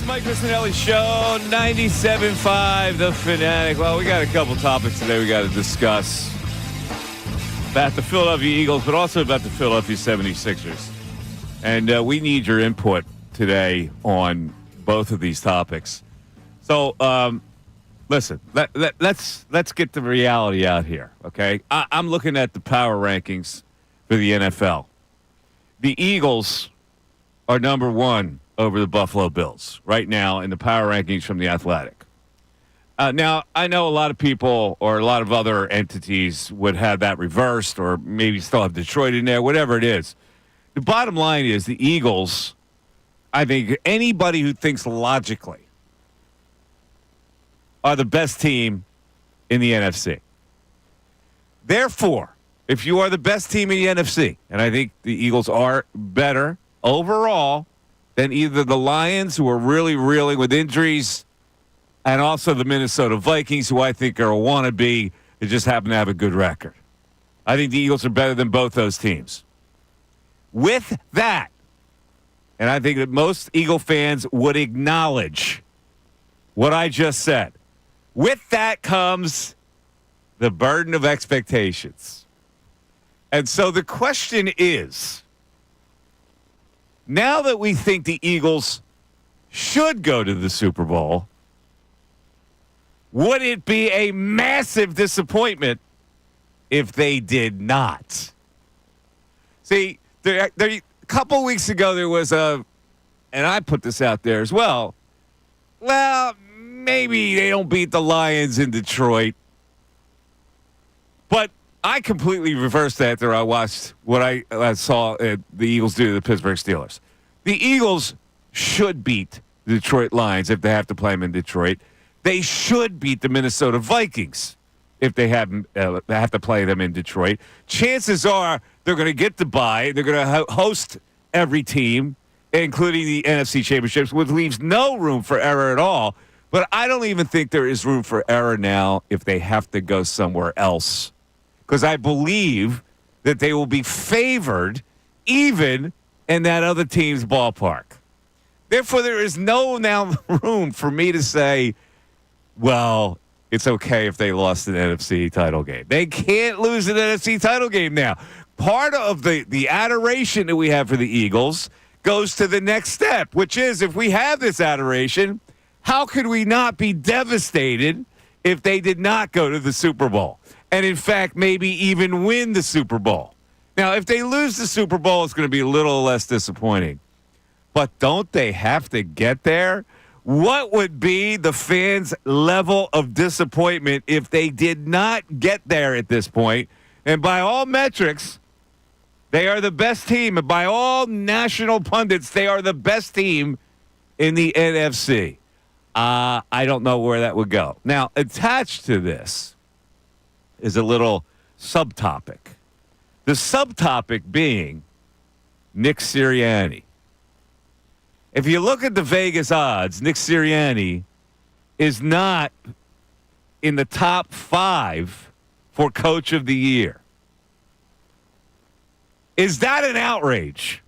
Mike Missanelli Show, 97.5, The Fanatic. Well, we got a couple topics today we got to discuss about the Philadelphia Eagles, but also about the Philadelphia 76ers. And we need your input today on both of these topics. So, listen, let's get the reality out here, okay? I'm looking at the power rankings for the NFL. The Eagles are number one over the Buffalo Bills right now in the power rankings from The Athletic. Now, I know a lot of people or a lot of other entities would have that reversed or maybe still have Detroit in there, whatever it is. The bottom line is the Eagles, I think anybody who thinks logically, are the best team in the NFC. Therefore, if you are the best team in the NFC, and I think the Eagles are better overall than either the Lions, who are really reeling with injuries, and also the Minnesota Vikings, who I think are a wannabe, they just happen to have a good record. I think the Eagles are better than both those teams. With that, and I think that most Eagle fans would acknowledge what I just said, with that comes the burden of expectations. And so the question is, now that we think the Eagles should go to the Super Bowl, would it be a massive disappointment if they did not? See, a couple weeks ago there was and I put this out there as well, maybe they don't beat the Lions in Detroit. But I completely reversed that after I watched what I saw the Eagles do to the Pittsburgh Steelers. The Eagles should beat the Detroit Lions if they have to play them in Detroit. They should beat the Minnesota Vikings if they have to play them in Detroit. Chances are they're going to get the bye. They're going to host every team, including the NFC Championships, which leaves no room for error at all. But I don't even think there is room for error now if they have to go somewhere else, because I believe that they will be favored even in that other team's ballpark. Therefore, there is no now room for me to say, well, it's okay if they lost an NFC title game. They can't lose an NFC title game now. Part of the adoration that we have for the Eagles goes to the next step, which is if we have this adoration, how could we not be devastated if they did not go to the Super Bowl? And, in fact, maybe even win the Super Bowl. Now, if they lose the Super Bowl, it's going to be a little less disappointing. But don't they have to get there? What would be the fans' level of disappointment if they did not get there at this point? And by all metrics, they are the best team. And by all national pundits, they are the best team in the NFC. I don't know where that would go. Now, attached to this is a little subtopic. The subtopic being Nick Sirianni. If you look at the Vegas odds, Nick Sirianni is not in the top 5 for Coach of the Year. Is that an outrage?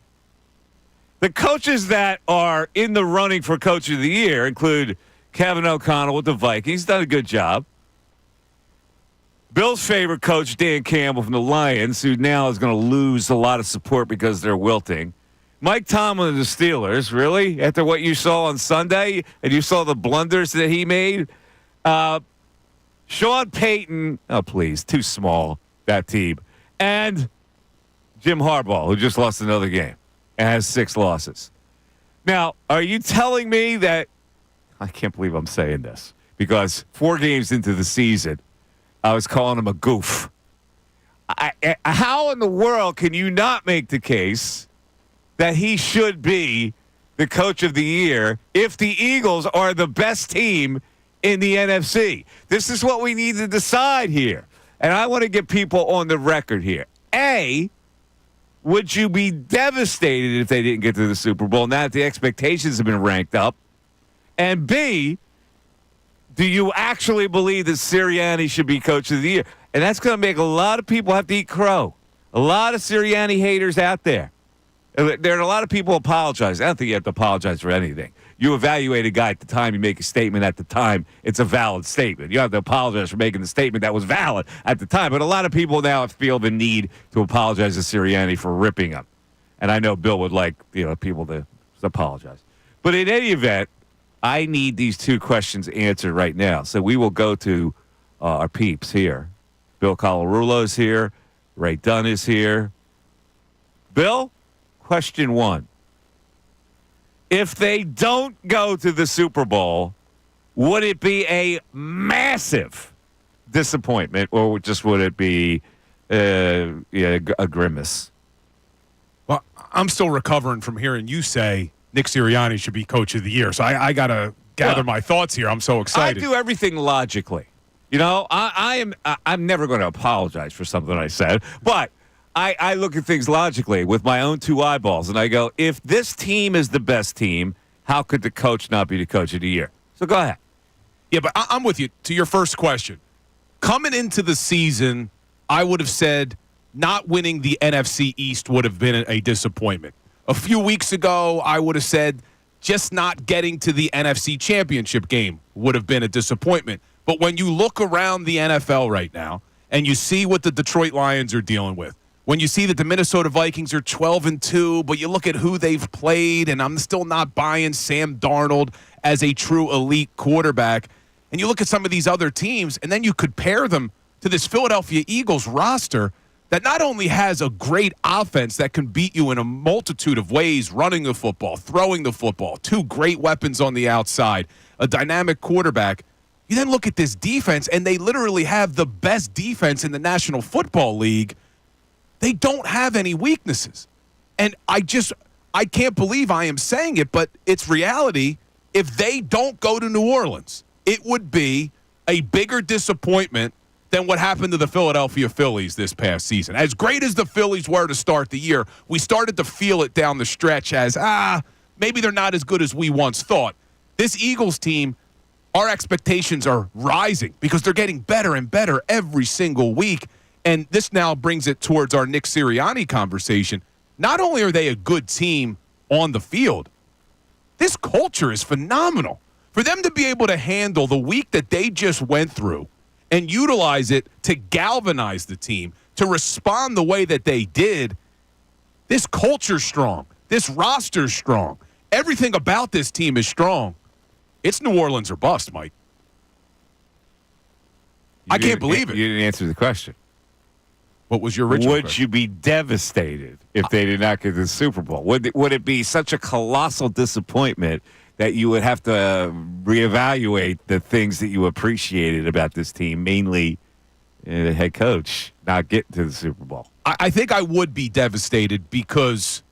The coaches that are in the running for Coach of the Year include Kevin O'Connell with the Vikings. He's done a good job. Bill's favorite coach, Dan Campbell from the Lions, who now is going to lose a lot of support because they're wilting. Mike Tomlin of the Steelers, really? After what you saw on Sunday and you saw the blunders that he made? Sean Payton, oh, please, too small, that team. And Jim Harbaugh, who just lost another game and has 6 losses. Now, are you telling me that – I can't believe I'm saying this because 4 games into the season, I was calling him a goof. How in the world can you not make the case that he should be the Coach of the Year if the Eagles are the best team in the NFC? This is what we need to decide here. And I want to get people on the record here. A, would you be devastated if they didn't get to the Super Bowl now that the expectations have been ranked up? And B, do you actually believe that Sirianni should be Coach of the Year? And that's going to make a lot of people have to eat crow. A lot of Sirianni haters out there. There are a lot of people apologize. I don't think you have to apologize for anything. You evaluate a guy at the time. You make a statement at the time. It's a valid statement. You have to apologize for making the statement that was valid at the time. But a lot of people now feel the need to apologize to Sirianni for ripping him. And I know Bill would like people to apologize. But in any event, I need these two questions answered right now. So we will go to our peeps here. Bill Colarulo is here. Ray Dunn is here. Bill, question one. If they don't go to the Super Bowl, would it be a massive disappointment, or just would it be a grimace? Well, I'm still recovering from hearing you say Nick Sirianni should be coach of the year. So I got to gather my thoughts here. I'm so excited. I do everything logically. I'm never going to apologize for something I said, but I look at things logically with my own two eyeballs, and I go, if this team is the best team, how could the coach not be the coach of the year? So go ahead. Yeah, but I'm with you. To your first question, coming into the season, I would have said not winning the NFC East would have been a disappointment. A few weeks ago, I would have said just not getting to the NFC Championship game would have been a disappointment. But when you look around the NFL right now and you see what the Detroit Lions are dealing with, when you see that the Minnesota Vikings are 12-2, but you look at who they've played, and I'm still not buying Sam Darnold as a true elite quarterback, and you look at some of these other teams, and then you compare them to this Philadelphia Eagles roster that not only has a great offense that can beat you in a multitude of ways, running the football, throwing the football, two great weapons on the outside, a dynamic quarterback. You then look at this defense, and they literally have the best defense in the National Football League. They don't have any weaknesses. And I can't believe I am saying it, but it's reality. If they don't go to New Orleans, it would be a bigger disappointment than what happened to the Philadelphia Phillies this past season. As great as the Phillies were to start the year, we started to feel it down the stretch as, maybe they're not as good as we once thought. This Eagles team, our expectations are rising because they're getting better and better every single week. And this now brings it towards our Nick Sirianni conversation. Not only are they a good team on the field, this culture is phenomenal. For them to be able to handle the week that they just went through and utilize it to galvanize the team, to respond the way that they did, this culture's strong. This roster's strong. Everything about this team is strong. It's New Orleans or bust, Mike. I can't believe it. You didn't answer the question. What was your original Would question? you be devastated if they did not get to the Super Bowl? Would it be such a colossal disappointment that you would have to reevaluate the things that you appreciated about this team, mainly the head coach not getting to the Super Bowl? I think I would be devastated because,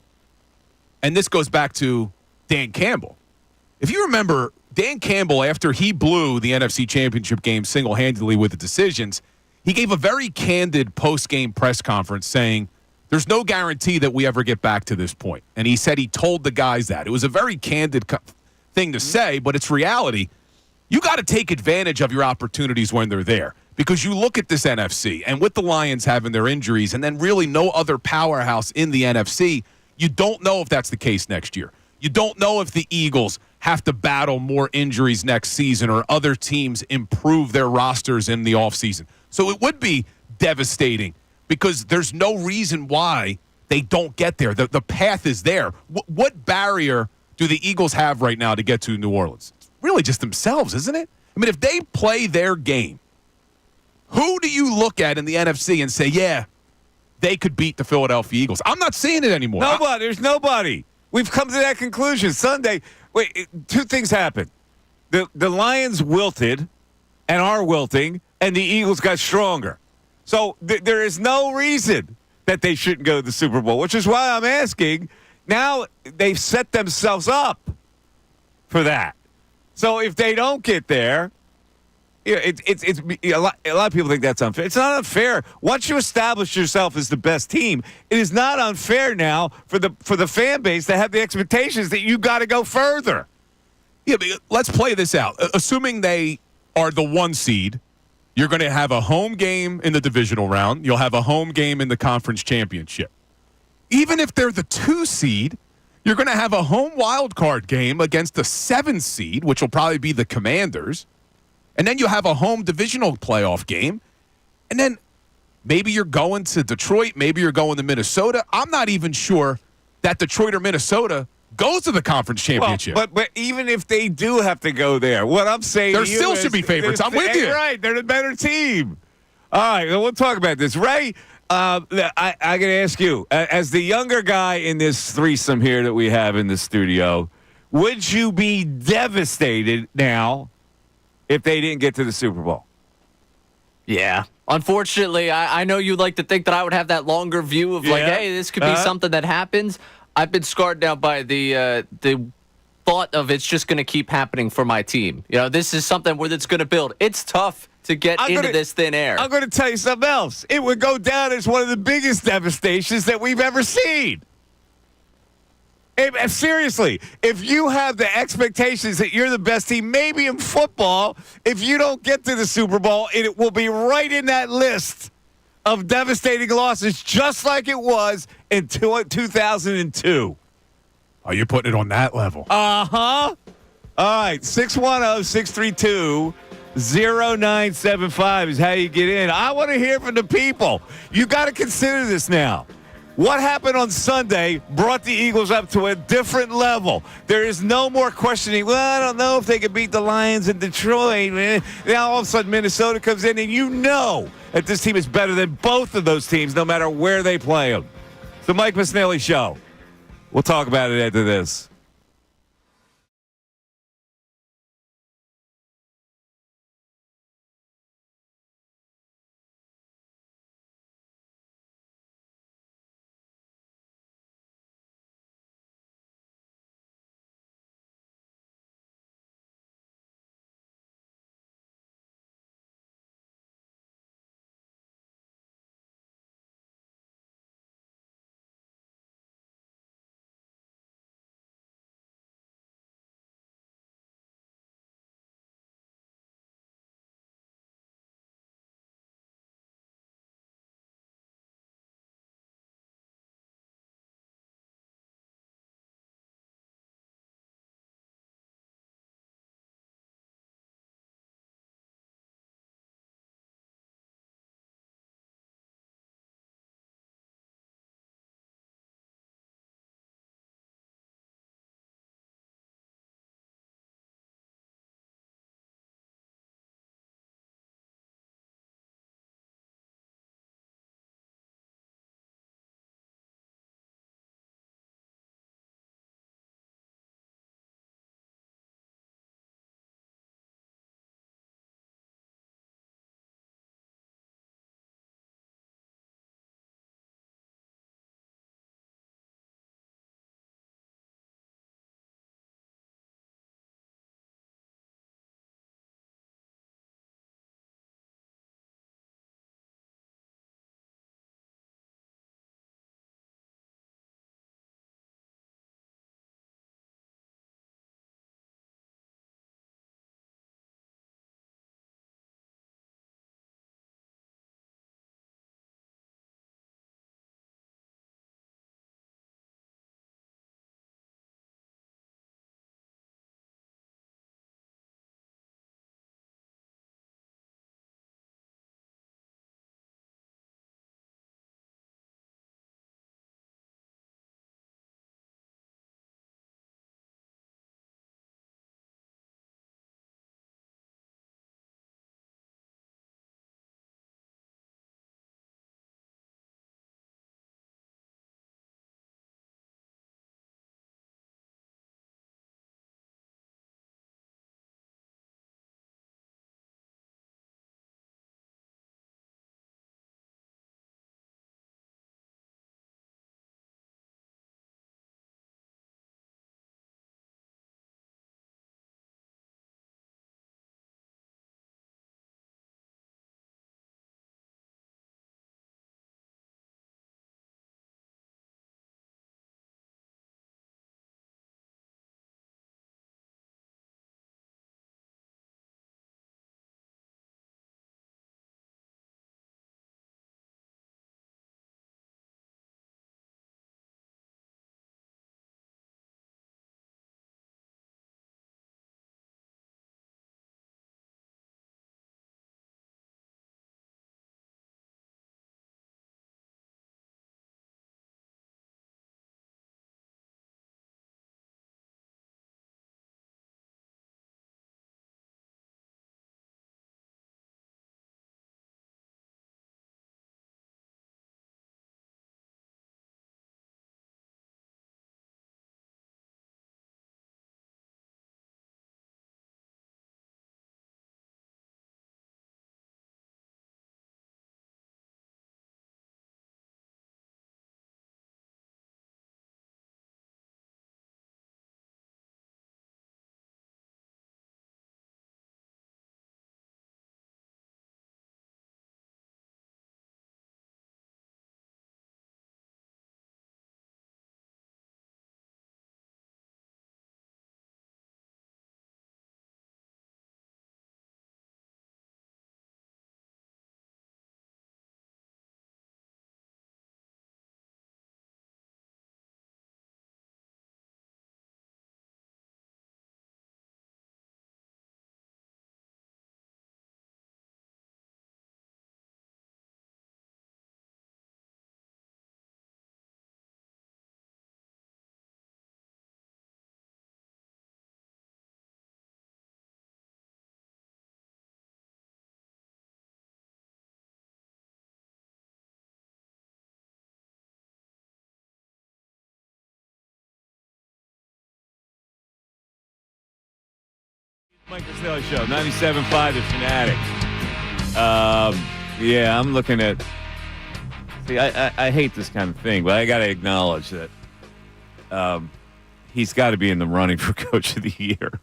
and this goes back to Dan Campbell. If you remember, Dan Campbell, after he blew the NFC Championship game single-handedly with the decisions, he gave a very candid post-game press conference saying, there's no guarantee that we ever get back to this point. And he said he told the guys that. It was a very candid thing to say, but it's reality. You got to take advantage of your opportunities when they're there because you look at this NFC, and with the Lions having their injuries and then really no other powerhouse in the NFC, you don't know if that's the case next year. You don't know if the Eagles have to battle more injuries next season or other teams improve their rosters in the offseason. So it would be devastating because there's no reason why they don't get there. The path is there. What barrier do the Eagles have right now to get to New Orleans? It's really just themselves, isn't it? I mean, if they play their game, who do you look at in the NFC and say, yeah, they could beat the Philadelphia Eagles? I'm not seeing it anymore. Nobody. There's nobody. We've come to that conclusion. Sunday, two things happened. The Lions wilted and are wilting, and the Eagles got stronger. So there is no reason that they shouldn't go to the Super Bowl, which is why I'm asking. Now they've set themselves up for that. So if they don't get there, it's a lot of people think that's unfair. It's not unfair. Once you establish yourself as the best team, it is not unfair now for the fan base to have the expectations that you got to go further. Yeah, but let's play this out. Assuming they are the 1 seed, you're going to have a home game in the divisional round. You'll have a home game in the conference championship. even if they're the 2 seed, you're going to have a home wild card game against the 7 seed, which will probably be the Commanders. And then you have a home divisional playoff game. And then maybe you're going to Detroit. Maybe you're going to Minnesota. I'm not even sure that Detroit or Minnesota goes to the conference championship. Well, but even if they do have to go there, what I'm saying There to you still is should be favorites. I'm with you. Right. They're the better team. All right. Well, we'll talk about this. Ray, I got to ask you, as the younger guy in this threesome here that we have in the studio, would you be devastated now if they didn't get to the Super Bowl? Yeah. Unfortunately, I know you like to think that I would have that longer view of like, hey, this could be something that happens. I've been scarred now by the thought of it's just going to keep happening for my team. You know, this is something where it's going to build. It's tough to get into this thin air. I'm going to tell you something else. It would go down as one of the biggest devastations that we've ever seen. Seriously, if you have the expectations that you're the best team, maybe in football, if you don't get to the Super Bowl, it will be right in that list of devastating losses, just like it was in 2002. Oh, you're putting it on that level. Uh-huh. All right, 610-632-0975 is how you get in. I want to hear from the people. You got to consider this now. What happened on Sunday brought the Eagles up to a different level. There is no more questioning, well, I don't know if they could beat the Lions in Detroit. Now all of a sudden Minnesota comes in, and you know that this team is better than both of those teams no matter where they play them. It's the Mike Missanelli Show. We'll talk about it after this. Mike Missanelli Show, 97.5 The Fanatic. Yeah, I'm looking at. See, I hate this kind of thing, but I got to acknowledge that he's got to be in the running for Coach of the Year.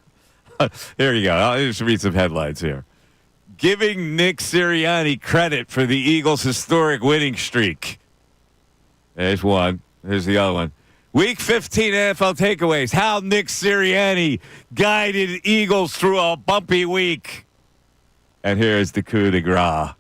Here you go. I'll just read some headlines here. Giving Nick Sirianni credit for the Eagles' historic winning streak. There's one. There's the other one. Week 15 NFL takeaways. How Nick Sirianni guided Eagles through a bumpy week. And here's the coup de grace.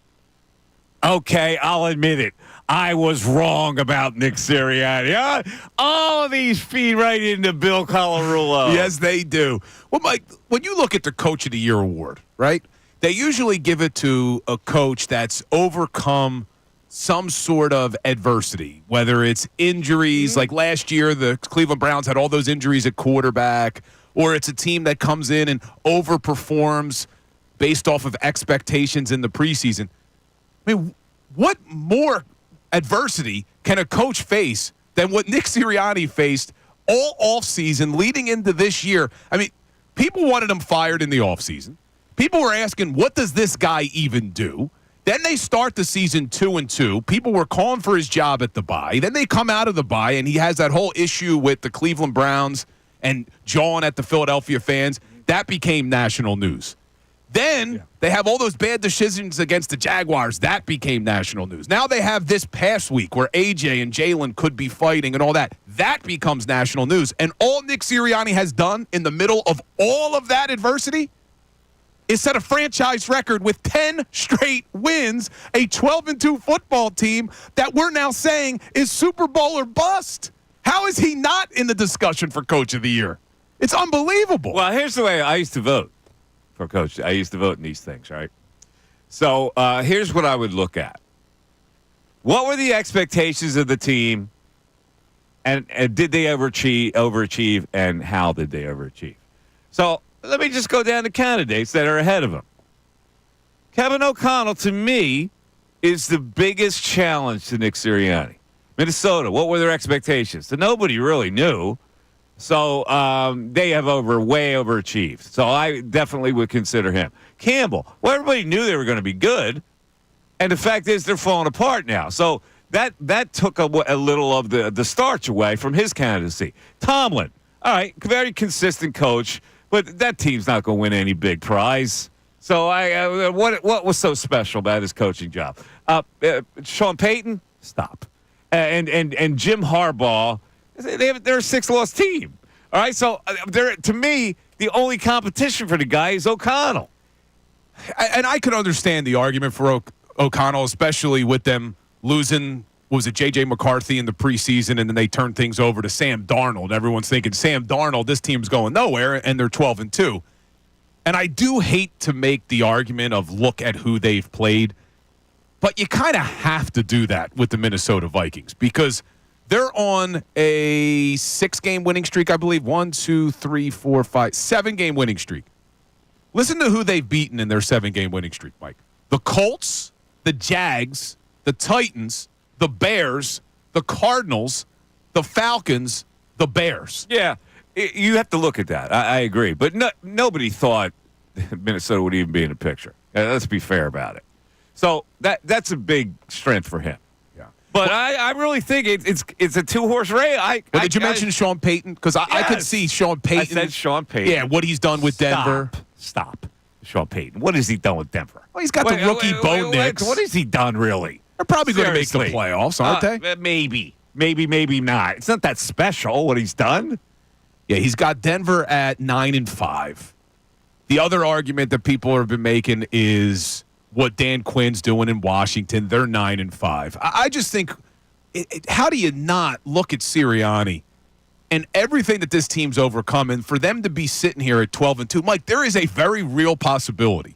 Okay, I'll admit it. I was wrong about Nick Sirianni. All of these feed right into Bill Colarulo. Yes, they do. Well, Mike, when you look at the Coach of the Year award, right, they usually give it to a coach that's overcome some sort of adversity, whether it's injuries, like last year the Cleveland Browns had all those injuries at quarterback, or it's a team that comes in and overperforms based off of expectations in the preseason. I mean, what more adversity can a coach face than what Nick Sirianni faced all offseason leading into this year? I mean, people wanted him fired in the offseason. People were asking, what does this guy even do? Then they start the season 2-2. People were calling for his job at the bye. Then they come out of the bye, and he has that whole issue with the Cleveland Browns and jawing at the Philadelphia fans. That became national news. Then they have all those bad decisions against the Jaguars. That became national news. Now they have this past week where AJ and Jalen could be fighting and all that. That becomes national news. And all Nick Sirianni has done in the middle of all of that adversity is set a franchise record with 10 straight wins, a 12-2 football team that we're now saying is Super Bowl or bust. How is he not in the discussion for Coach of the Year? It's unbelievable. Well, here's the way I used to vote for Coach. I used to vote in these things, right? So here's what I would look at. What were the expectations of the team, and did they overachieve, and how did they overachieve? So let me just go down to candidates that are ahead of him. Kevin O'Connell, to me, is the biggest challenge to Nick Sirianni. Minnesota, what were their expectations? So nobody really knew. So they have way overachieved. So I definitely would consider him. Campbell, well, everybody knew they were going to be good. And the fact is they're falling apart now. So that took a little of the starch away from his candidacy. Tomlin, all right, very consistent coach. But that team's not going to win any big prize. So what was so special about his coaching job? Sean Payton, stop. And Jim Harbaugh, they're a 6-loss team. All right, so to me, the only competition for the guy is O'Connell. And I could understand the argument for O'Connell, especially with them losing, was it J.J. McCarthy in the preseason, and then they turned things over to Sam Darnold. Everyone's thinking, Sam Darnold, this team's going nowhere, and they're 12-2. And I do hate to make the argument of look at who they've played, but you kind of have to do that with the Minnesota Vikings because they're on a 6-game winning streak, I believe. 7-game winning streak. Listen to who they've beaten in their 7-game winning streak, Mike. The Colts, the Jags, the Titans, the Bears, the Cardinals, the Falcons, the Bears. Yeah, you have to look at that. I agree. But nobody thought Minnesota would even be in the picture. Let's be fair about it. So that's a big strength for him. Yeah. But I really think it's a 2-horse race. Did you mention Sean Payton? Because I could see Sean Payton. I said Sean Payton. Yeah, what he's done with Denver. Stop. Sean Payton. What has he done with Denver? Well, he's got the rookie Bo Nix. What has he done, really? They're probably going to make the playoffs, aren't they? Maybe, maybe not. It's not that special what he's done. Yeah, he's got Denver at 9-5. The other argument that people have been making is what Dan Quinn's doing in Washington. They're 9-5. I just think, how do you not look at Sirianni and everything that this team's overcome, and for them to be sitting here at 12-2, Mike, there is a very real possibility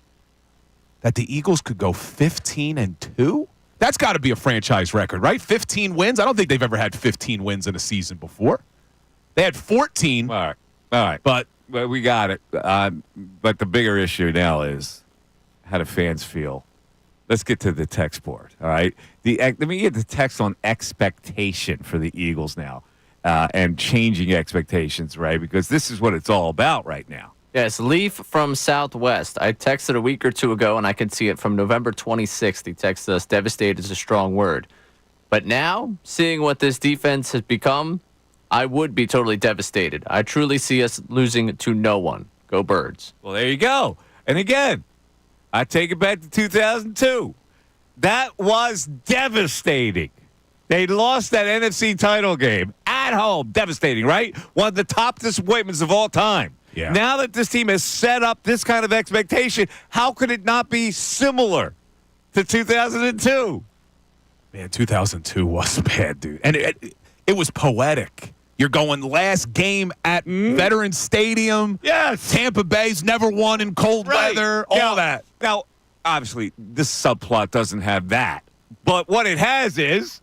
that the Eagles could go 15-2. That's got to be a franchise record, right? 15 wins. I don't think they've ever had 15 wins in a season before. They had 14. All right. But we got it. But the bigger issue now is how do fans feel? Let's get to the text board, all right? Let me get the text on expectation for the Eagles now and changing expectations, right? Because this is what it's all about right now. Yes, Leaf from Southwest. I texted a week or two ago, and I could see it from November 26th. He texted us, devastated is a strong word. But now, seeing what this defense has become, I would be totally devastated. I truly see us losing to no one. Go Birds. Well, there you go. And again, I take it back to 2002. That was devastating. They lost that NFC title game at home. Devastating, right? One of the top disappointments of all time. Yeah. Now that this team has set up this kind of expectation, how could it not be similar to 2002? Man, 2002 was bad, dude. And it was poetic. You're going last game at Veterans Stadium. Yes. Tampa Bay's never won in cold weather. All that. Now, obviously, this subplot doesn't have that. But what it has is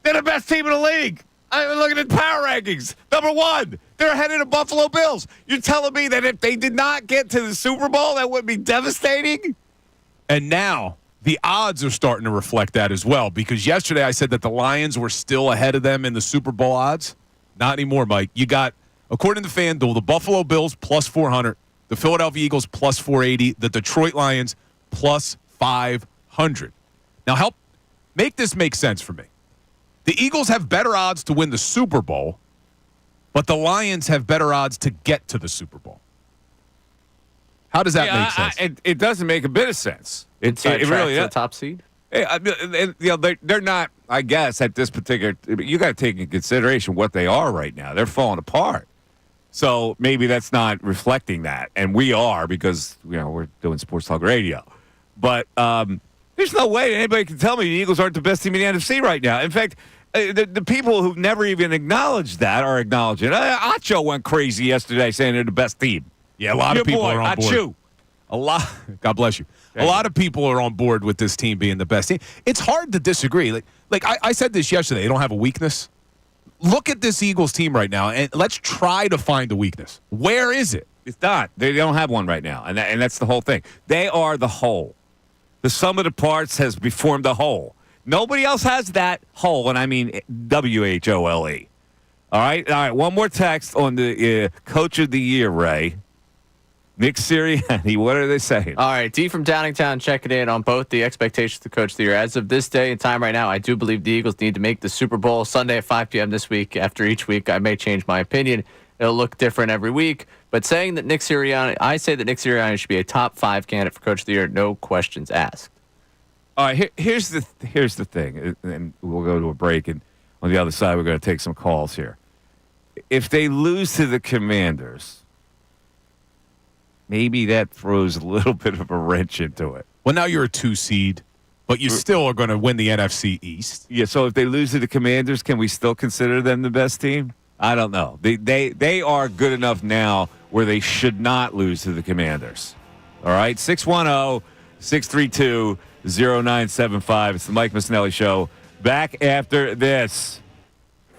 they're the best team in the league. I'm looking at power rankings. Number one, they're ahead of the Buffalo Bills. You're telling me that if they did not get to the Super Bowl, that would be devastating? And now the odds are starting to reflect that as well, because yesterday I said that the Lions were still ahead of them in the Super Bowl odds. Not anymore, Mike. You got, according to FanDuel, the Buffalo Bills plus 400, the Philadelphia Eagles plus 480, the Detroit Lions plus 500. Now help make this make sense for me. The Eagles have better odds to win the Super Bowl, but the Lions have better odds to get to the Super Bowl. How does that make sense? It doesn't make a bit of sense. It really is. the top seed? They're not, I guess, at this particular – you got to take into consideration what they are right now. They're falling apart. So maybe that's not reflecting that. And we are because, we're doing sports talk radio. But there's no way anybody can tell me the Eagles aren't the best team in the NFC right now. In fact, the people who never even acknowledged that are acknowledging it. Acho went crazy yesterday saying they're the best team. Yeah, a lot of people are on board. Acho. A lot. God bless you. A lot of people are on board with this team being the best team. It's hard to disagree. Like I said this yesterday. They don't have a weakness. Look at this Eagles team right now, and let's try to find a weakness. Where is it? It's not. They don't have one right now, and that's the whole thing. They are the whole. The sum of the parts has formed a whole. Nobody else has that whole, and I mean WHOLE. All right. One more text on the Coach of the Year, Ray. Nick Sirianni, what are they saying? All right, D from Downingtown checking in on both the expectations to Coach of the Year. As of this day and time right now, I do believe the Eagles need to make the Super Bowl Sunday at 5 p.m. this week. After each week, I may change my opinion. It'll look different every week. But saying that Nick Sirianni, I say that Nick Sirianni should be a top 5 candidate for Coach of the Year, no questions asked. All right, here's the thing, and we'll go to a break, and on the other side, we're going to take some calls here. If they lose to the Commanders, maybe that throws a little bit of a wrench into it. Well, now you're a 2 seed, but you still are going to win the NFC East. Yeah, so if they lose to the Commanders, can we still consider them the best team? I don't know. They are good enough now where they should not lose to the Commanders. All right, 610-632-0975. It's the Mike Missanelli Show. Back after this.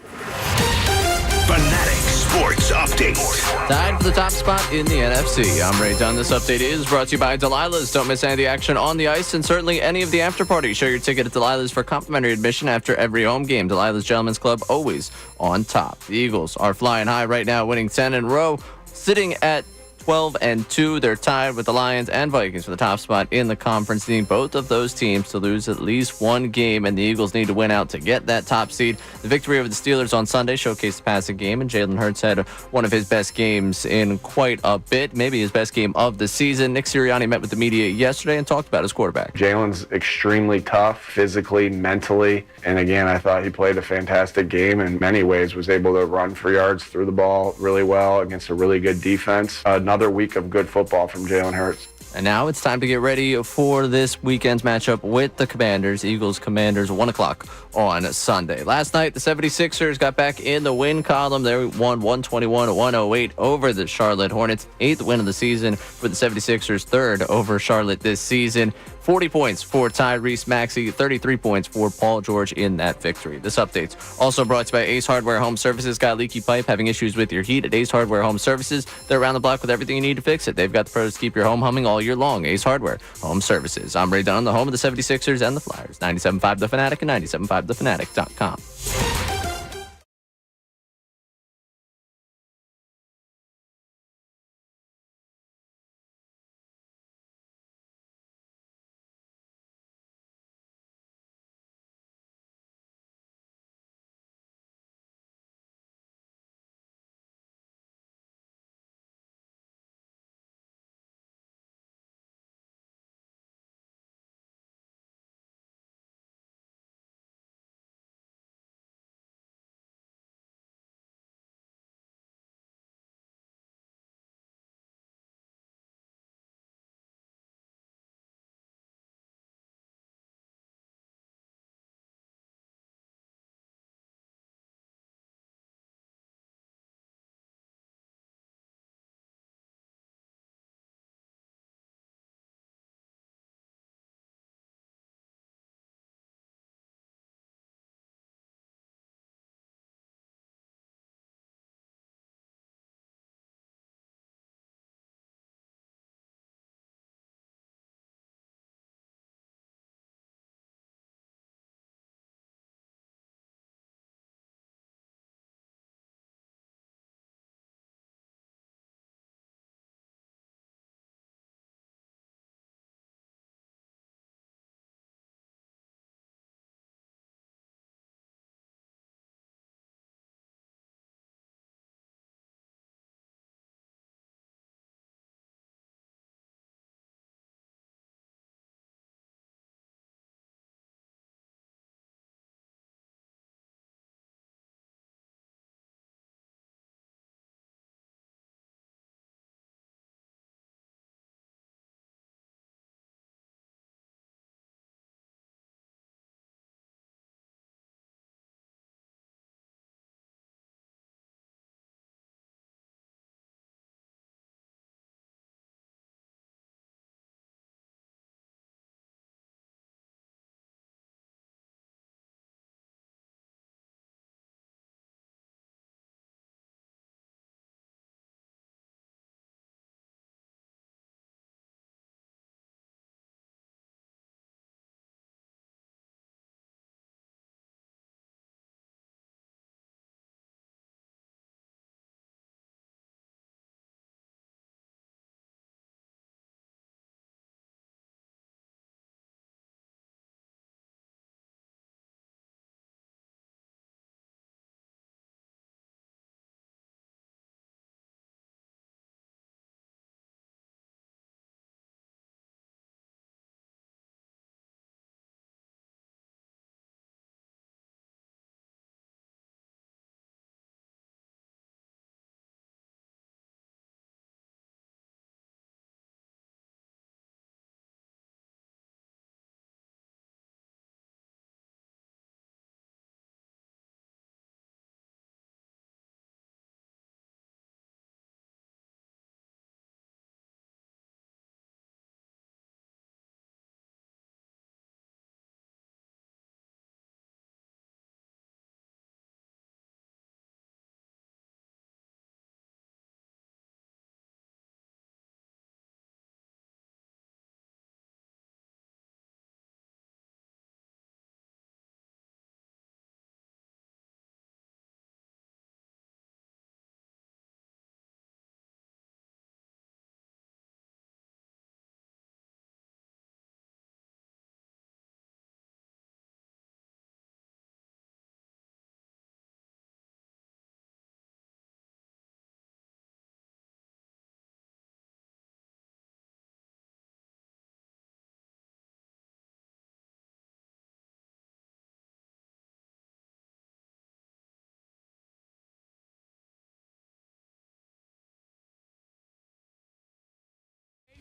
Fanatic Sports Update. Tied for the top spot in the NFC. I'm Ray Dunn. This update is brought to you by Delilah's. Don't miss any of the action on the ice and certainly any of the after parties. Show your ticket at Delilah's for complimentary admission after every home game. Delilah's Gentlemen's Club, always on top. The Eagles are flying high right now, winning 10 in a row, sitting at 12-2. They're tied with the Lions and Vikings for the top spot in the conference, needing both of those teams to lose at least one game, and the Eagles need to win out to get that top seed. The victory over the Steelers on Sunday showcased the passing game, and Jalen Hurts had one of his best games in quite a bit, maybe his best game of the season. Nick Sirianni met with the media yesterday and talked about his quarterback. Jalen's extremely tough, physically, mentally, and again, I thought he played a fantastic game in many ways, was able to run for yards, threw the ball really well against a really good defense. Another week of good football from Jalen Hurts. And now it's time to get ready for this weekend's matchup with the Commanders. Eagles-Commanders, 1 o'clock on Sunday. Last night, the 76ers got back in the win column. They won 121-108 over the Charlotte Hornets. 8th win of the season for the 76ers, 3rd over Charlotte this season. 40 points for Tyrese Maxey, 33 points for Paul George in that victory. This update's also brought to you by Ace Hardware Home Services. Got a leaky pipe, having issues with your heat? At Ace Hardware Home Services, they're around the block with everything you need to fix it. They've got the pros to keep your home humming all year long. Ace Hardware Home Services. I'm Ray Dunn, the home of the 76ers and the Flyers. 97.5 The Fanatic and 97.5thefanatic.com.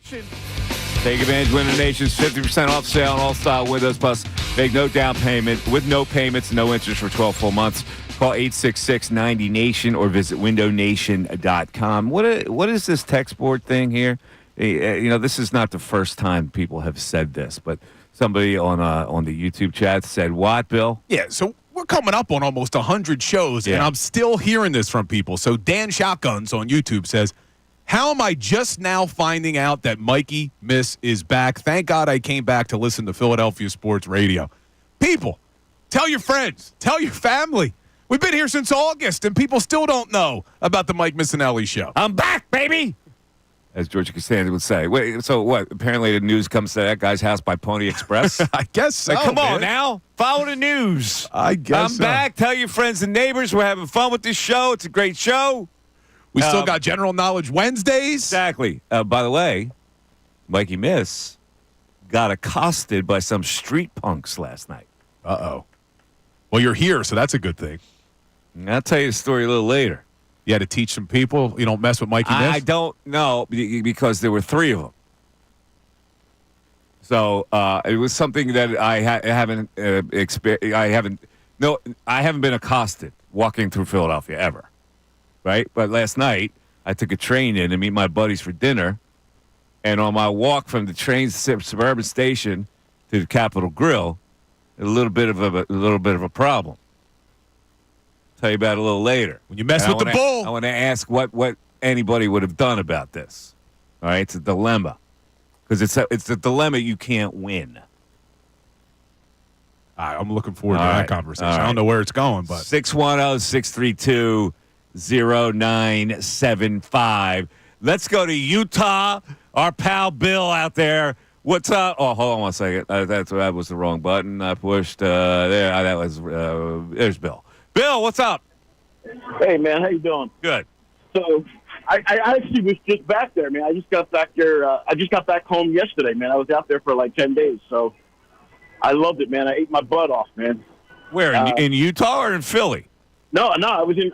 Take advantage of Window Nation's 50% off sale on all style windows, plus make no down payment with no payments, no interest for 12 full months. Call 866-90-NATION or visit windownation.com. What is this text board thing here? This is not the first time people have said this, but somebody on the YouTube chat said, what, Bill? Yeah, so we're coming up on almost 100 shows, and I'm still hearing this from people. So Dan Shotguns on YouTube says, how am I just now finding out that Mikey Miss is back? Thank God I came back to listen to Philadelphia Sports Radio. People, tell your friends, tell your family. We've been here since August, and people still don't know about the Mike Missanelli show. I'm back, baby! As George Costanza would say. Wait, so what? Apparently the news comes to that guy's house by Pony Express? I guess so, Like, come on man. now. Follow the news. I guess I'm back. Tell your friends and neighbors we're having fun with this show. It's a great show. We still got General Knowledge Wednesdays. Exactly. By the way, Mikey Miss got accosted by some street punks last night. Uh-oh. Well, you're here, so that's a good thing. And I'll tell you the story a little later. You had to teach some people. You don't mess with Mikey Miss? I don't know because there were three of them. So it was something that I haven't experienced. I haven't been accosted walking through Philadelphia ever, right? But last night I took a train in to meet my buddies for dinner, and on my walk from the train suburban station to the Capitol Grill, a little bit of a problem. Tell you about it a little later. When you mess with the bull. I want to ask what anybody would have done about this. All right, it's a dilemma because it's a dilemma you can't win. I'm looking forward to All that right. conversation. All right. I don't know where it's going, but 610-632-0975. Let's go to Utah. Our pal Bill out there. What's up? Oh, hold on one second. That was the wrong button. I pushed there. There's Bill. Bill, what's up? Hey, man, how you doing? Good. So, I actually was just back there, man. I just got back there. I just got back home yesterday, man. I was out there for like 10 days, so I loved it, man. I ate my butt off, man. Where in Utah or in Philly? No, I was in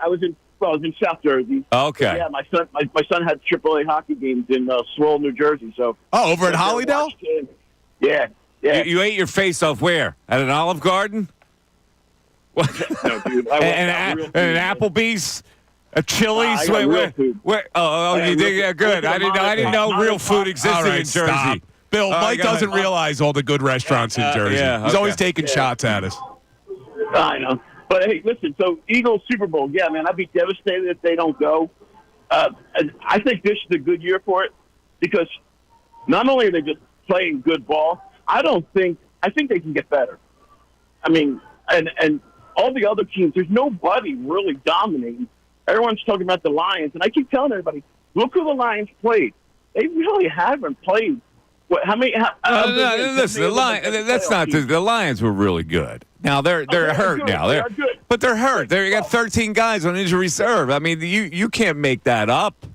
South Jersey. Okay. Yeah, my son had AAA hockey games in Swirl, New Jersey. So. over at Hollydale? Yeah. You ate your face off where? At an Olive Garden? No, dude. An Applebee's? A Chili's? I got real food. Where? Oh, you did? Yeah, good. I didn't know real food existed All right, in Jersey. stop. Bill, Mike go ahead. doesn't realize all the good restaurants in Jersey. yeah, He's always okay. taking shots at us. I know. But, hey, listen, so Eagles Super Bowl, yeah, man, I'd be devastated if they don't go. I think this is a good year for it because not only are they just playing good ball, I think they can get better. I mean, and all the other teams, there's nobody really dominating. Everyone's talking about the Lions, and I keep telling everybody, look who the Lions played. They really haven't played. What? How many? Listen, the Lions were really good. Now they're hurt good. now. They are good. But they're hurt. They got 13 guys on injury reserve. I mean, you can't make that up.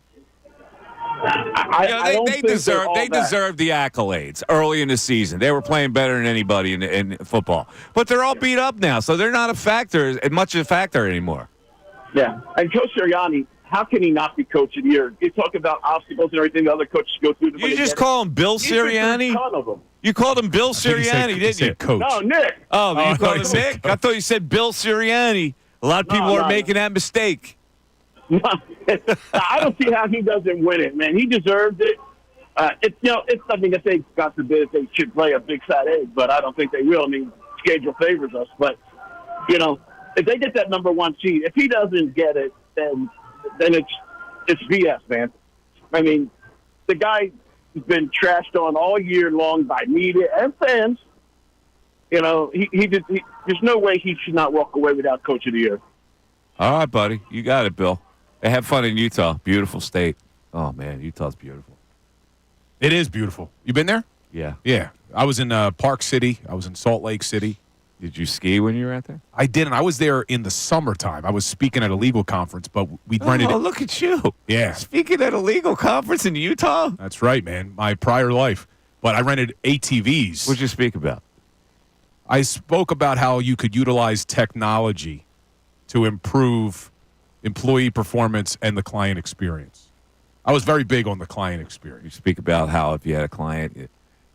They deserve the accolades early in the season. They were playing better than anybody in football. But they're all beat up now, so they're not much of a factor anymore. Yeah, and Coach Sirianni, how can he not be Coach of the Year? You talk about obstacles and everything the other coaches go through. You just call him Bill Sirianni? You called him Bill Sirianni, didn't you? Coach. No, Nick. Oh, you called him Nick? I thought you said Bill Sirianni. A lot of people are making that mistake. I don't see how he doesn't win it, man. He deserved it. It's nothing to say, God forbid, they should play a big fat egg, but I don't think they will. I mean, schedule favors us. But, if they get that number one seed, if he doesn't get it, then it's BS, man. I mean, the guy has been trashed on all year long by media and fans. There's no way he should not walk away without Coach of the Year. All right, buddy. You got it, Bill. Hey, have fun in Utah. Beautiful state. Oh, man, Utah's beautiful. It is beautiful. You been there? Yeah. Yeah. I was in Park City. I was in Salt Lake City. Did you ski when you were out there? I didn't. I was there in the summertime. I was speaking at a legal conference, but we rented Oh, it. look at you. Yeah. Speaking at a legal conference in Utah? That's right, man. My prior life. But I rented ATVs. What'd you speak about? I spoke about how you could utilize technology to improve employee performance and the client experience. I was very big on the client experience. You speak about how if you had a client,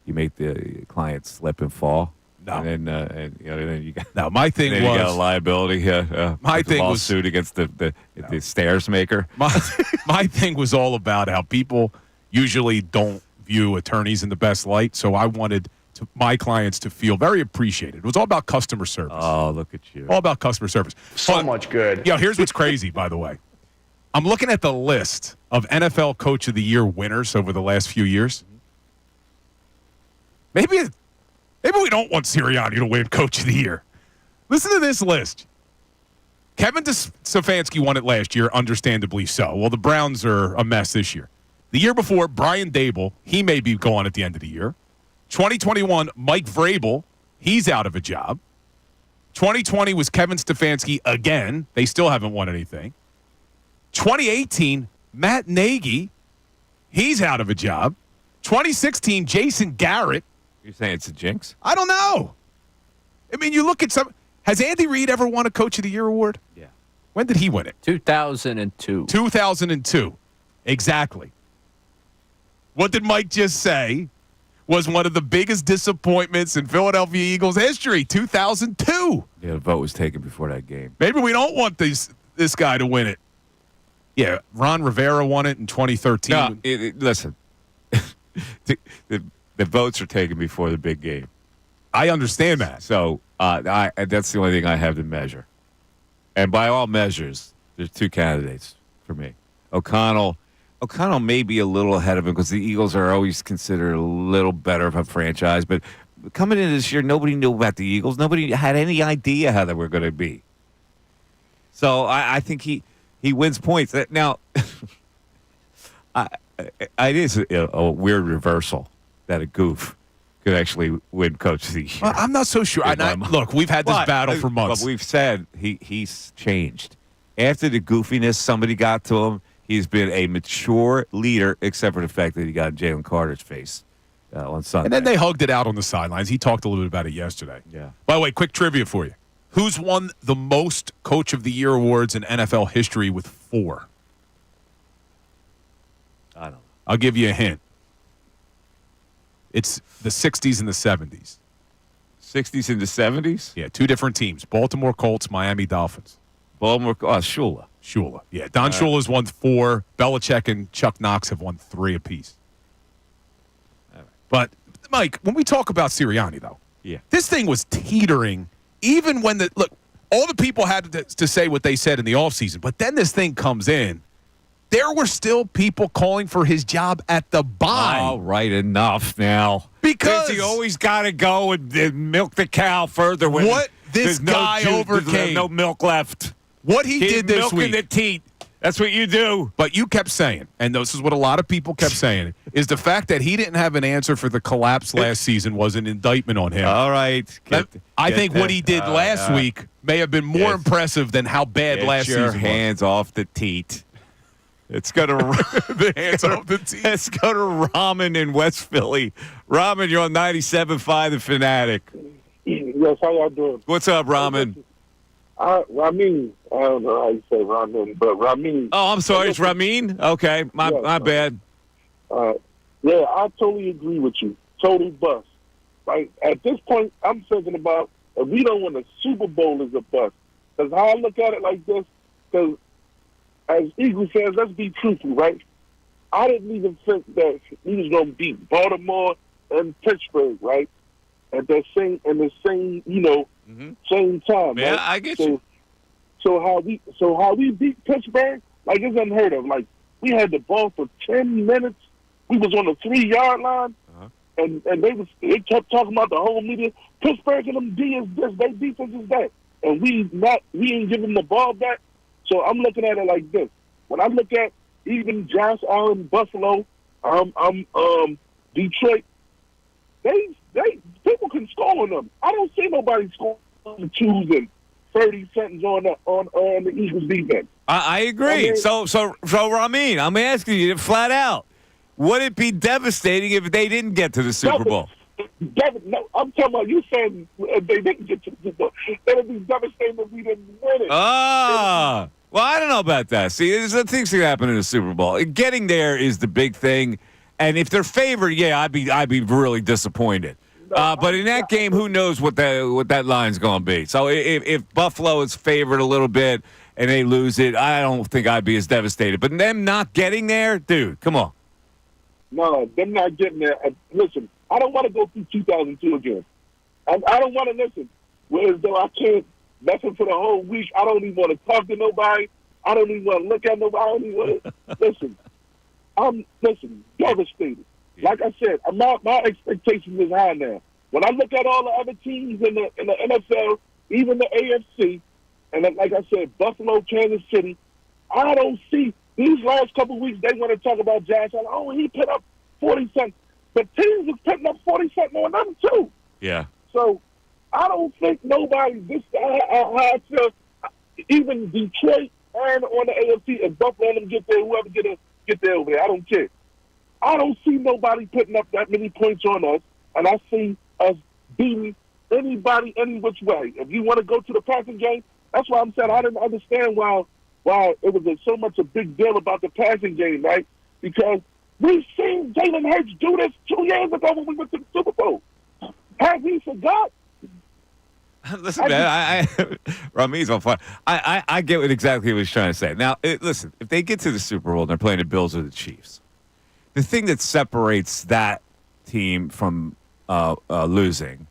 you make the client slip and fall. No. And then you got My thing then was you got a liability. My thing was lawsuit against the stairs maker. my thing was all about how people usually don't view attorneys in the best light. So I wanted my clients to feel very appreciated. It was all about customer service. Oh, look at you! All about customer service. So much good. Yeah, here's what's crazy, by the way. I'm looking at the list of NFL Coach of the Year winners over the last few years. Maybe we don't want Sirianni to win Coach of the Year. Listen to this list. Kevin Stefanski won it last year, understandably so. Well, the Browns are a mess this year. The year before, Brian Dable, he may be gone at the end of the year. 2021, Mike Vrabel, he's out of a job. 2020 was Kevin Stefanski again. They still haven't won anything. 2018, Matt Nagy, he's out of a job. 2016, Jason Garrett. You're saying it's a jinx? I don't know. I mean, you look at some. Has Andy Reid ever won a Coach of the Year award? Yeah. When did he win it? 2002. 2002. Exactly. What did Mike just say was one of the biggest disappointments in Philadelphia Eagles history? 2002. Yeah, the vote was taken before that game. Maybe we don't want this guy to win it. Yeah, Ron Rivera won it in 2013. No, listen. The votes are taken before the big game. I understand that. So that's the only thing I have to measure. And by all measures, there's two candidates for me. O'Connell may be a little ahead of him because the Eagles are always considered a little better of a franchise. But coming into this year, nobody knew about the Eagles. Nobody had any idea how they were going to be. So I think he wins points. Now, it is a weird reversal that a goof could actually win Coach of the Year. Well, I'm not so sure. Look, we've had this battle for months. But we've said he's changed. After the goofiness somebody got to him, he's been a mature leader, except for the fact that he got in Jalen Carter's face on Sunday. And then they hugged it out on the sidelines. He talked a little bit about it yesterday. Yeah. By the way, quick trivia for you. Who's won the most Coach of the Year awards in NFL history with 4? I don't know. I'll give you a hint. It's the 60s and the 70s. 60s and the 70s? Yeah, 2 different teams. Baltimore Colts, Miami Dolphins. Baltimore, Shula. Shula. Yeah, Don Shula's won 4. Belichick and Chuck Knox have won 3 apiece. Right. But, Mike, when we talk about Sirianni, though, this thing was teetering even when all the people had to say what they said in the offseason, but then this thing comes in. There were still people calling for his job at the bye. All right, enough now. Because you always got to go and milk the cow further. When what this guy overcame. There's no milk left. What he did this milking week. the teat. That's what you do. But you kept saying, and this is what a lot of people kept saying, is the fact that he didn't have an answer for the collapse last season was an indictment on him. All right. I think what he did last week may have been more impressive than how bad last season was. Get your hands off the teat. Let's go to the hands off the teat. Let's go to Ramen in West Philly. Ramen, you're on 97.5 The Fanatic. Yes, how y'all doing? What's up, Ramen? Ramin. I don't know how you say Ramin, but Ramin. Oh, I'm sorry. It's Ramin? Okay. My bad. Yeah, I totally agree with you. Total bust. Like, at this point, I'm thinking about if we don't win a Super Bowl is a bust. Because how I look at it like this, because as Eagles fans, let's be truthful, right? I didn't even think that we was going to beat Baltimore and Pittsburgh, right? At the same, same time. Yeah, right? I get you. So how we beat Pittsburgh, like it's unheard of. Like we had the ball for 10 minutes. We was on the 3-yard line, and they kept talking about the whole media. Pittsburgh and them D is this, they defense is that, and we ain't giving the ball back. So I'm looking at it like this. When I look at even Josh Allen, Buffalo, Detroit, they people can score on them. I don't see nobody scoring 2s and 30 somethings on the Eagles defense. I agree. So Ramin, I'm asking you flat out, would it be devastating if they didn't get to the Super Bowl? No, I'm talking about you saying they didn't get to the Super Bowl. It would be devastating if we didn't win it. Well, I don't know about that. See, there's the things that happen in the Super Bowl. Getting there is the big thing, and if they're favored, yeah, I'd be really disappointed. But in that game, who knows what that line's going to be? So if Buffalo is favored a little bit and they lose it, I don't think I'd be as devastated. But them not getting there, dude, come on. No, them not getting there. Listen, I don't want to go through 2002 again. I don't want to listen. Whereas though I can't listen for the whole week, I don't even want to talk to nobody. I don't even want to look at nobody. I don't even want to listen. I'm devastated. Like I said, my expectations is high now. When I look at all the other teams in the NFL, even the AFC, and then, like I said, Buffalo, Kansas City, I don't see these last couple of weeks. They want to talk about Josh Allen. Oh, he put up 40-something. But teams are putting up 40-something on them too. Yeah. So I don't think nobody this I feel even Detroit and on the AFC and Buffalo them get there, whoever get there over there. I don't care. I don't see nobody putting up that many points on us, and I see us beating anybody any which way. If you want to go to the passing game, that's why I'm saying I didn't understand why it was so much a big deal about the passing game, right? Because we've seen Jalen Hurts do this 2 years ago when we went to the Super Bowl. Have we forgot? Listen, man, Ramey's on fire. I get exactly what he's trying to say. Now, listen, if they get to the Super Bowl and they're playing the Bills or the Chiefs, the thing that separates that team from losing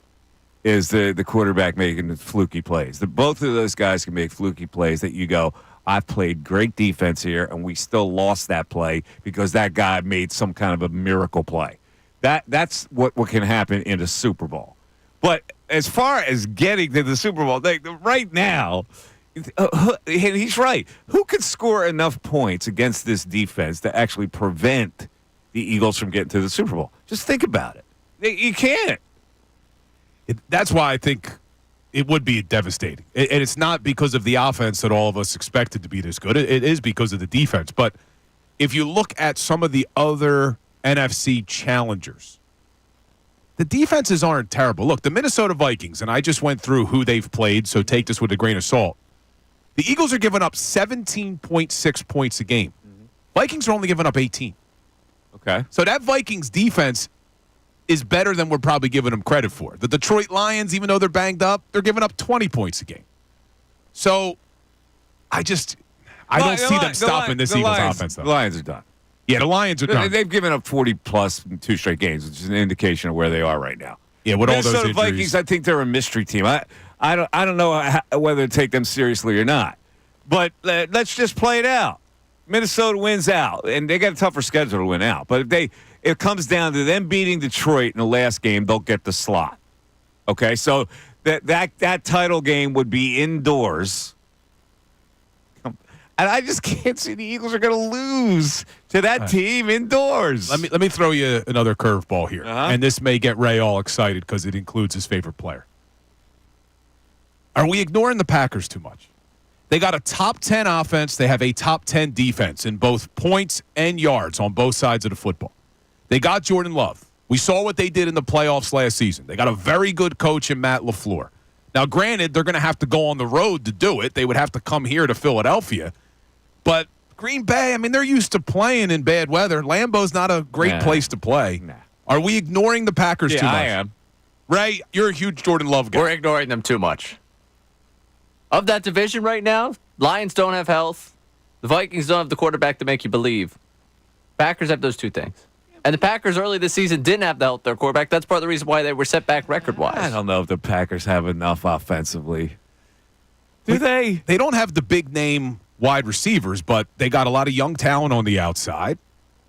is the quarterback making the fluky plays. Both of those guys can make fluky plays that you go, I've played great defense here, and we still lost that play because that guy made some kind of a miracle play. That's what can happen in a Super Bowl. But as far as getting to the Super Bowl, right now, and he's right. Who could score enough points against this defense to actually prevent the Eagles from getting to the Super Bowl? Just think about it. You can't. That's why I think it would be devastating. And it's not because of the offense that all of us expected to be this good. It is because of the defense. But if you look at some of the other NFC challengers, the defenses aren't terrible. Look, the Minnesota Vikings, and I just went through who they've played, so take this with a grain of salt. The Eagles are giving up 17.6 points a game. Mm-hmm. Vikings are only giving up 18. Okay. So that Vikings defense is better than we're probably giving them credit for. The Detroit Lions, even though they're banged up, they're giving up 20 points a game. So I don't see them stopping this Eagles offense, though. The Lions are done. Yeah, the Lions are done. They've given up 40-plus in 2 straight games, which is an indication of where they are right now. Yeah, with all those Minnesota injuries. Vikings, I think they're a mystery team. I don't know whether to take them seriously or not. But let's just play it out. Minnesota wins out, and they got a tougher schedule to win out. But if it comes down to them beating Detroit in the last game, they'll get the slot. Okay, so that title game would be indoors. And I just can't see the Eagles are going to lose to that team indoors. Let me throw you another curveball here. And this may get Ray all excited because it includes his favorite player. Are we ignoring the Packers too much? They got a top 10 offense. They have a top 10 defense in both points and yards on both sides of the football. They got Jordan Love. We saw what they did in the playoffs last season. They got a very good coach in Matt LaFleur. Now, granted, they're going to have to go on the road to do it. They would have to come here to Philadelphia. But Green Bay, I mean, they're used to playing in bad weather. Lambeau's not a great place to play. Nah. Are we ignoring the Packers too much? I am. Ray, you're a huge Jordan Love guy. We're ignoring them too much. Of that division right now, Lions don't have health. The Vikings don't have the quarterback to make you believe. Packers have those two things. And the Packers early this season didn't have the health of their quarterback. That's part of the reason why they were set back record-wise. I don't know if the Packers have enough offensively. Do they? They don't have the big-name wide receivers, but they got a lot of young talent on the outside.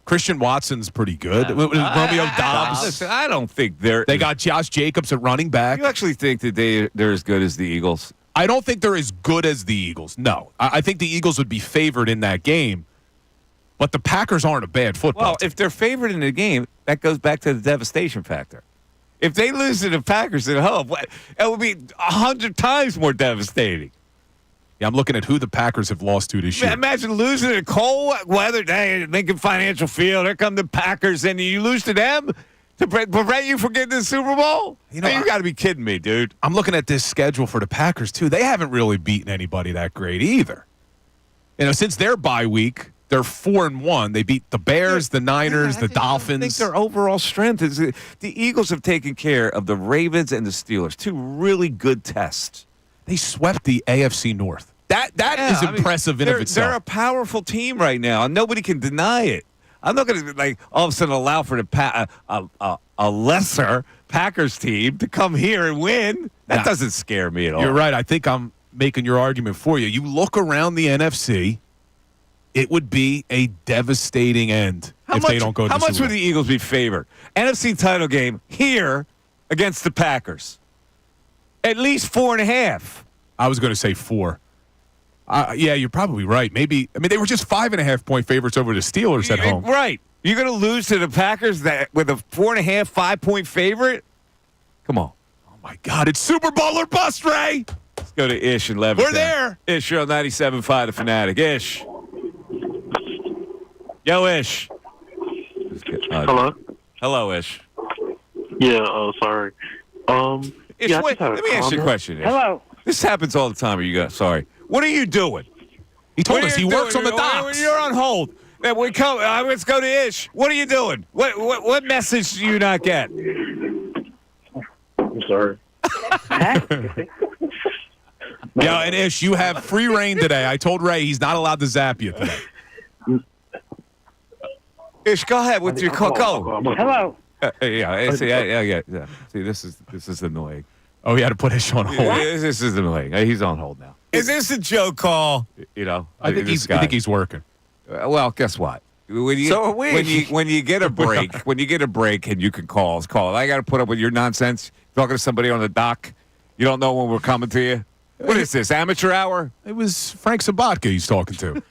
Christian Watson's pretty good. Romeo Dobbs. Listen, I don't think they're... They got Josh Jacobs at running back. You actually think that they're as good as the Eagles? I don't think they're as good as the Eagles. No. I think the Eagles would be favored in that game, but the Packers aren't a bad football team. If they're favored in the game, that goes back to the devastation factor. If they lose to the Packers at home, it would be 100 times more devastating. Yeah, I'm looking at who the Packers have lost to this year. Imagine losing to cold weather day at Lincoln Financial Field. Here come the Packers, and you lose to them to prevent you from getting to the Super Bowl? You got to be kidding me, dude. I'm looking at this schedule for the Packers, too. They haven't really beaten anybody that great either. since their bye week, they're 4-1. They beat the Bears, the Niners, the Dolphins. I think their overall strength is the Eagles have taken care of the Ravens and the Steelers, two really good tests. They swept the AFC North. That is impressive in of itself. They're a powerful team right now, and nobody can deny it. I'm not going to all of a sudden allow for a lesser Packers team to come here and win. That doesn't scare me at all. You're right. I think I'm making your argument for you. You look around the NFC, it would be a devastating end if they don't go to the How much Super would the Eagles be favored? NFC title game here against the Packers. At least 4.5. I was going to say 4. Yeah, you're probably right. Maybe. I mean, they were just 5.5-point favorites over the Steelers at home. Right. You're going to lose to the Packers with a 4.5, 5-point favorite? Come on. Oh, my God. It's Super Bowl or bust, Ray. Let's go to Ish and Levittown. We're there. Ish, you're on 97.5 The Fanatic. Ish. Yo, Ish. Hello? Hello, Ish. Yeah, sorry. Ish, yeah, let me ask you a question, Ish. Hello. This happens all the time. Sorry. What are you doing? He told What us are he you works on doing? the docks. You're on hold. Then we come. Let's go to Ish. What are you doing? What message do you not get? I'm sorry. Yeah, and Ish, you have free reign today. I told Ray he's not allowed to zap you today. Ish, go ahead with your call. Go. Hello. Yeah. See, this is annoying. Oh, he had to put Ish on hold. This is annoying. He's on hold now. Is this a joke call? I think he's working. Well, guess what? So are we. When you get a break, and you can call. I got to put up with your nonsense. Talking to somebody on the dock, you don't know when we're coming to you. What is this, amateur hour? It was Frank Sabatka he's talking to.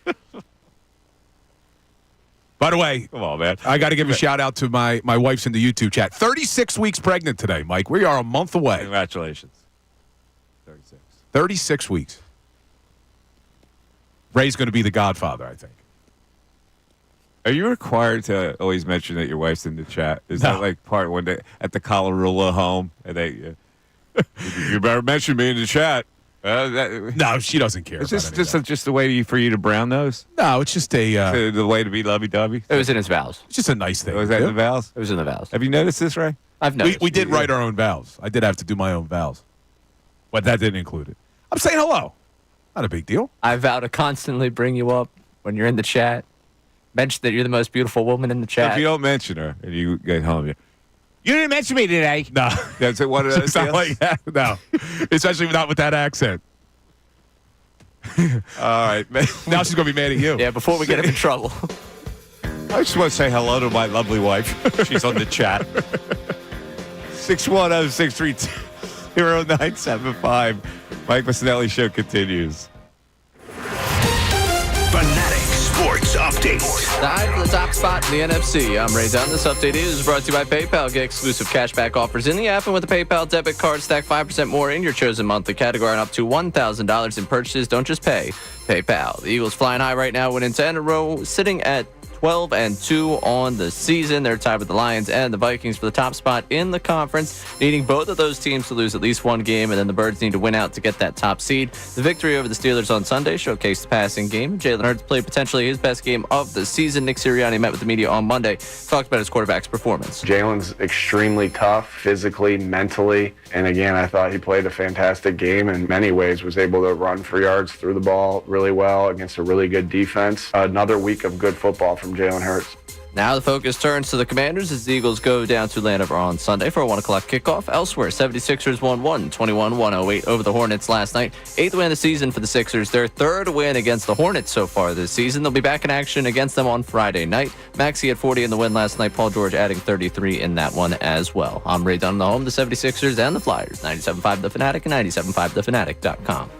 By the way, Come on, man. I got to give a shout out to my wife's in the YouTube chat. 36 weeks pregnant today, Mike. We are a month away. Congratulations. 36. 36 weeks. Ray's going to be the godfather, I think. Are you required to always mention that your wife's in the chat? Is No. that like part when they at the Colorado home and they? You better mention me in the chat. No, she doesn't care. It's about any of that. just a way for you to brown nose. No, it's just The way to be lovey-dovey. It was in his vows. it's just a nice thing. Was that to in do. the vows? It was in the vows. Have you noticed this, Ray? I've noticed. We did write our own vows. I did have to do my own vows, but that didn't include it. I'm saying hello. Not a big deal. I vow to constantly bring you up when you're in the chat. Mention that you're the most beautiful woman in the chat. If you don't mention her and you get home, you didn't mention me today. No, That's what it it's is. not like that. No, especially not with that accent. All right, man. Now she's gonna be mad at you. Yeah, before we get him in trouble. I just want to say hello to my lovely wife. She's on the chat. 610-632-0975. Mike Missanelli Show continues. Fanatic Sports Update. Time for the top spot in the NFC. I'm Ray Dunn. This update is brought to you by PayPal. Get exclusive cashback offers in the app and with a PayPal debit card. Stack 5% more in your chosen monthly category and up to $1,000 in purchases. Don't just pay. PayPal. The Eagles flying high right now, winning 10 in a row, sitting at 12-2 on the season. They're tied with the Lions and the Vikings for the top spot in the conference, needing both of those teams to lose at least one game, and then the Birds need to win out to get that top seed. The victory over the Steelers on Sunday showcased the passing game. Jalen Hurts played potentially his best game of the season. Nick Sirianni met with the media on Monday, talked about his quarterback's performance. Jalen's extremely tough physically, mentally, and again, I thought he played a fantastic game in many ways, was able to run for yards, threw the ball really well against a really good defense. Another week of good football from Jalen Hurts. Now the focus turns to the Commanders as the Eagles go down to Atlanta on Sunday for a 1 o'clock kickoff. Elsewhere, 76ers won 21-108 over the Hornets last night. 8th win of the season for the Sixers. Their 3rd win against the Hornets so far this season. They'll be back in action against them on Friday night. Maxey had 40 in the win last night. Paul George adding 33 in that one as well. I'm Ray Dunn, the home, the 76ers and the Flyers. 97.5 The Fanatic and 97.5thefanatic.com.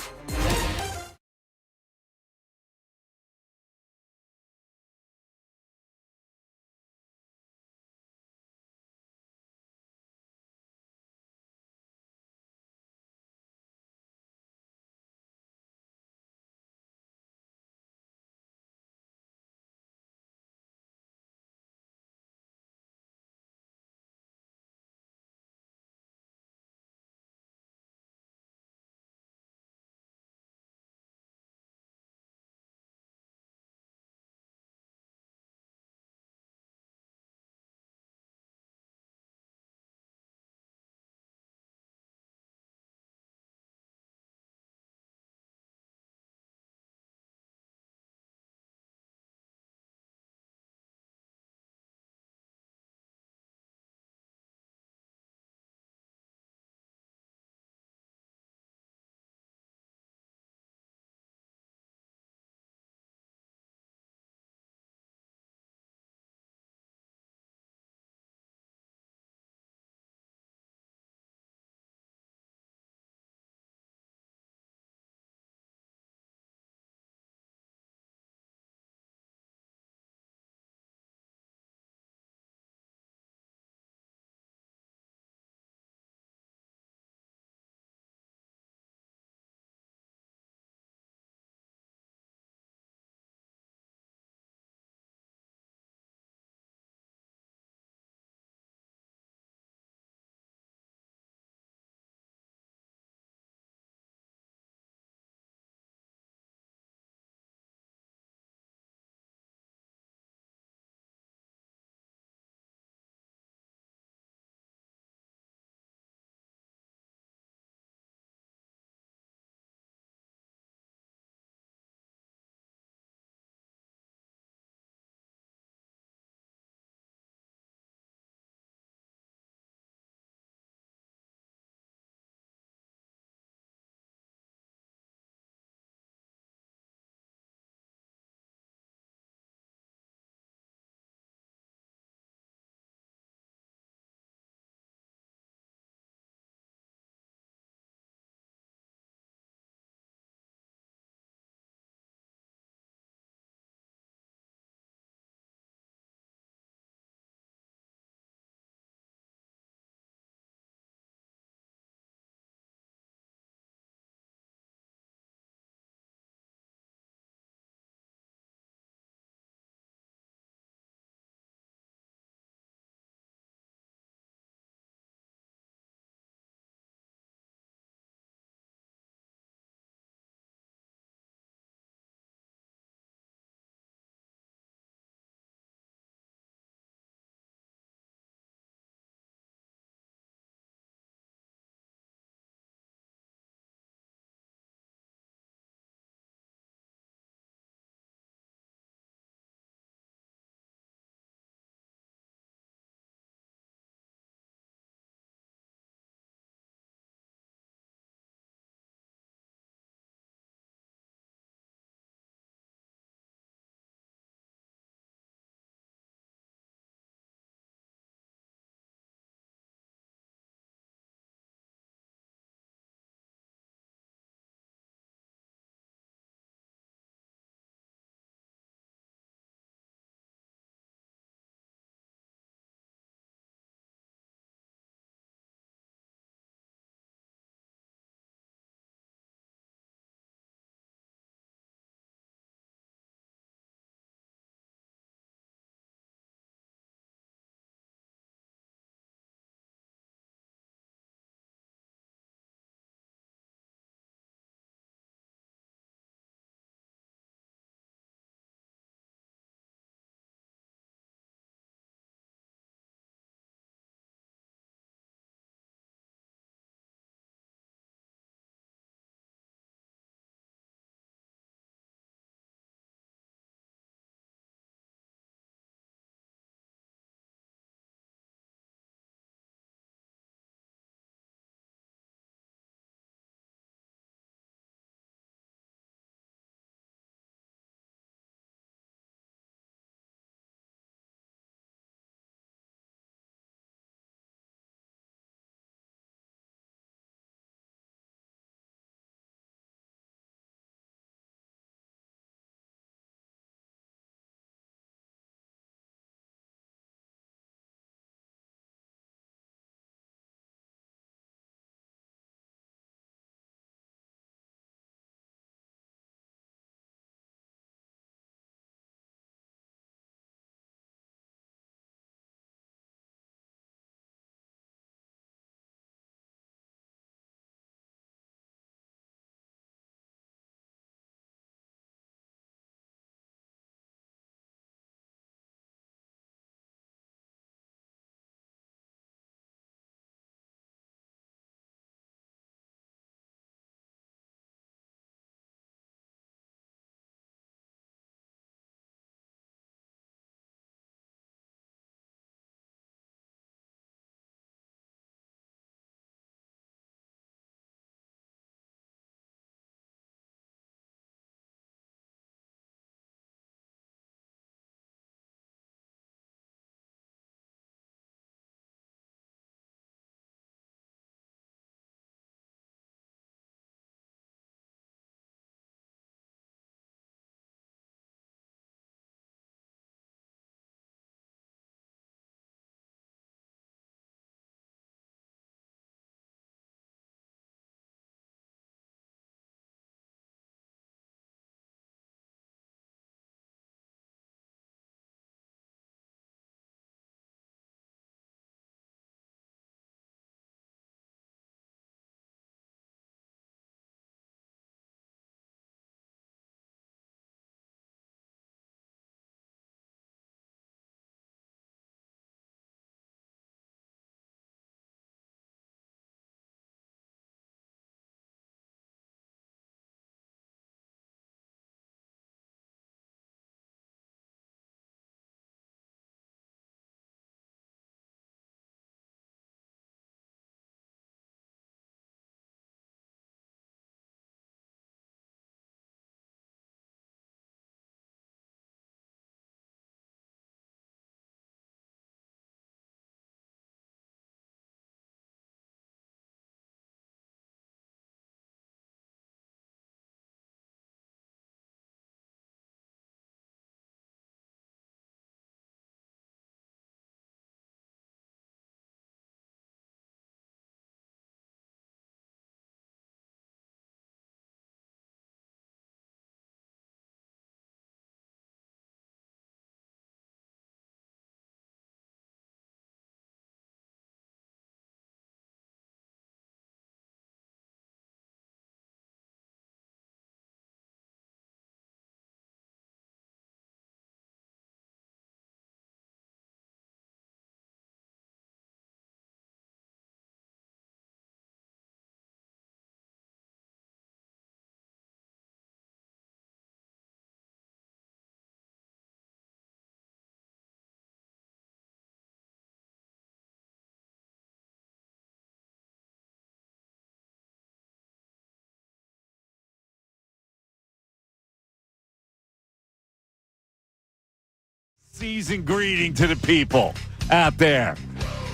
season greeting to the people out there.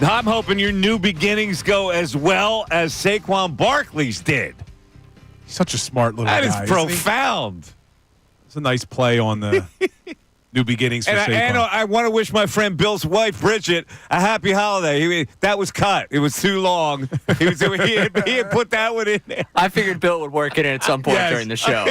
I'm hoping your new beginnings go as well as Saquon Barkley's did. Such a smart little That guy. is profound. It's a nice play on the new beginnings for Saquon. And I want to wish my friend Bill's wife, Bridget, a happy holiday. That was cut. It was too long. He had put that one in there. I figured Bill would work it in at some point during the show.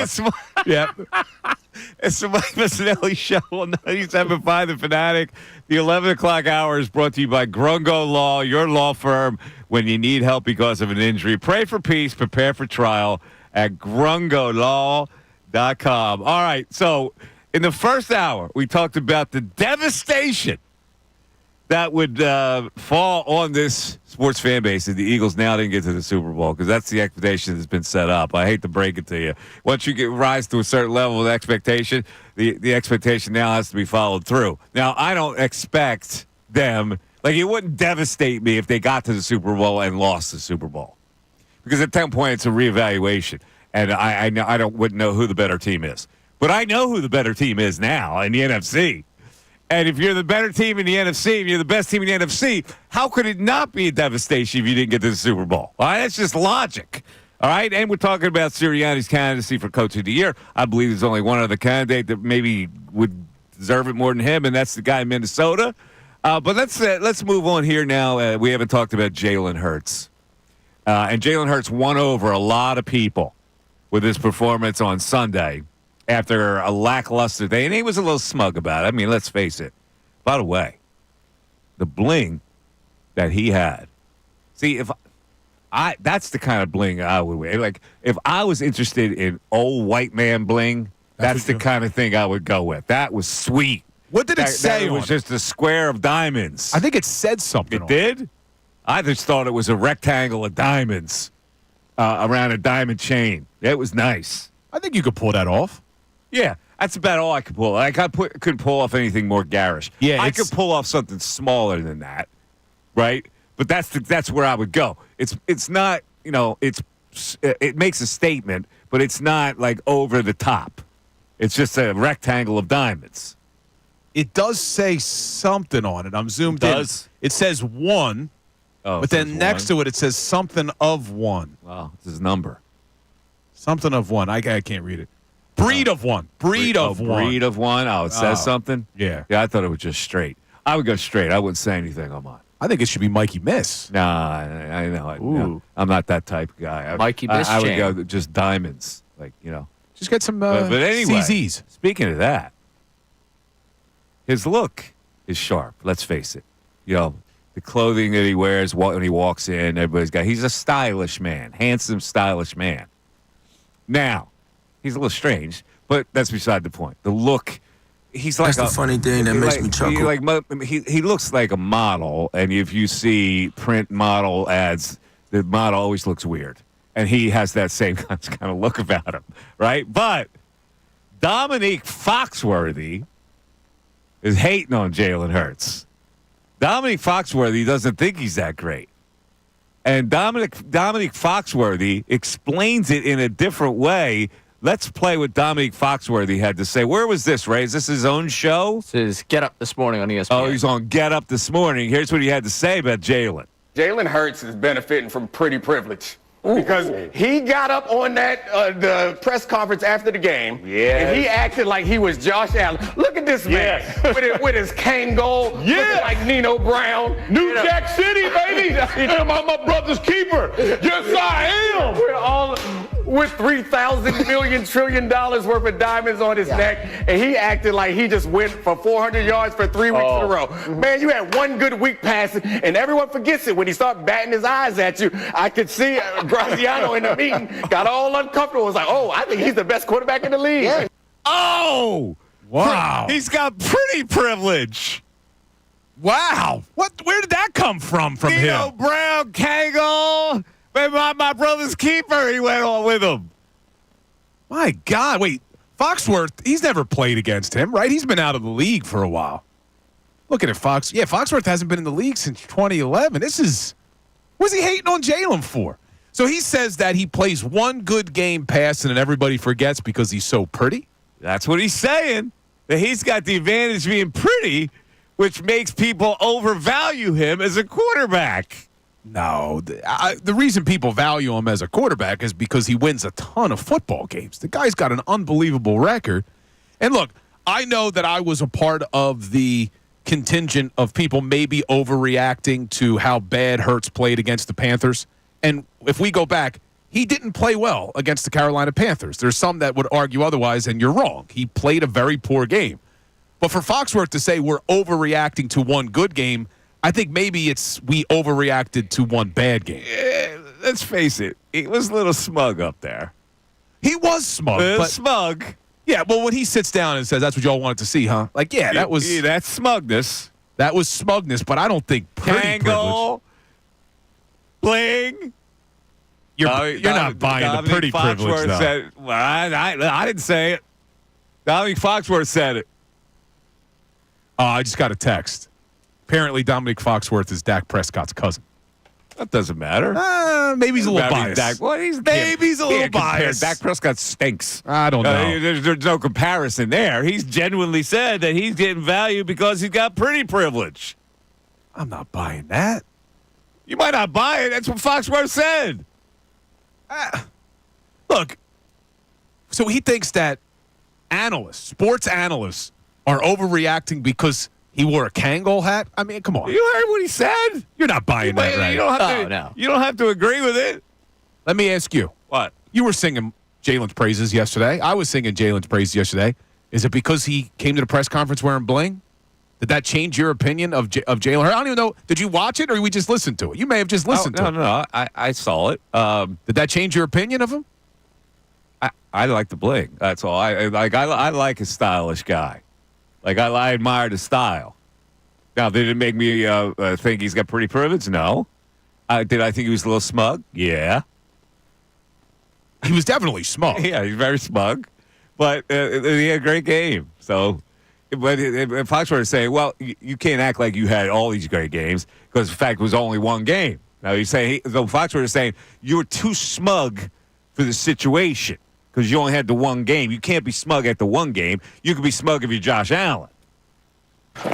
It's the Mike Missanelli Show on 97.5 The Fanatic. The 11 o'clock hour is brought to you by Grungo Law, your law firm when you need help because of an injury. Pray for peace, prepare for trial at grungolaw.com. All right, so in the first hour, we talked about the devastation that would fall on this sports fan base if the Eagles now didn't get to the Super Bowl, because that's the expectation that's been set up. I hate to break it to you. Once you rise to a certain level of expectation, the expectation now has to be followed through. Now, I don't expect them, like it wouldn't devastate me if they got to the Super Bowl and lost the Super Bowl, because at that point it's a reevaluation, and I wouldn't know who the better team is. But I know who the better team is now in the NFC. And if you're the better team in the NFC, if you're the best team in the NFC, how could it not be a devastation if you didn't get to the Super Bowl? All right, that's just logic. All right, and we're talking about Sirianni's candidacy for Coach of the Year. I believe there's only one other candidate that maybe would deserve it more than him, and that's the guy in Minnesota. But let's move on here now. We haven't talked about Jalen Hurts. And Jalen Hurts won over a lot of people with his performance on Sunday after a lackluster day, and he was a little smug about it. I mean, let's face it. By the way, the bling that he had. See, that's the kind of bling I would wear. Like, if I was interested in old white man bling, that's the kind of thing I would go with. That was sweet. What did it say? It was just a square of diamonds. I think it said something. It did? I just thought it was a rectangle of diamonds around a diamond chain. It was nice. I think you could pull that off. Yeah, that's about all I could pull. I couldn't pull off anything more garish. Yeah, I could pull off something smaller than that, right? But that's where I would go. It's not, it makes a statement, but it's not like over the top. It's just a rectangle of diamonds. It does say something on it. I'm zoomed in. It says one, but then next to it says something of one. Wow, it's his number. Something of one. I can't read it. Breed of one. Breed of one. Breed of one. Oh, it says something? Yeah. Yeah, I thought it was just straight. I would go straight. I wouldn't say anything on mine. I think it should be Mikey Miss. Nah, I know. No, I'm not that type of guy. Mikey Miss I would go just diamonds. Just get some but anyway, CZs. Speaking of that, his look is sharp. Let's face it. The clothing that he wears when he walks in, he's a stylish man, handsome, stylish man. Now, he's a little strange, but that's beside the point. The look, he's like that's the funny thing that makes me chuckle. He looks like a model, and if you see print model ads, the model always looks weird. And he has that same kind of look about him, right? But Dominique Foxworthy is hating on Jalen Hurts. Dominique Foxworthy doesn't think he's that great. And Dominique Foxworthy explains it in a different way. Let's play what Dominique Foxworthy had to say. Where was this, Ray? Is this his own show? This is Get Up This Morning on ESPN. Oh, he's on Get Up This Morning. Here's what he had to say about Jalen. Jalen Hurts is benefiting from pretty privilege. Because he got up on that the press conference after the game, and he acted like he was Josh Allen. Look at this man with his cane gold, looking like Nino Brown. New Jack City, baby. I'm my brother's keeper. Yes, I am. We're all with $3,000 million trillion worth of diamonds on his neck, and he acted like he just went for 400 yards for 3 weeks in a row. Man, you had one good week passing, and everyone forgets it when he started batting his eyes at you. I could see Graziano in the meeting got all uncomfortable. Was like, oh, I think he's the best quarterback in the league. Yeah. Oh, wow! He's got pretty privilege. Wow! Where did that come from him? Nino Brown, Kegel. My brother's keeper, he went on with him. My God. Wait, Foxworth, he's never played against him, right? He's been out of the league for a while. Looking at Fox. Yeah, Foxworth hasn't been in the league since 2011. What's he hating on Jalen for? So he says that he plays one good game passing and everybody forgets because he's so pretty? That's what he's saying. that he's got the advantage of being pretty, which makes people overvalue him as a quarterback. No, the reason people value him as a quarterback is because he wins a ton of football games. The guy's got an unbelievable record. And look, I know that I was a part of the contingent of people maybe overreacting to how bad Hurts played against the Panthers. And if we go back, he didn't play well against the Carolina Panthers. There's some that would argue otherwise, and you're wrong. He played a very poor game. But for Foxworth to say we're overreacting to one good game, I think maybe it's we overreacted to one bad game. Let's face it. He was a little smug up there. He was smug. But smug. Yeah, well, when he sits down and says, that's what y'all wanted to see, huh? Like, yeah, that was... Yeah, that's smugness. That was smugness, but I don't think pretty Tangle, bling. You're not buying the pretty privilege, though. Said, well, I didn't say it. Dominic Foxworth said it. I just got a text. Apparently, Dominic Foxworth is Dak Prescott's cousin. That doesn't matter. Maybe he's a little biased. Maybe he's a little biased. Dak Prescott stinks. I don't know. There's no comparison there. He's genuinely said that he's getting value because he's got pretty privilege. I'm not buying that. You might not buy it. That's what Foxworth said. Look, so he thinks that sports analysts, are overreacting because he wore a Kangol hat? I mean, come on. You heard what he said? You're not buying that, right? You don't have to agree with it. Let me ask you. What? You were singing Jalen's praises yesterday. I was singing Jalen's praises yesterday. Is it because he came to the press conference wearing bling? Did that change your opinion of Jalen Hurts? I don't even know. Did you watch it or we just listened to it? You may have just listened to it. No. I saw it. Did that change your opinion of him? I like the bling. That's all. I like a stylish guy. Like, I admire the style. Now, did it make me think he's got pretty privilege? No. Did I think he was a little smug? Yeah. He was definitely smug. Yeah, he's very smug. But he had a great game. So, but if Foxworth is saying, well, you can't act like you had all these great games because, in fact, it was only one game. Now, he's saying, Foxworth is saying, you were too smug for the situation. Because you only had the one game. You can't be smug at the one game. You can be smug if you're Josh Allen.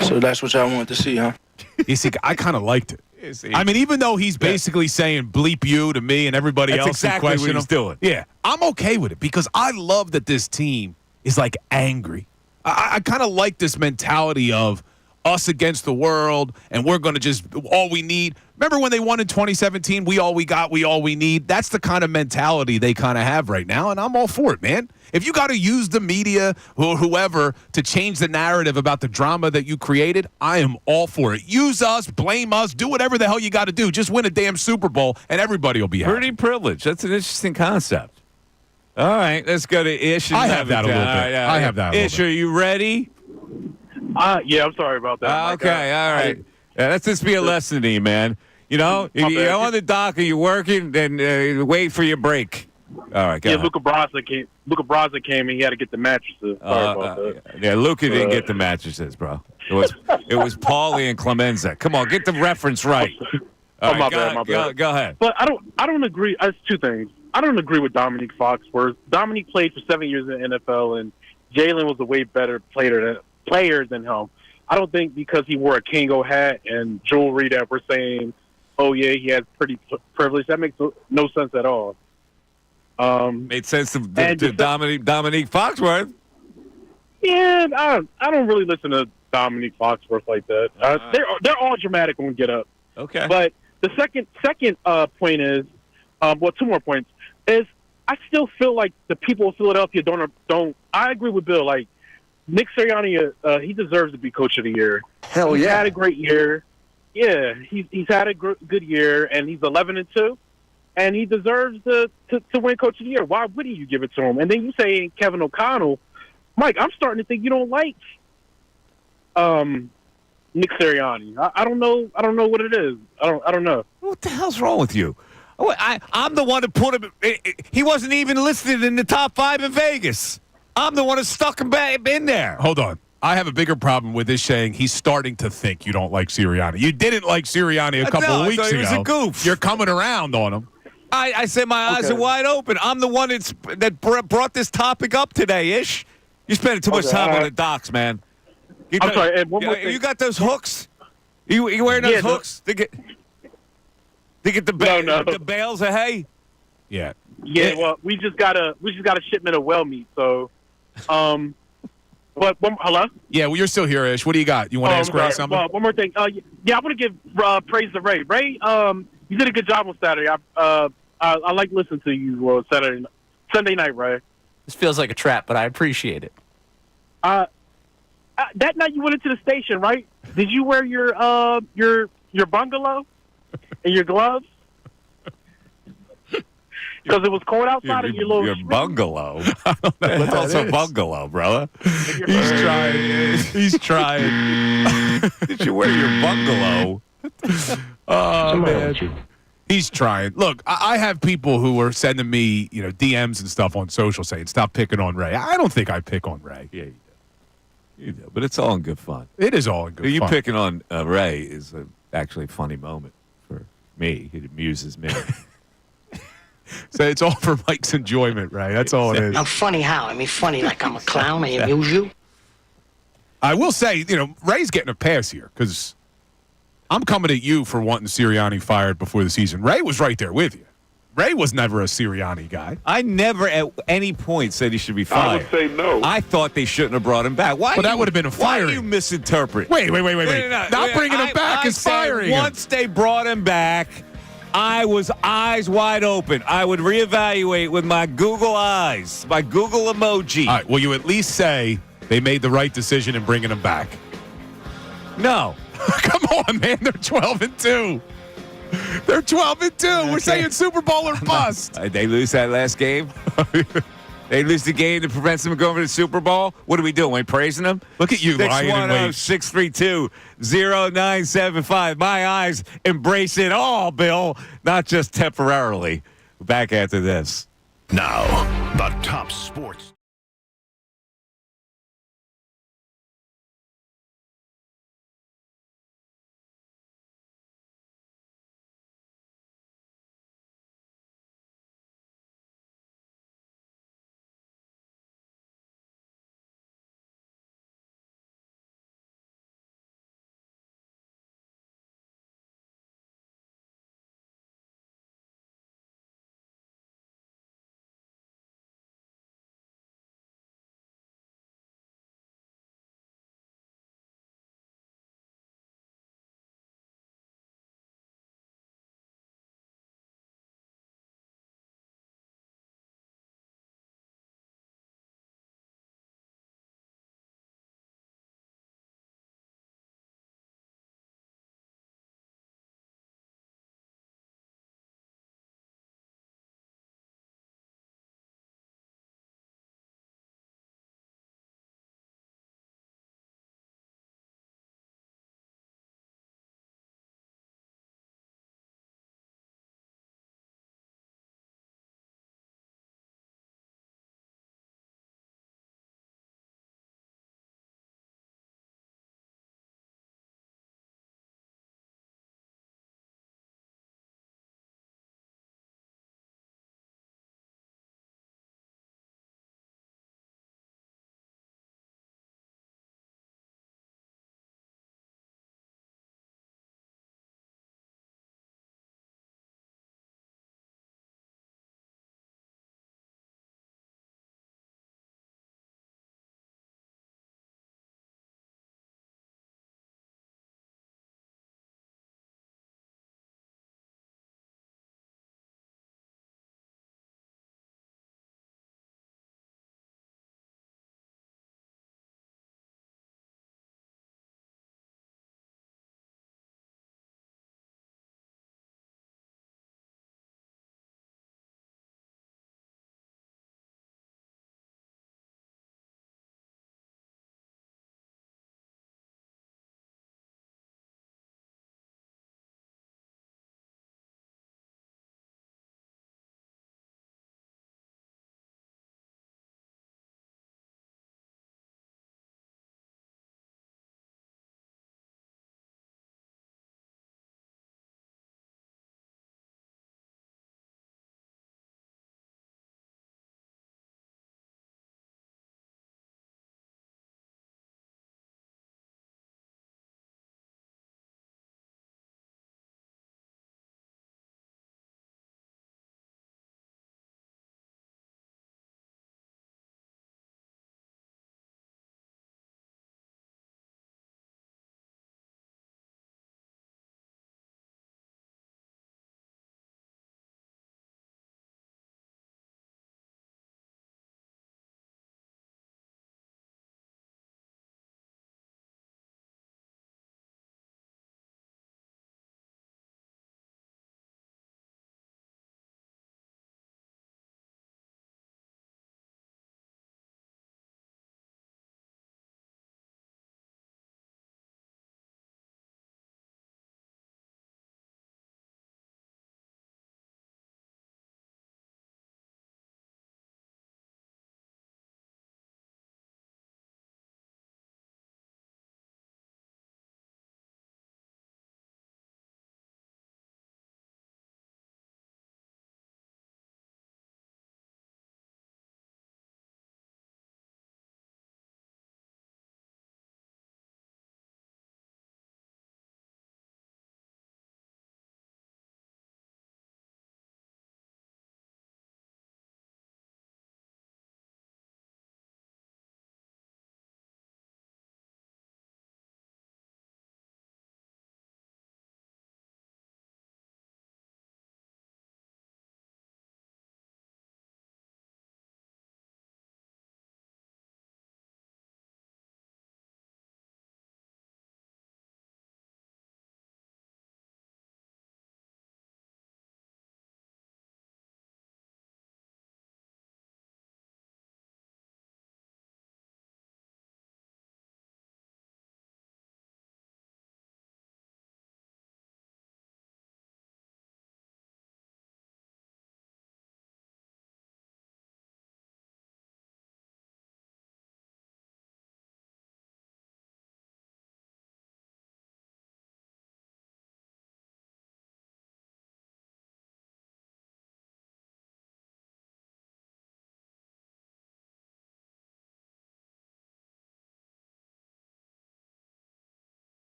So that's what y'all wanted to see, huh? You see, I kind of liked it. I mean, even though he's basically saying bleep you to me and everybody else exactly in question what he's doing. Yeah, I'm okay with it because I love that this team is like angry. I kind of like this mentality of us against the world, and we're going to just all we need. Remember when they won in 2017? We all we got, we all we need. That's the kind of mentality they kind of have right now, and I'm all for it, man. If you got to use the media or whoever to change the narrative about the drama that you created, I am all for it. Use us, blame us, do whatever the hell you got to do. Just win a damn Super Bowl, and everybody will be happy. Pretty privilege. That's an interesting concept. All right, let's go to Ish. I have that a little bit. I have that a little bit. Ish, are you ready? Yeah, I'm sorry about that. Okay, all right. Let's just be a lesson to you, man. You know, if you're on the dock and you're working, then wait for your break. All right, go ahead. Luca Brasa came and he had to get the mattresses. Sorry about that. Yeah, Luca didn't get the mattresses, bro. It was Paulie and Clemenza. Come on, get the reference right. All right, my bad. Go ahead. But I don't agree. It's two things. I don't agree with Dominique Foxworth. Dominique played for 7 years in the NFL, and Jalen was a way better player than him. I don't think because he wore a Kangol hat and jewelry that we're saying, oh, yeah, he has pretty privilege. That makes no sense at all. Made sense to Dominique Foxworth. Yeah, I don't really listen to Dominique Foxworth like that. They're all dramatic when we get up. Okay. But the second point is, well, two more points, is I still feel like the people of Philadelphia don't. I agree with Bill. Like, Nick Sirianni, he deserves to be Coach of the Year. Hell yeah. He's had a great year. Yeah, he's had a good year, and he's 11-2, and he deserves to win Coach of the Year. Why wouldn't you give it to him? And then you say Kevin O'Connell. Mike, I'm starting to think you don't like Nick Sirianni. I don't know. I don't know what it is. I don't know. What the hell's wrong with you? I'm the one who put him. He wasn't even listed in the top 5 in Vegas. I'm the one who stuck him back in there. Hold on. I have a bigger problem with this saying he's starting to think you don't like Sirianni. You didn't like Sirianni a couple of weeks ago. He was a goof. You're coming around on him. I said my eyes are wide open. I'm the one that brought this topic up today, Ish. You're spending too much Okay, time all on right. the docks, man. I'm sorry, and one more thing. You got those hooks? You wearing those Yeah, hooks to get the No. the bales of hay? Yeah. Yeah, well, we just got a shipment of well meat. So, but hello. Yeah, well, you're still here, Ish. What do you got? You want to I'm ask Ray sorry. something? Well, one more thing. Yeah, I want to give praise to Ray. Ray, you did a good job on Saturday. I like listening to you Sunday night, Ray. This feels like a trap, but I appreciate it. That night you went into the station, right? Did you wear your bungalow and your gloves? Because it was cold outside of your little Your street. bungalow. That's also a bungalow, brother. He's trying. He's trying. Did you wear your bungalow? Oh, man. He's trying. Look, I have people who are sending me, DMs and stuff on social saying, stop picking on Ray. I don't think I pick on Ray. Yeah, you do. You do. But it's all in good fun. It is all in good You fun. picking on Ray is actually a funny moment for me. It amuses me. So it's all for Mike's enjoyment, Ray. That's all it is. I'm funny how? I mean, funny like I'm a clown. I amuse you. I will say, Ray's getting a pass here because I'm coming at you for wanting Sirianni fired before the season. Ray was right there with you. Ray was never a Sirianni guy. I never at any point said he should be fired. I would say no. I thought they shouldn't have brought him back. Why? Well, that would have been a Why firing. do you misinterpret? Wait. No, Not bringing him back is said firing him. Once they brought him back, I was eyes wide open. I would reevaluate with my Google eyes, my Google emoji. All right, will you at least say they made the right decision in bringing him back? No. Come on, man. They're 12-2. They're 12-2. We're saying Super Bowl or bust. They lose that last game? They lose the game that prevents them from going to the Super Bowl? What are we doing? We praising them? Look at you, lying and wait. 610-632-0975. My eyes embrace it all, Bill, not just temporarily. Back after this. Now, the top sports.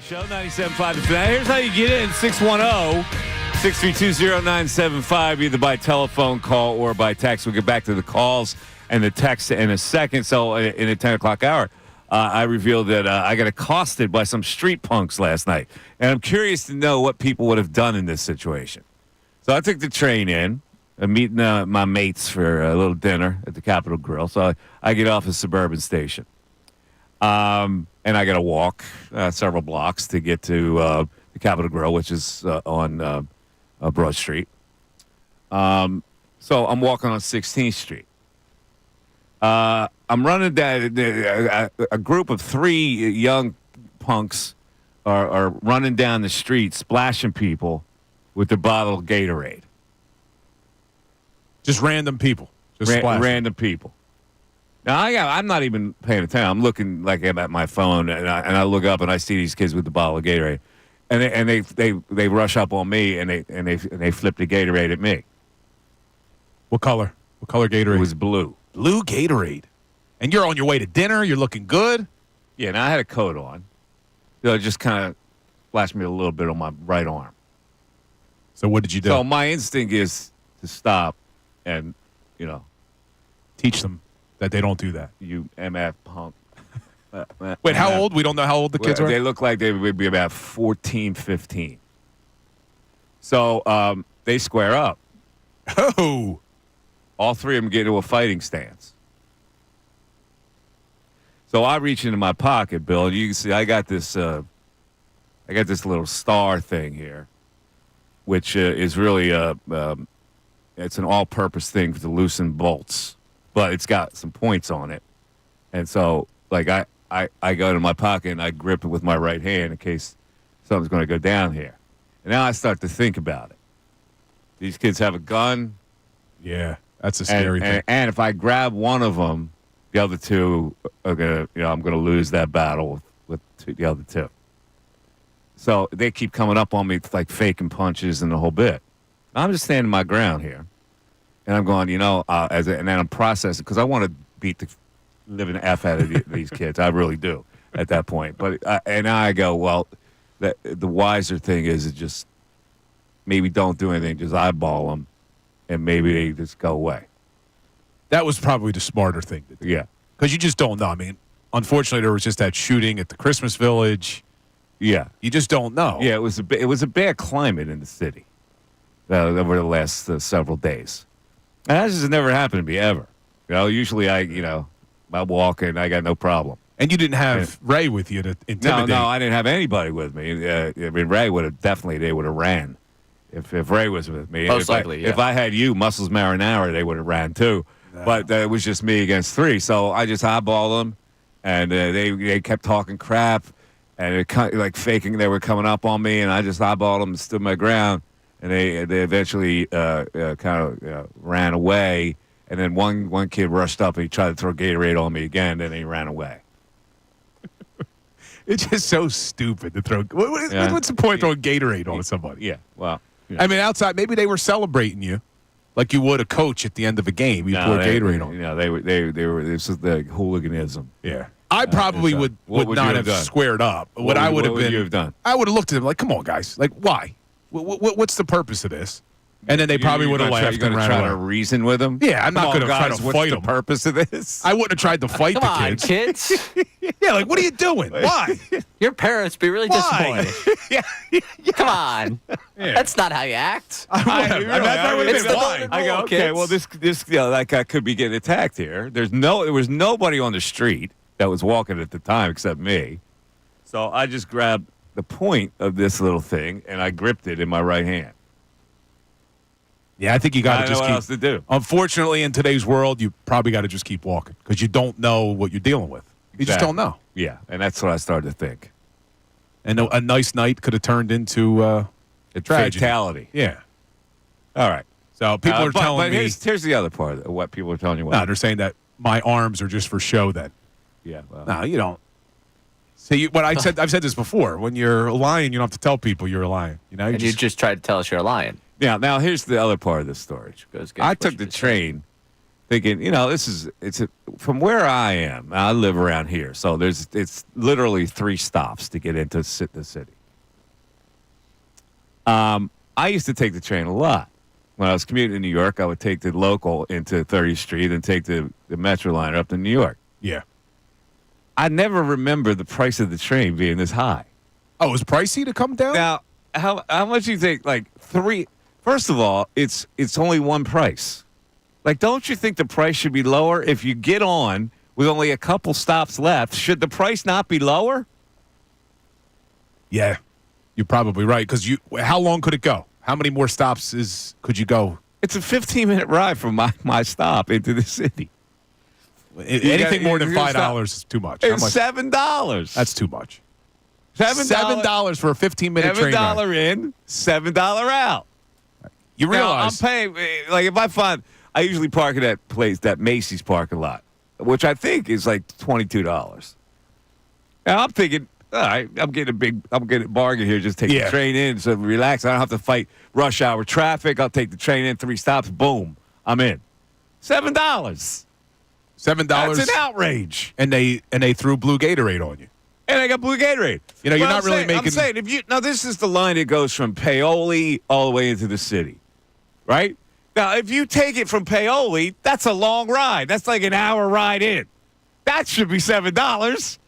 Show 97.5. Now, here's how you get in. 610-632-0975, either by telephone call or by text. We'll get back to the calls and the text in a second. So in the 10 o'clock hour, I revealed that I got accosted by some street punks last night. And I'm curious to know what people would have done in this situation. So I took the train in. I'm meeting my mates for a little dinner at the Capitol Grill. So I get off a suburban station. And I got to walk several blocks to get to the Capitol Grill, which is on Broad Street. So I'm walking on 16th Street. I'm running down. A group of 3 young punks are running down the street, splashing people with their bottle of Gatorade. Just random people. Just random people. Now, I'm not even paying attention. I'm looking like I'm at my phone, and I look up and I see these kids with the bottle of Gatorade, and they rush up on me and they flip the Gatorade at me. What color? What color Gatorade? It was blue. Blue Gatorade. And you're on your way to dinner. You're looking good. Yeah, and I had a coat on. So it just kind of flashed me a little bit on my right arm. So what did you do? So my instinct is to stop and, teach them that they don't do that. You MF punk. Wait, how old? We don't know how old the kids are? They look like they would be about 14, 15. So they square up. Oh. All 3 of them get into a fighting stance. So I reach into my pocket, Bill, and you can see I got this little star thing here, which is really it's an all-purpose thing to loosen bolts, but it's got some points on it. And so, like, I go to my pocket and I grip it with my right hand in case something's going to go down here. And now I start to think about it. These kids have a gun. Yeah, that's a scary thing. And if I grab one of them, the other 2 are going to, I'm going to lose that battle with the other 2. So they keep coming up on me like faking punches and the whole bit. I'm just standing my ground here. And I'm going, and then I'm processing because I want to beat the living F out of these kids. I really do at that point. But and now I go, well, the wiser thing is to just maybe don't do anything, just eyeball them, and maybe they just go away. That was probably the smarter thing to do. Yeah. Because you just don't know. I mean, unfortunately, there was just that shooting at the Christmas Village. Yeah. You just don't know. Yeah, it was a bad climate in the city over the last several days. And that just never happened to me ever. Usually I walk and I got no problem. And you didn't have Ray with you to intimidate. No, I didn't have anybody with me. I mean, Ray would have definitely ran if Ray was with me. Most likely, yeah. If I had you, Muscles Marinara, they would have ran too. No. But it was just me against 3. So I just eyeballed them, and they kept talking crap, and like faking they were coming up on me, and I just eyeballed them and stood my ground, and they eventually kind of ran away. And then one kid rushed up and he tried to throw Gatorade on me again, and he ran away. It's just so stupid to throw. What's the point of throwing Gatorade on somebody? Yeah, well. Yeah. I mean, outside, maybe they were celebrating you like you would a coach at the end of a game. You pour Gatorade on. They were. This is the hooliganism. Yeah. I probably would not have squared up. What I would have been. What would you have done? I would have looked at them like, come on, guys. Like, why? What's the purpose of this? And then they probably would have laughed and ran away. You're going to try to reason with them? Yeah, I'm not going to try to fight them. What's the purpose of this? I wouldn't have tried to fight the kids. Come on, kids. Yeah, like, what are you doing? Why? Your parents be really disappointed. Yeah. Come on. Yeah. That's not how you act. I go, okay, well, this that guy could be getting attacked here. There was nobody on the street that was walking at the time except me. So I just grabbed the point of this little thing, and I gripped it in my right hand. Yeah, I think you got to just keep. What else to do? Unfortunately, in today's world, you probably got to just keep walking because you don't know what you're dealing with. You just don't know. Yeah, and that's what I started to think. And a nice night could have turned into a tragedy. Fatality. Yeah. All right. So people are telling me. Here's the other part of what people are telling you. No, they're saying that my arms are just for show. Then. Yeah. Well. No, you don't. See, I've said this before. When you're lying, you don't have to tell people you're lying. And you just tried to tell us you're lying. Yeah. Now here's the other part of the story. I took the train thinking, from where I am. I live around here, so it's literally 3 stops to get into the city. I used to take the train a lot. When I was commuting in New York, I would take the local into 30th Street and take the Metro liner up to New York. Yeah. I never remember the price of the train being this high. Oh, it was pricey to come down? Now, how much do you think? Like 3. First of all, it's only one price. Like, don't you think the price should be lower if you get on with only a couple stops left? Should the price not be lower? Yeah, you're probably right. Because how long could it go? How many more stops could you go? It's a 15-minute ride from my stop into the city. Anything more than $5 is too much. It's $7. That's too much. $7 for a 15-minute train ride. $7 in, $7 out. You realize now, I'm paying, like, if I find, I usually park at that Macy's parking lot, which I think is like $22. Now I'm thinking, all right, I'm getting a bargain here. Just take the train in, so relax. I don't have to fight rush hour traffic. I'll take the train in, 3 stops, boom, I'm in. $7. $7. That's an outrage. And they threw blue Gatorade on you. And I got blue Gatorade. You're not really making. I'm saying this is the line that goes from Paoli all the way into the city, right? Now, if you take it from Paoli, that's a long ride. That's like an hour ride in. That should be $7.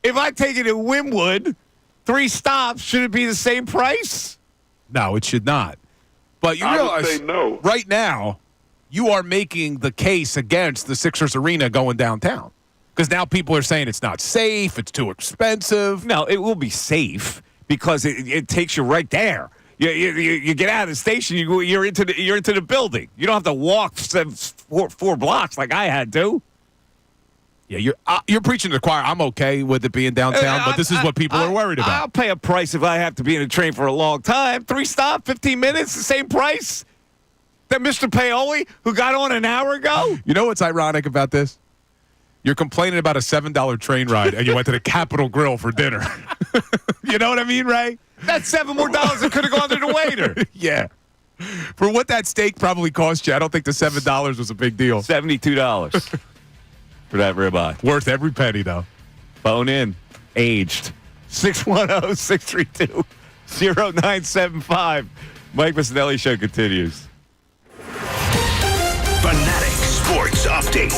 If I take it in Wynwood, 3 stops, should it be the same price? No, it should not. But you realize would say no. Right now, you are making the case against the Sixers arena going downtown. Because now people are saying it's not safe, it's too expensive. No, it will be safe because it takes you right there. You get out of the station, you're into the building. You don't have to walk 4 blocks like I had to. Yeah, you're preaching to the choir. I'm okay with it being downtown, but this is what people are worried about. I'll pay a price if I have to be in a train for a long time. 3 stop, 15 minutes, the same price that Mr. Paoli, who got on an hour ago. You know what's ironic about this? You're complaining about a $7 train ride, and you went to the Capitol Grill for dinner. You know what I mean, Ray? That's $7 more that could have gone to the waiter. Yeah. For what that steak probably cost you, I don't think the $7 was a big deal. $72 for that ribeye. Worth every penny, though. Bone in. Aged. 610-632-0975. Mike Missanelli Show continues. Fanatic Sports Update.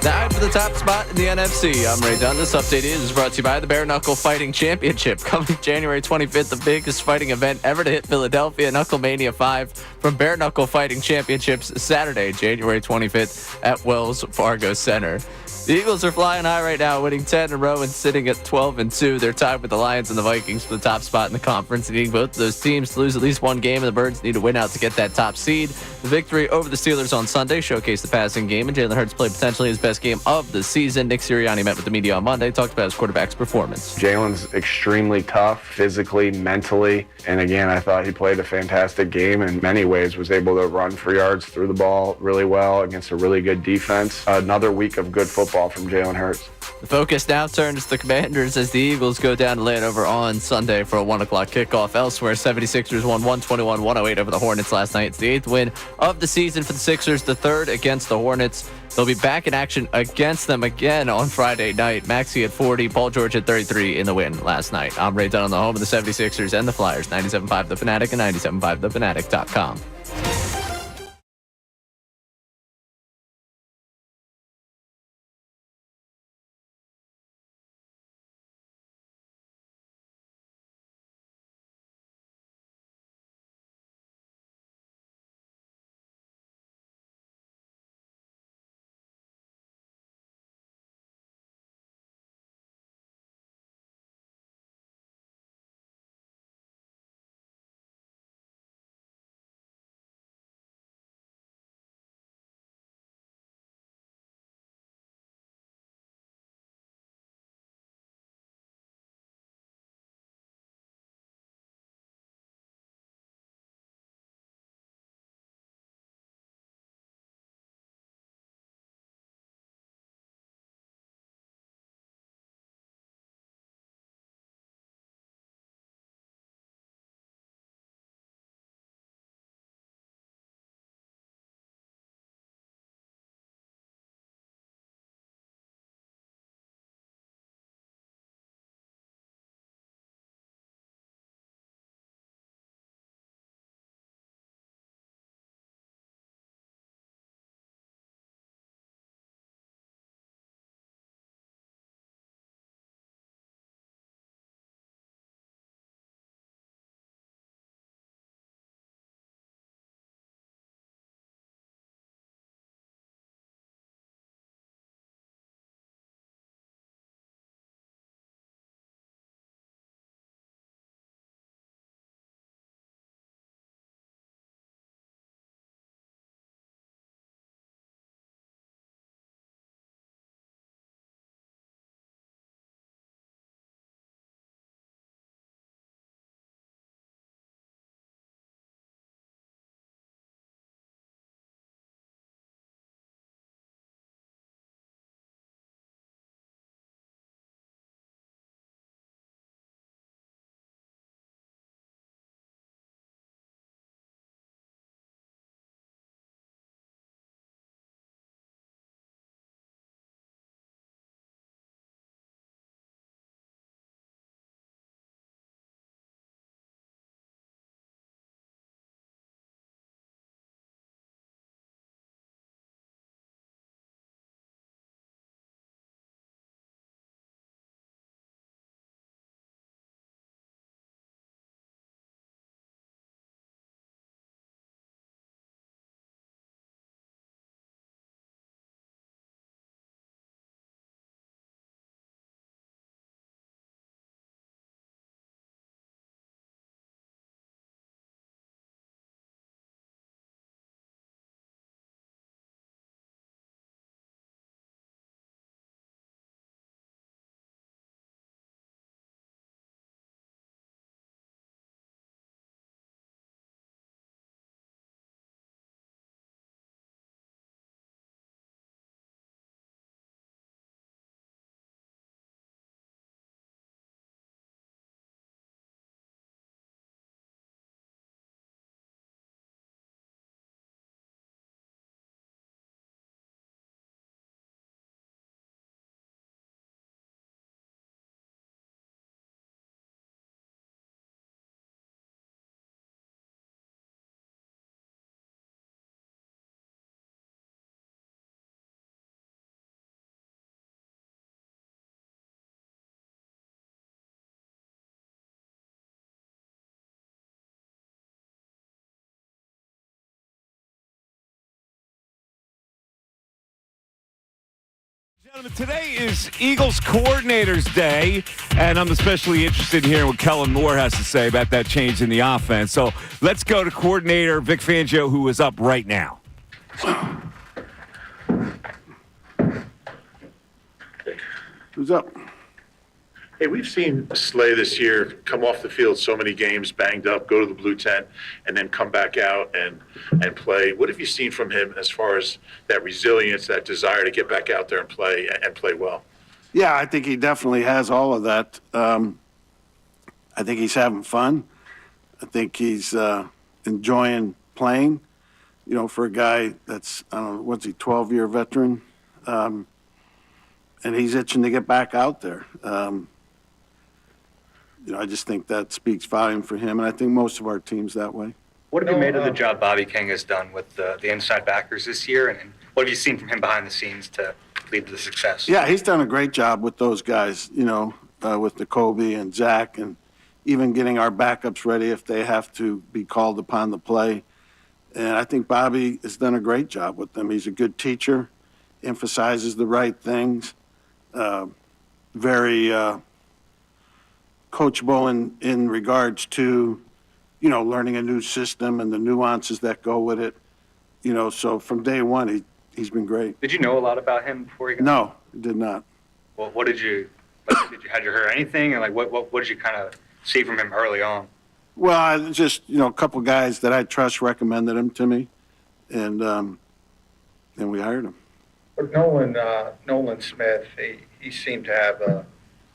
Now for the top spot in the NFC. I'm Ray Dunn. This update is brought to you by the Bare Knuckle Fighting Championship. Coming January 25th, the biggest fighting event ever to hit Philadelphia, Knucklemania 5 from Bare Knuckle Fighting Championships, Saturday, January 25th at Wells Fargo Center. The Eagles are flying high right now, winning 10 in a row and sitting at 12-2. They're tied with the Lions and the Vikings for the top spot in the conference, needing both of those teams to lose at least one game, and the Birds need to win out to get that top seed. The victory over the Steelers on Sunday showcased the passing game, and Jalen Hurts played potentially his best game of the season. Nick Sirianni met with the media on Monday, talked about his quarterback's performance. Jalen's extremely tough, physically, mentally, and again, I thought he played a fantastic game in many ways, was able to run for yards, threw the ball really well against a really good defense. Another week of good football from Jalen Hurts. The focus now turns to the Commanders as the Eagles go down to Landover on Sunday for a 1 o'clock kickoff. Elsewhere, 76ers won 121-108 over the Hornets last night. It's the 8th win of the season for the Sixers, the 3rd against the Hornets. They'll be back in action against them again on Friday night. Maxey at 40, Paul George at 33 in the win last night. I'm Ray Dunn on the home of the 76ers and the Flyers, 97.5 The Fanatic and 97.5thefanatic.com. Gentlemen, today is Eagles Coordinators Day, and I'm especially interested in hearing what Kellen Moore has to say about that change in the offense. So let's go to coordinator Vic Fangio, who is up right now. Who's up? Hey, we've seen Slay this year come off the field so many games, banged up, go to the blue tent, and then come back out and play. What have you seen from him as far as that resilience, that desire to get back out there and play well? Yeah, I think he definitely has all of that. I think he's having fun. I think he's enjoying playing. You know, for a guy that's, I don't know, what's he, 12-year veteran? And he's itching to get back out there. You know, I just think that speaks volume for him, and I think most of our team's that way. What have you made of the job Bobby King has done with the inside backers this year, and what have you seen from him behind the scenes to lead to the success? Yeah, he's done a great job with those guys, you know, with Jacoby and Zach, and even getting our backups ready if they have to be called upon to play. And I think Bobby has done a great job with them. He's a good teacher, emphasizes the right things, very coachable in regards to, you know, learning a new system and the nuances that go with it. You know, so from day one, he's been great. Did you know a lot about him before he got? No, did not. Well, what did you had you heard anything, and like what did you kind of see from him early on? Well, I just, you know, a couple guys that I trust recommended him to me, and we hired him. But Nolan Smith, he seemed to have a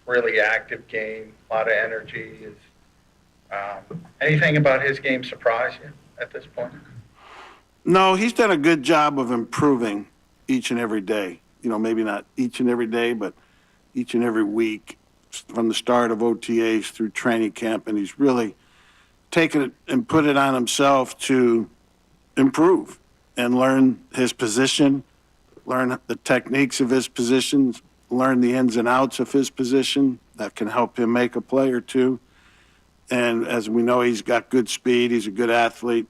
really active game, a lot of energy. Anything about his game surprise you at this point? No, he's done a good job of improving each and every day. You know, maybe not each and every day, but each and every week from the start of OTAs through training camp, and he's really taken it and put it on himself to improve and learn his position, learn the techniques of his positions, learn the ins and outs of his position that can help him make a play or two. And as we know, he's got good speed. He's a good athlete.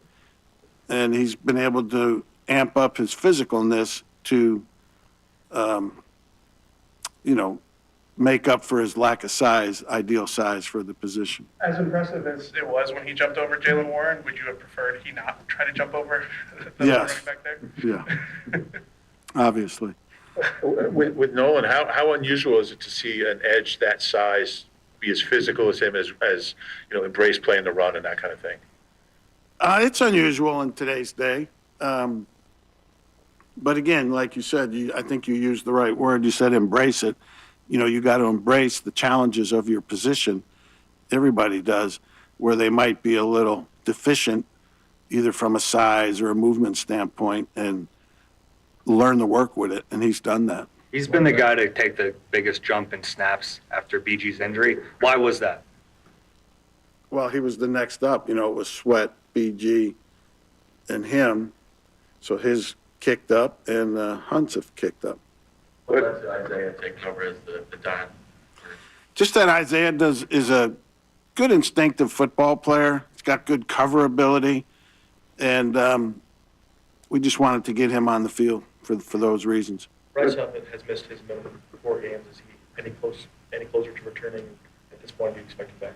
And he's been able to amp up his physicalness to, you know, make up for his lack of size, ideal size for the position. As impressive as it was when he jumped over Jalen Warren, would you have preferred he not try to jump over the running back there? Yeah, obviously. With Nolan, how unusual is it to see an edge that size be as physical as him, as you know, embrace playing the run and that kind of thing? It's unusual in today's day. But again, like you said, I think you used the right word. You said embrace it. You know, you got to embrace the challenges of your position. Everybody does, where they might be a little deficient, either from a size or a movement standpoint, and learn to work with it. And he's done that. He's been the guy to take the biggest jump in snaps after BG's injury. Why was that? Well, he was the next up. You know, it was Sweat, BG, and him. So his kicked up, and Hunt's have kicked up. What does Isaiah take over as the dime? Just that Isaiah is a good instinctive football player. He's got good cover ability, and we just wanted to get him on the field for those reasons. Bryce Huffman has missed his minimum 4 games. Is he any closer to returning at this point? Do you expect him back?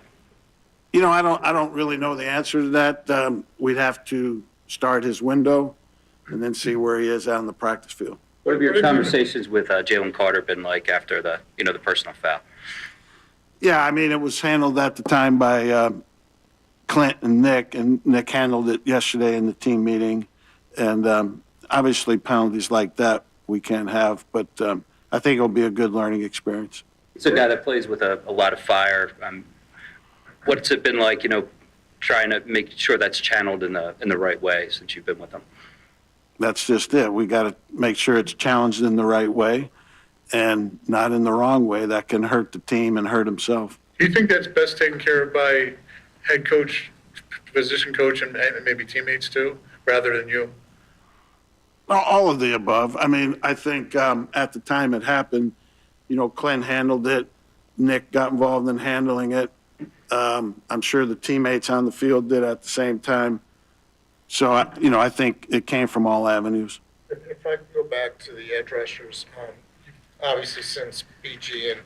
You know, I don't really know the answer to that. We'd have to start his window and then see where he is out on the practice field. What have your conversations with Jalen Carter been like after the personal foul? Yeah, I mean, it was handled at the time by Clint and Nick handled it yesterday in the team meeting. And obviously penalties like that we can't have, but I think it'll be a good learning experience. He's a guy that plays with a lot of fire. What's it been like, you know, trying to make sure that's channeled in the right way since you've been with him? That's just it. We got to make sure it's challenged in the right way and not in the wrong way that can hurt the team and hurt himself. Do you think that's best taken care of by head coach, position coach, and maybe teammates too, rather than you? All of the above. I mean, I think at the time it happened, you know, Clint handled it. Nick got involved in handling it. I'm sure the teammates on the field did at the same time. So, I think it came from all avenues. If I could go back to the edge rushers, obviously since BG and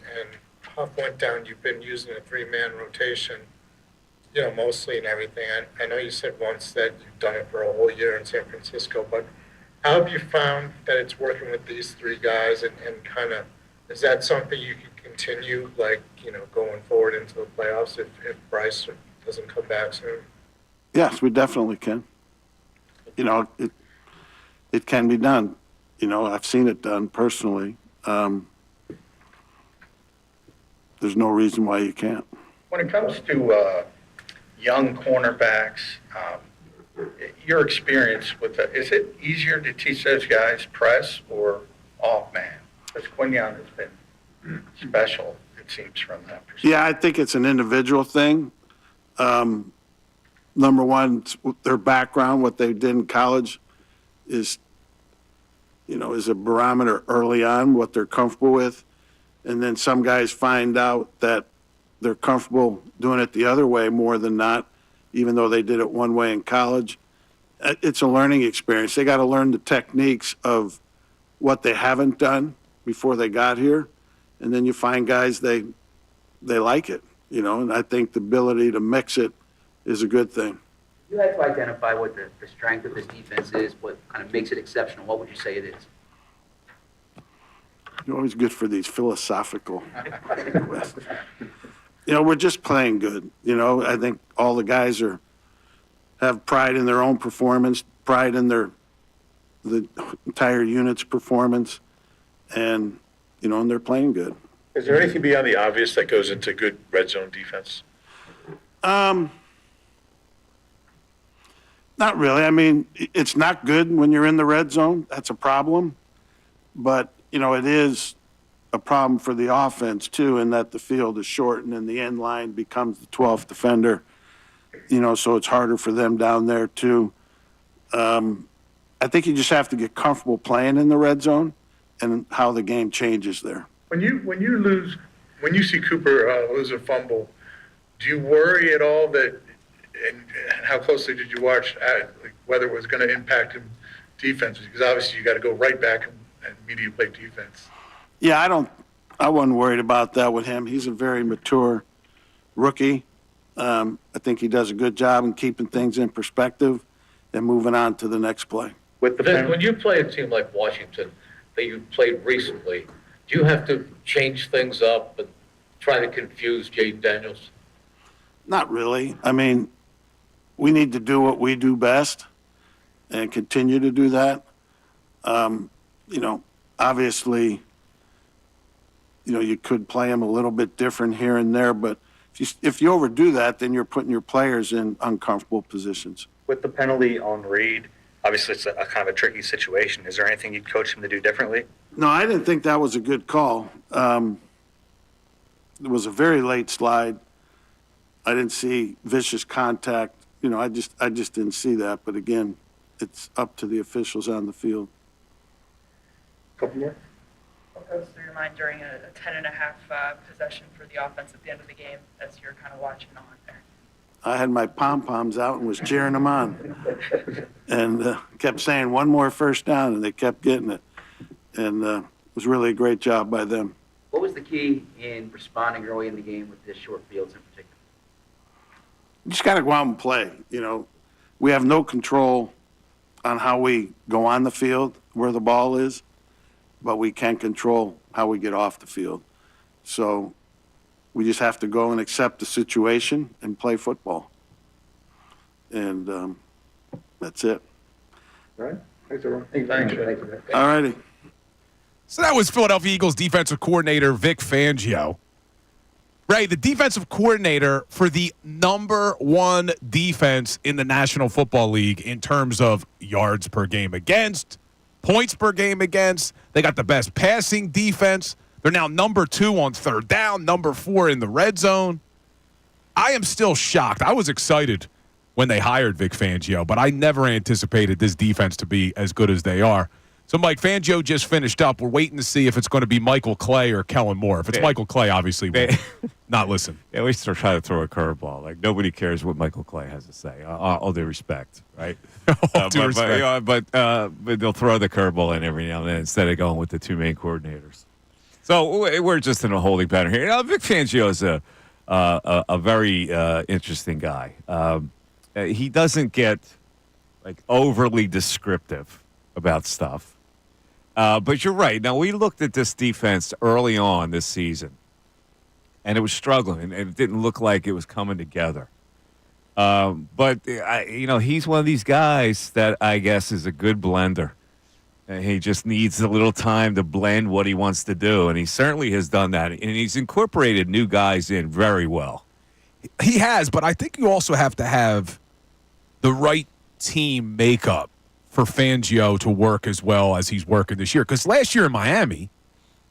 Huff went down, you've been using a 3-man rotation, mostly and everything. I know you said once that you've done it for a whole year in San Francisco, but how have you found that it's working with these 3 guys and kind of, is that something you can continue, going forward into the playoffs if Bryce doesn't come back soon? Yes, we definitely can. It can be done. I've seen it done personally. There's no reason why you can't. When it comes to young cornerbacks, your experience with that, is it easier to teach those guys press or off man? Because Quinyon has been special, it seems, from that perspective. Yeah, I think it's an individual thing. Number one, their background, what they did in college is a barometer early on, what they're comfortable with. And then some guys find out that they're comfortable doing it the other way more than not, even though they did it one way in college. It's a learning experience. They got to learn the techniques of what they haven't done before they got here. And then you find guys, they like it, and I think the ability to mix it is a good thing. You had to identify what the strength of this defense is, what kind of makes it exceptional. What would you say it is? You're always good for these philosophical questions. We're just playing good. I think all the guys have pride in their own performance, pride in the entire unit's performance, and and they're playing good. Is there anything beyond the obvious that goes into good red zone defense? Not really. I mean, it's not good when you're in the red zone. That's a problem. But, it is a problem for the offense, too, in that the field is shortened and the end line becomes the 12th defender, so it's harder for them down there, too. I think you just have to get comfortable playing in the red zone and how the game changes there. When you see Cooper lose a fumble, do you worry at all that, and how closely did you watch whether it was going to impact him defensively? Because obviously you got to go right back and immediately play defense. Yeah, I wasn't worried about that with him. He's a very mature rookie. I think he does a good job in keeping things in perspective and moving on to the next play. When you play a team like Washington that you played recently, do you have to change things up and try to confuse Jaden Daniels? Not really. I mean, we need to do what we do best and continue to do that. Obviously, you could play him a little bit different here and there, but if you overdo that, then you're putting your players in uncomfortable positions. With the penalty on Reed, obviously it's a kind of a tricky situation. Is there anything you'd coach him to do differently? No, I didn't think that was a good call. It was a very late slide. I didn't see vicious contact. I just didn't see that. But again, it's up to the officials on the field. Couple more. What goes through your mind during a 10.5 possession for the offense at the end of the game as you're kind of watching on there? I had my pom-poms out and was cheering them on and kept saying one more first down, and they kept getting it. And it was really a great job by them. What was the key in responding early in the game with this short fields in particular? You just got to go out and play. We have no control on how we go on the field, where the ball is, but we can control how we get off the field. So we just have to go and accept the situation and play football. And that's it. All right. Thanks, everyone. Thank you. All righty. So that was Philadelphia Eagles defensive coordinator Vic Fangio. Ray, the defensive coordinator for the #1 defense in the National Football League in terms of yards per game against, points per game against. They got the best passing defense. They're now #2 on third down, #4 in the red zone. I am still shocked. I was excited when they hired Vic Fangio, but I never anticipated this defense to be as good as they are. So, Mike, Fangio just finished up. We're waiting to see if it's going to be Michael Clay or Kellen Moore. If it's Michael Clay, obviously, we'll not listen. At least they're trying to throw a curveball. Like, nobody cares what Michael Clay has to say. All due respect, right? All due respect. But they'll throw the curveball in every now and then instead of going with the two main coordinators. So we're just in a holding pattern here. Vic Fangio is a very interesting guy. He doesn't get like overly descriptive about stuff. But you're right. Now, we looked at this defense early on this season, and it was struggling, and it didn't look like it was coming together. But he's one of these guys that I guess is a good blender. And he just needs a little time to blend what he wants to do, and he certainly has done that. And he's incorporated new guys in very well. He has, but I think you also have to have the right team makeup for Fangio to work as well as he's working this year. Because last year in Miami,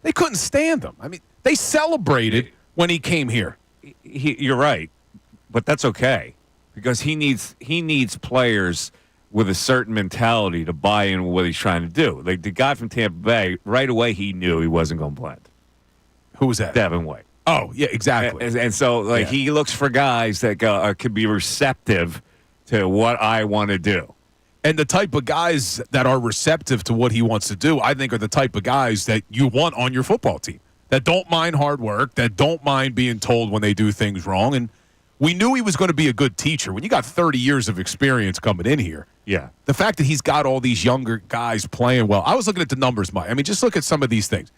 they couldn't stand him. I mean, they celebrated when he came here. You're right, but that's okay because he needs players with a certain mentality to buy in with what he's trying to do. Like the guy from Tampa Bay, right away he knew he wasn't going to blend. Who was that? Devin White. Oh, yeah, exactly. And so, he looks for guys that could be receptive to what I want to do. And the type of guys that are receptive to what he wants to do, I think, are the type of guys that you want on your football team, that don't mind hard work, that don't mind being told when they do things wrong. And we knew he was going to be a good teacher. When you got 30 years of experience coming in here, yeah, the fact that he's got all these younger guys playing well. I was looking at the numbers, Mike. I mean, just look at some of these things.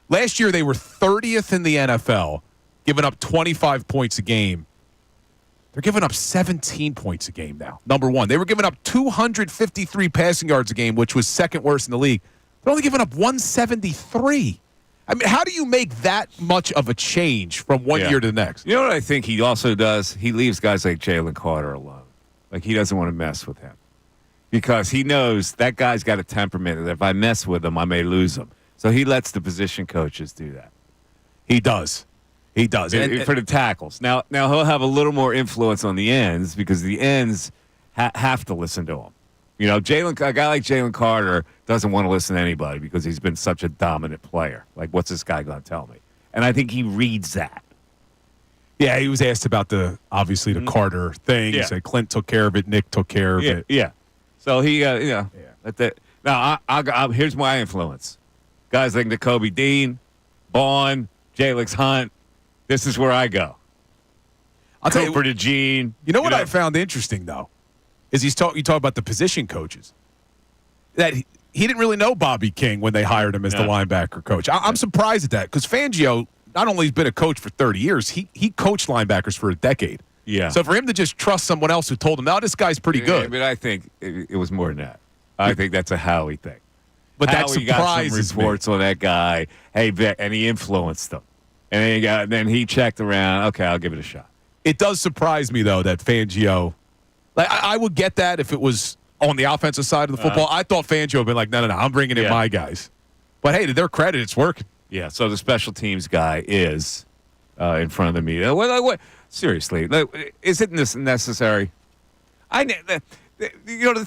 Last year, they were 30th in the NFL, giving up 25 points a game. They're giving up 17 points a game now, number one. They were giving up 253 passing yards a game, which was second worst in the league. They're only giving up 173. I mean, how do you make that much of a change from one year to the next? You know what I think he also does? He leaves guys like Jalen Carter alone. Like, he doesn't want to mess with him because he knows that guy's got a temperament, and if I mess with him, I may lose him. So he lets the position coaches do that. He does. He does. For the tackles. Now he'll have a little more influence on the ends because the ends have to listen to him. You know, a guy like Jalen Carter doesn't want to listen to anybody because he's been such a dominant player. Like, what's this guy going to tell me? And I think he reads that. Yeah, he was asked about the Carter thing. Yeah. He said Clint took care of it, Nick took care of it. Yeah. So he, Now, here's my influence. Guys like N'Kobe Dean, Bond, Jalix Hunt. This is where I go. I'll tell you, Cooper DeJean. You know what I found interesting, though, is you talk about the position coaches. That he didn't really know Bobby King when they hired him as the linebacker coach. I'm surprised at that because Fangio not only has been a coach for 30 years, he coached linebackers for a decade. Yeah. So for him to just trust someone else who told him, "No, this guy's pretty good." But I think it was more than that. I think that's a Howie thing. But that Howie got some surprises reports on that guy. Hey, Vic, and he influenced them. And then he checked around. Okay, I'll give it a shot. It does surprise me, though, that Fangio, like I would get that if it was on the offensive side of the football. I thought Fangio would be like, no, I'm bringing in my guys. But, hey, to their credit, it's working. Yeah, so the special teams guy is in front of the media. What? Seriously, is it necessary? The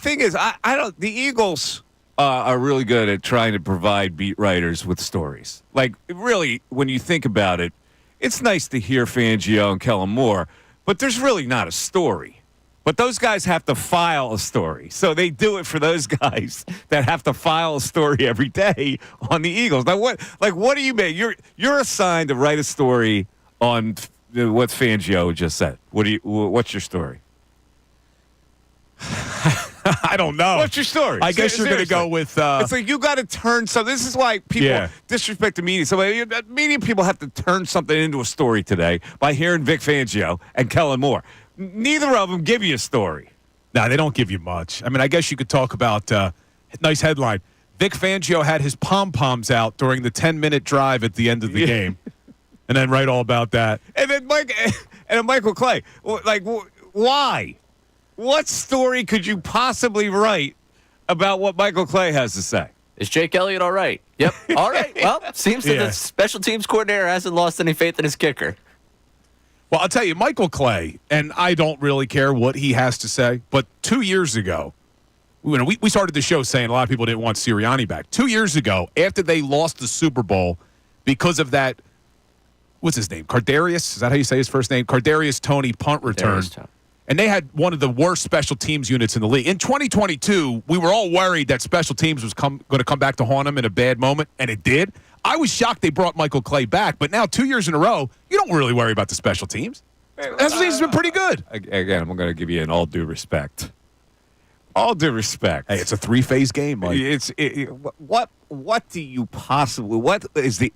thing is, I don't. The Eagles are really good at trying to provide beat writers with stories. Like, really, when you think about it, it's nice to hear Fangio and Kellen Moore, but there's really not a story. But those guys have to file a story. So they do it for those guys that have to file a story every day on the Eagles. Now, what do you make? You're assigned to write a story on what Fangio just said. What's your story? I don't know. What's your story? I guess you're going to go with... it's like you got to turn something. This is why people disrespect the media. So media people have to turn something into a story today by hearing Vic Fangio and Kellen Moore. Neither of them give you a story. No, they don't give you much. I mean, I guess you could talk about... nice headline. Vic Fangio had his pom-poms out during the 10-minute drive at the end of the game. And then write all about that. And then Michael Clay. Like, why? What story could you possibly write about what Michael Clay has to say? Is Jake Elliott all right? Yep. All right. Well, seems that the special teams coordinator hasn't lost any faith in his kicker. Well, I'll tell you, Michael Clay, and I don't really care what he has to say, but 2 years ago, we started the show saying a lot of people didn't want Sirianni back. 2 years ago, after they lost the Super Bowl because of that, what's his name? Cardarius? Is that how you say his first name? Cardarius Toney punt return. And they had one of the worst special teams units in the league. In 2022, we were all worried that special teams was going to come back to haunt them in a bad moment, and it did. I was shocked they brought Michael Clay back, but now 2 years in a row, you don't really worry about the special teams. Special teams has been pretty good. Again, I'm going to give you an all due respect. All due respect. Hey, it's a three-phase game, Mike. What do you possibly? What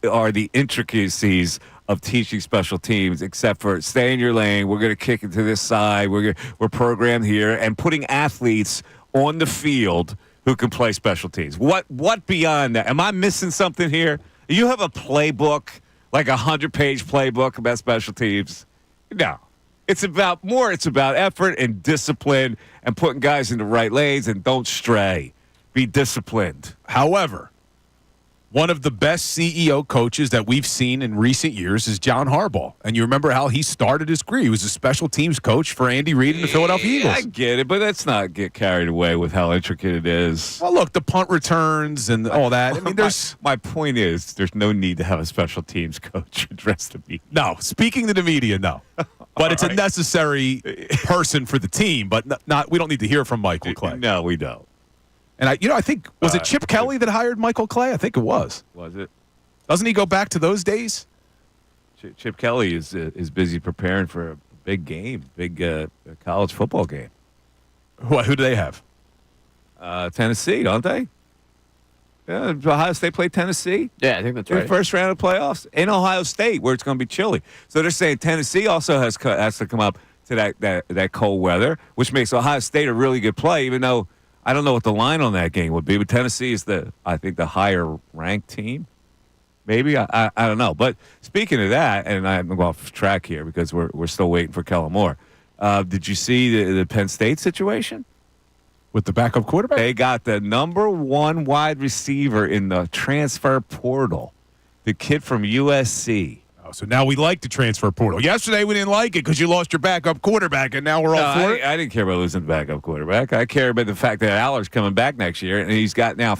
are the intricacies of teaching special teams except for stay in your lane? We're going to kick it to this side. We're programmed here and putting athletes on the field who can play special teams. What beyond that? Am I missing something here? You have a playbook, like a 100-page playbook about special teams? No. It's about effort and discipline and putting guys in the right lanes and don't stray. Be disciplined. However, one of the best CEO coaches that we've seen in recent years is John Harbaugh. And you remember how he started his career. He was a special teams coach for Andy Reid and the Philadelphia Eagles. I get it, but let's not get carried away with how intricate it is. Well, look, the punt returns and all that. I mean, my point is there's no need to have a special teams coach address the media. No, speaking to the media, no. But it's a necessary person for the team, but not. We don't need to hear from Michael Clay. No, we don't. And I think, was it Chip Kelly that hired Michael Clay? I think it was. Was it? Doesn't he go back to those days? Chip Kelly is busy preparing for a big game, college football game. Who do they have? Tennessee, don't they? Yeah, Ohio State played Tennessee. Yeah, I think that's right. First round of playoffs in Ohio State, where it's going to be chilly. So they're saying Tennessee also has to come up to that cold weather, which makes Ohio State a really good play. Even though I don't know what the line on that game would be, but Tennessee is I think the higher ranked team. Maybe I don't know. But speaking of that, and I'm going off track here because we're still waiting for Kellen Moore. Did you see the Penn State situation? With the backup quarterback? They got the number one wide receiver in the transfer portal, the kid from USC. Oh, so now we like the transfer portal. Yesterday we didn't like it because you lost your backup quarterback, and now we're all for it? I didn't care about losing the backup quarterback. I care about the fact that Aller's coming back next year, and he's got a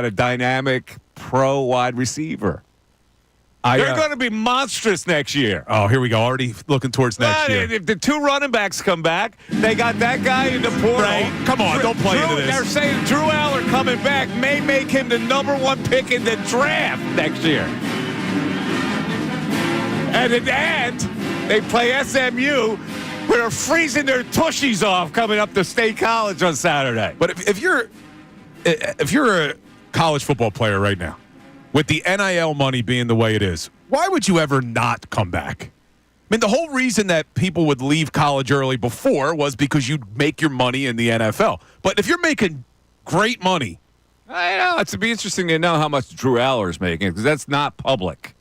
dynamic pro wide receiver. They're going to be monstrous next year. Oh, here we go. Already looking towards next year. If the two running backs come back, they got that guy in the portal. Right. Come on, don't play into this. They're saying Drew Aller coming back may make him the number one pick in the draft next year. And at the end, they play SMU, who are freezing their tushies off coming up to State College on Saturday. But if you're a college football player right now, with the NIL money being the way it is, why would you ever not come back? I mean, the whole reason that people would leave college early before was because you'd make your money in the NFL. But if you're making great money. I know. It's to be interesting to know how much Drew Aller is making because that's not public.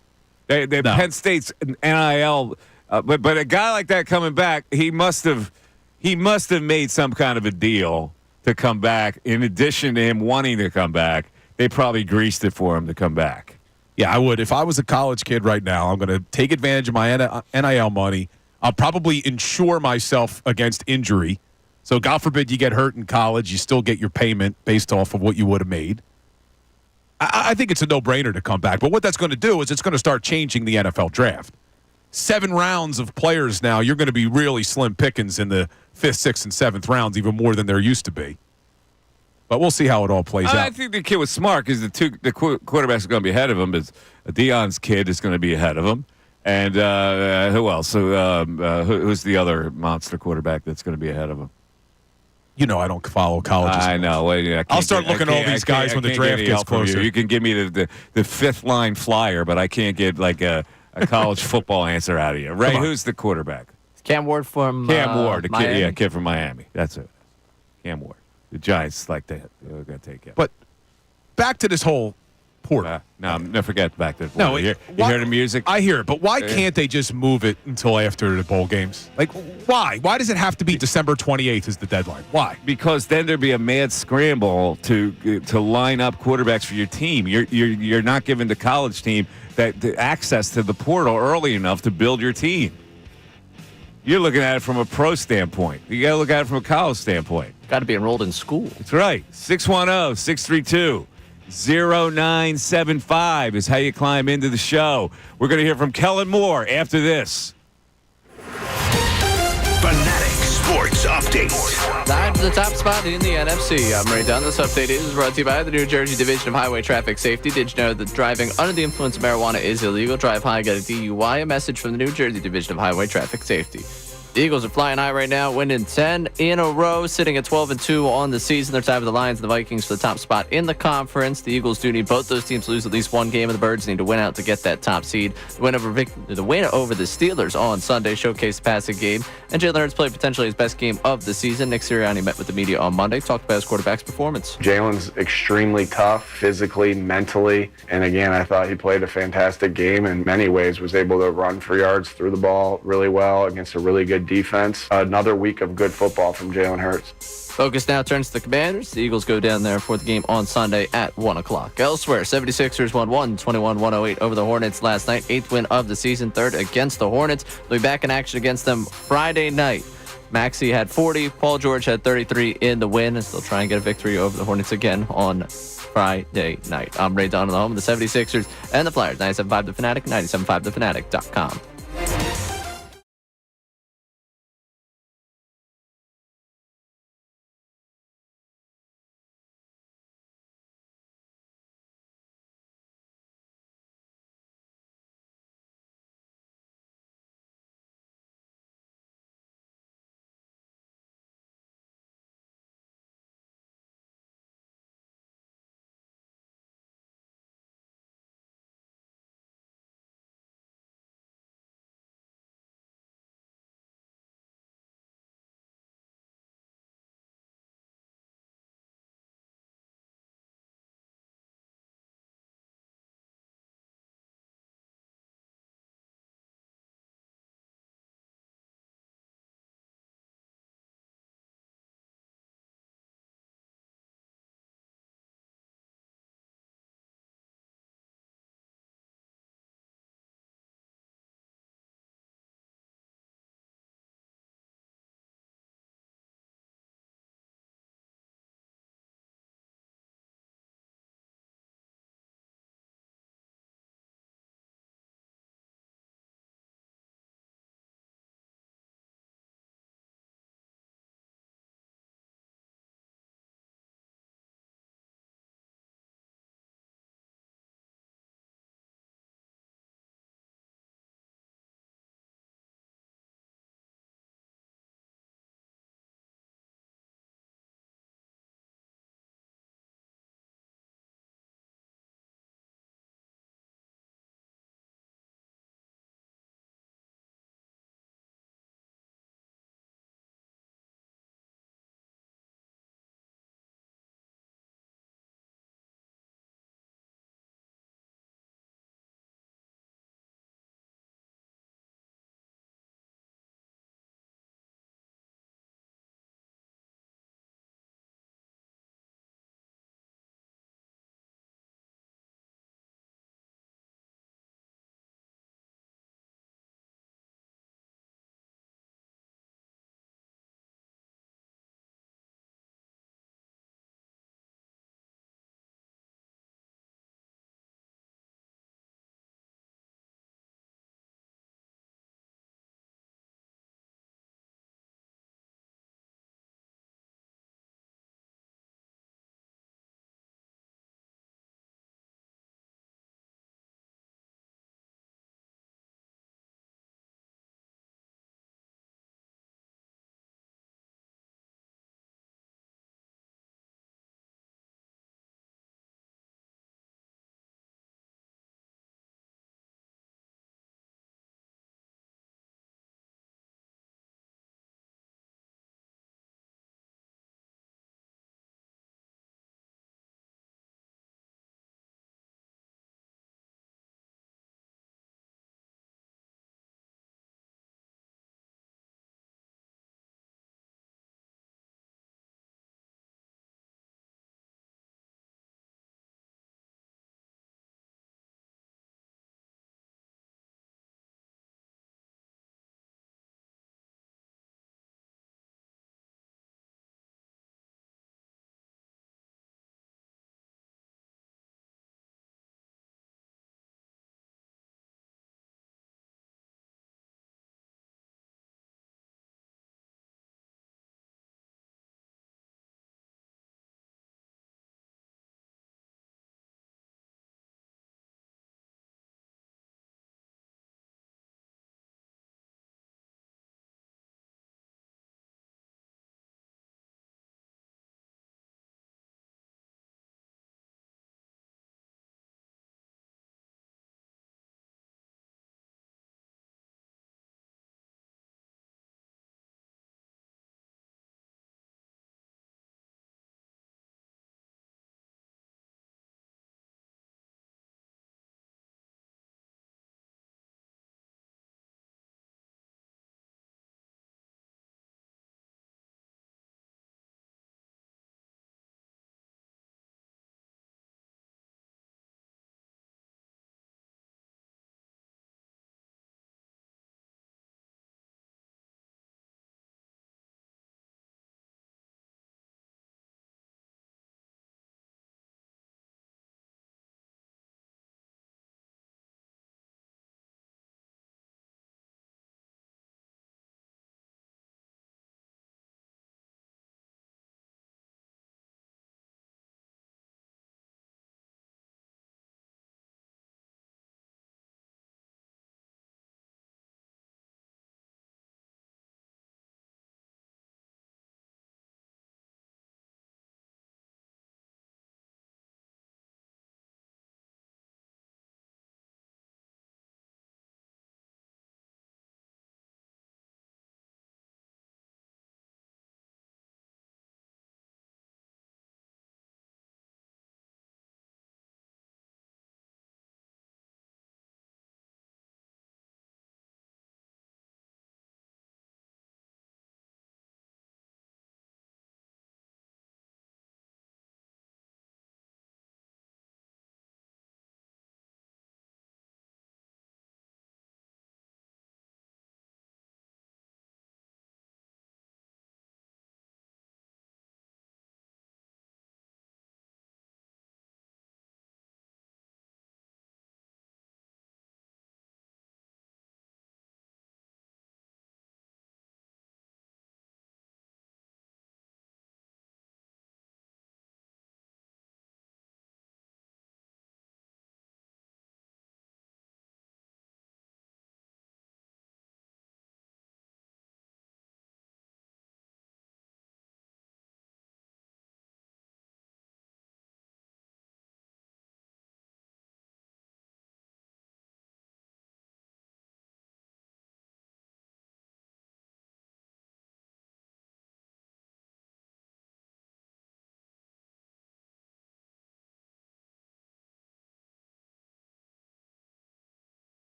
Penn State's NIL, but a guy like that coming back, he must have made some kind of a deal to come back. In addition to him wanting to come back, they probably greased it for him to come back. Yeah, I would. If I was a college kid right now, I'm going to take advantage of my NIL money. I'll probably insure myself against injury. So God forbid you get hurt in college, you still get your payment based off of what you would have made. I think it's a no-brainer to come back. But what that's going to do is it's going to start changing the NFL draft. 7 rounds of players now, you're going to be really slim pickings in the 5th, 6th, and 7th rounds, even more than there used to be. But we'll see how it all plays out. I think the kid was smart because the quarterbacks are going to be ahead of him. But Deion's kid is going to be ahead of him. And who else? Who's the other monster quarterback that's going to be ahead of him? You know I don't follow colleges. I know. Well, I'll start looking at all these guys when the draft gets closer. You can give me the 5th line flyer, but I can't get like a college football answer out of you. Ray, who's the quarterback? Cam Ward from Cam Ward, the Miami. kid from Miami. That's it. Cam Ward. The Giants they're going to take him. But back to this whole portal. No, forget back to the portal. You hear the music? I hear it, but why can't they just move it until after the bowl games? Like, why? Why does it have to be December 28th is the deadline? Why? Because then there'd be a mad scramble to line up quarterbacks for your team. You're not giving the college team the access to the portal early enough to build your team. You're looking at it from a pro standpoint. You got to look at it from a college standpoint. Got to be enrolled in school. That's right. 610-632-0975 is how you climb into the show. We're going to hear from Kellen Moore after this. Fanatics Sports Update. Time to the top spot in the NFC. I'm Ray Dunn. This update is brought to you by the New Jersey Division of Highway Traffic Safety. Did you know that driving under the influence of marijuana is illegal? Drive high, get a DUI. A message from the New Jersey Division of Highway Traffic Safety. The Eagles are flying high right now, winning 10 in a row, sitting at 12-2 on the season. They're tied with the Lions and the Vikings for the top spot in the conference. The Eagles do need both those teams to lose at least one game, and the Birds need to win out to get that top seed. The win over the Steelers on Sunday showcased the passing game, and Jalen Hurts played potentially his best game of the season. Nick Sirianni met with the media on Monday, talked about his quarterback's performance. Jalen's extremely tough, physically, mentally, and again, I thought he played a fantastic game in many ways, was able to run for yards, threw the ball really well against a really good defense. Another week of good football from Jalen Hurts. Focus now turns to the Commanders. The Eagles go down there for the game on Sunday at 1 o'clock. Elsewhere, 76ers won 121-108 over the Hornets last night. 8th win of the season, 3rd against the Hornets. They'll be back in action against them Friday night. Maxey had 40. Paul George had 33 in the win. And they'll try and get a victory over the Hornets again on Friday night. I'm Ray Dunn, the home of the 76ers and the Flyers. 97.5 The Fanatic, 97.5thefanatic.com.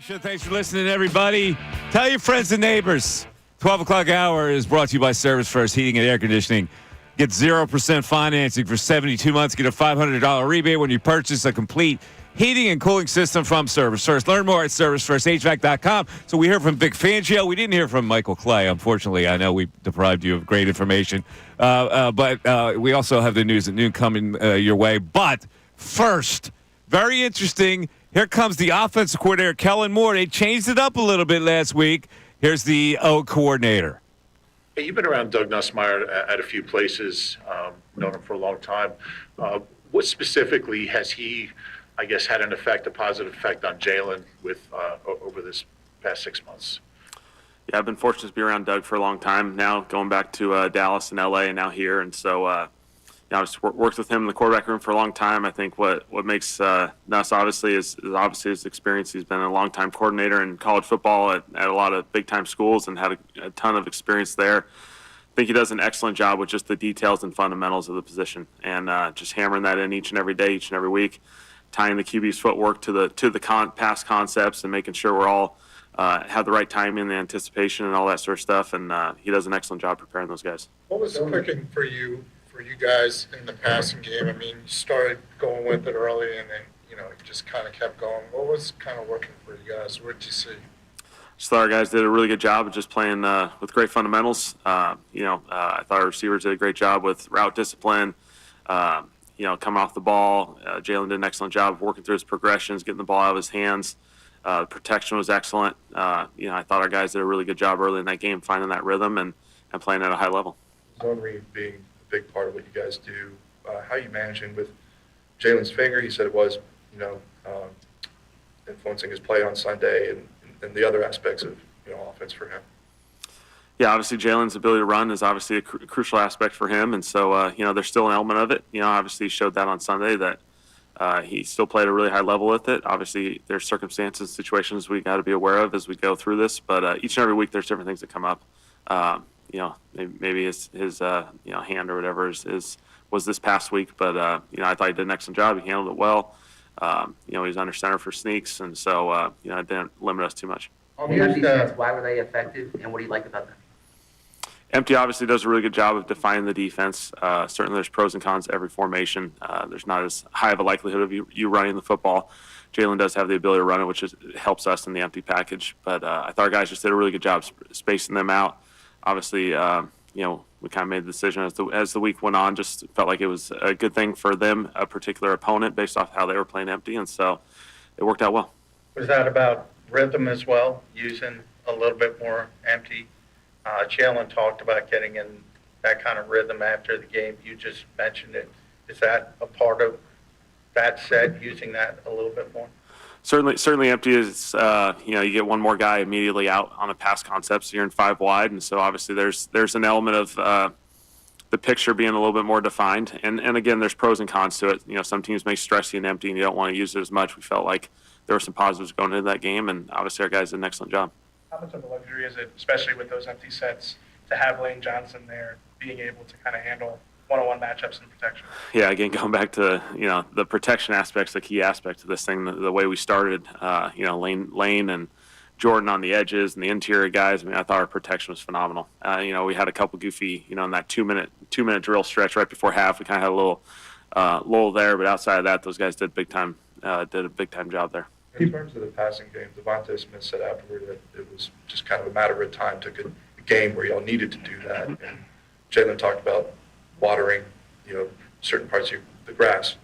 Thanks for listening, everybody. Tell your friends and neighbors. 12 o'clock hour is brought to you by Service First Heating and Air Conditioning. Get 0% financing for 72 months. Get a $500 rebate when you purchase a complete heating and cooling system from Service First. Learn more at ServiceFirstHVAC.com. So we heard from Vic Fangio. We didn't hear from Michael Clay. Unfortunately, I know we deprived you of great information. But we also have the news at noon coming your way. But first, very interesting. Here comes the offensive coordinator, Kellen Moore. They changed it up a little bit last week. Here's the O coordinator. Hey, you've been around Doug Nussmeier at a few places, known him for a long time. What specifically has he, I guess, had a positive effect on Jalen with over this past 6 months? Yeah, I've been fortunate to be around Doug for a long time now, going back to Dallas and LA and now here. And so, I just worked with him in the quarterback room for a long time. I think what makes Nuss obviously is obviously his experience. He's been a long-time coordinator in college football at a lot of big-time schools and had a ton of experience there. I think he does an excellent job with just the details and fundamentals of the position and just hammering that in each and every day, each and every week, tying the QB's footwork to the pass concepts and making sure we're all have the right timing, the anticipation, and all that sort of stuff. And he does an excellent job preparing those guys. What was clicking for you guys in the passing game? I mean, you started going with it early and then, you just kind of kept going. What was kind of working for you guys? What did you see? Just thought our guys did a really good job of just playing with great fundamentals. I thought our receivers did a great job with route discipline, coming off the ball. Jalen did an excellent job of working through his progressions, getting the ball out of his hands. Protection was excellent. I thought our guys did a really good job early in that game, finding that rhythm and playing at a high level. Zone read being a big part of what you guys do. How are you managing with Jalen's finger? He said it was, influencing his play on Sunday and the other aspects of, offense for him. Yeah, obviously Jalen's ability to run is obviously a crucial aspect for him. And so, there's still an element of it. Obviously he showed that on Sunday that he still played at a really high level with it. Obviously, there's circumstances, situations we got to be aware of as we go through this. But each and every week, there's different things that come up. Maybe his hand or whatever was this past week. But I thought he did an excellent job. He handled it well. He was under center for sneaks, and so it didn't limit us too much. On the empty sets, why were they effective, and what do you like about them? Empty obviously does a really good job of defining the defense. Certainly there's pros and cons to every formation. There's not as high of a likelihood of you running the football. Jalen does have the ability to run it, which helps us in the empty package. But I thought our guys just did a really good job spacing them out. Obviously, we kind of made the decision as the week went on. Just felt like it was a good thing for them, a particular opponent, based off how they were playing empty. And so it worked out well. Was that about rhythm as well, using a little bit more empty? Jalen talked about getting in that kind of rhythm after the game. You just mentioned it. Is that a part of that set, using that a little bit more? Certainly empty is, you get one more guy immediately out on a pass concept, so you're in 5 wide. And so obviously there's an element of the picture being a little bit more defined. And again, there's pros and cons to it. Some teams may stress you in empty and you don't want to use it as much. We felt like there were some positives going into that game, and obviously our guys did an excellent job. How much of a luxury is it, especially with those empty sets, to have Lane Johnson there being able to kind of handle one-on-one matchups and protection? Yeah, again, going back to, the protection aspect's the key aspect of this thing. The way we started, Lane and Jordan on the edges and the interior guys, I thought our protection was phenomenal. We had a couple goofy, in that two-minute drill stretch right before half, we kind of had a little lull there, but outside of that, those guys did a big-time job there. In terms of the passing game, Devontae Smith said afterward that it was just kind of a matter of time, took a game where y'all needed to do that. And Jalen talked about watering, certain parts of the grass.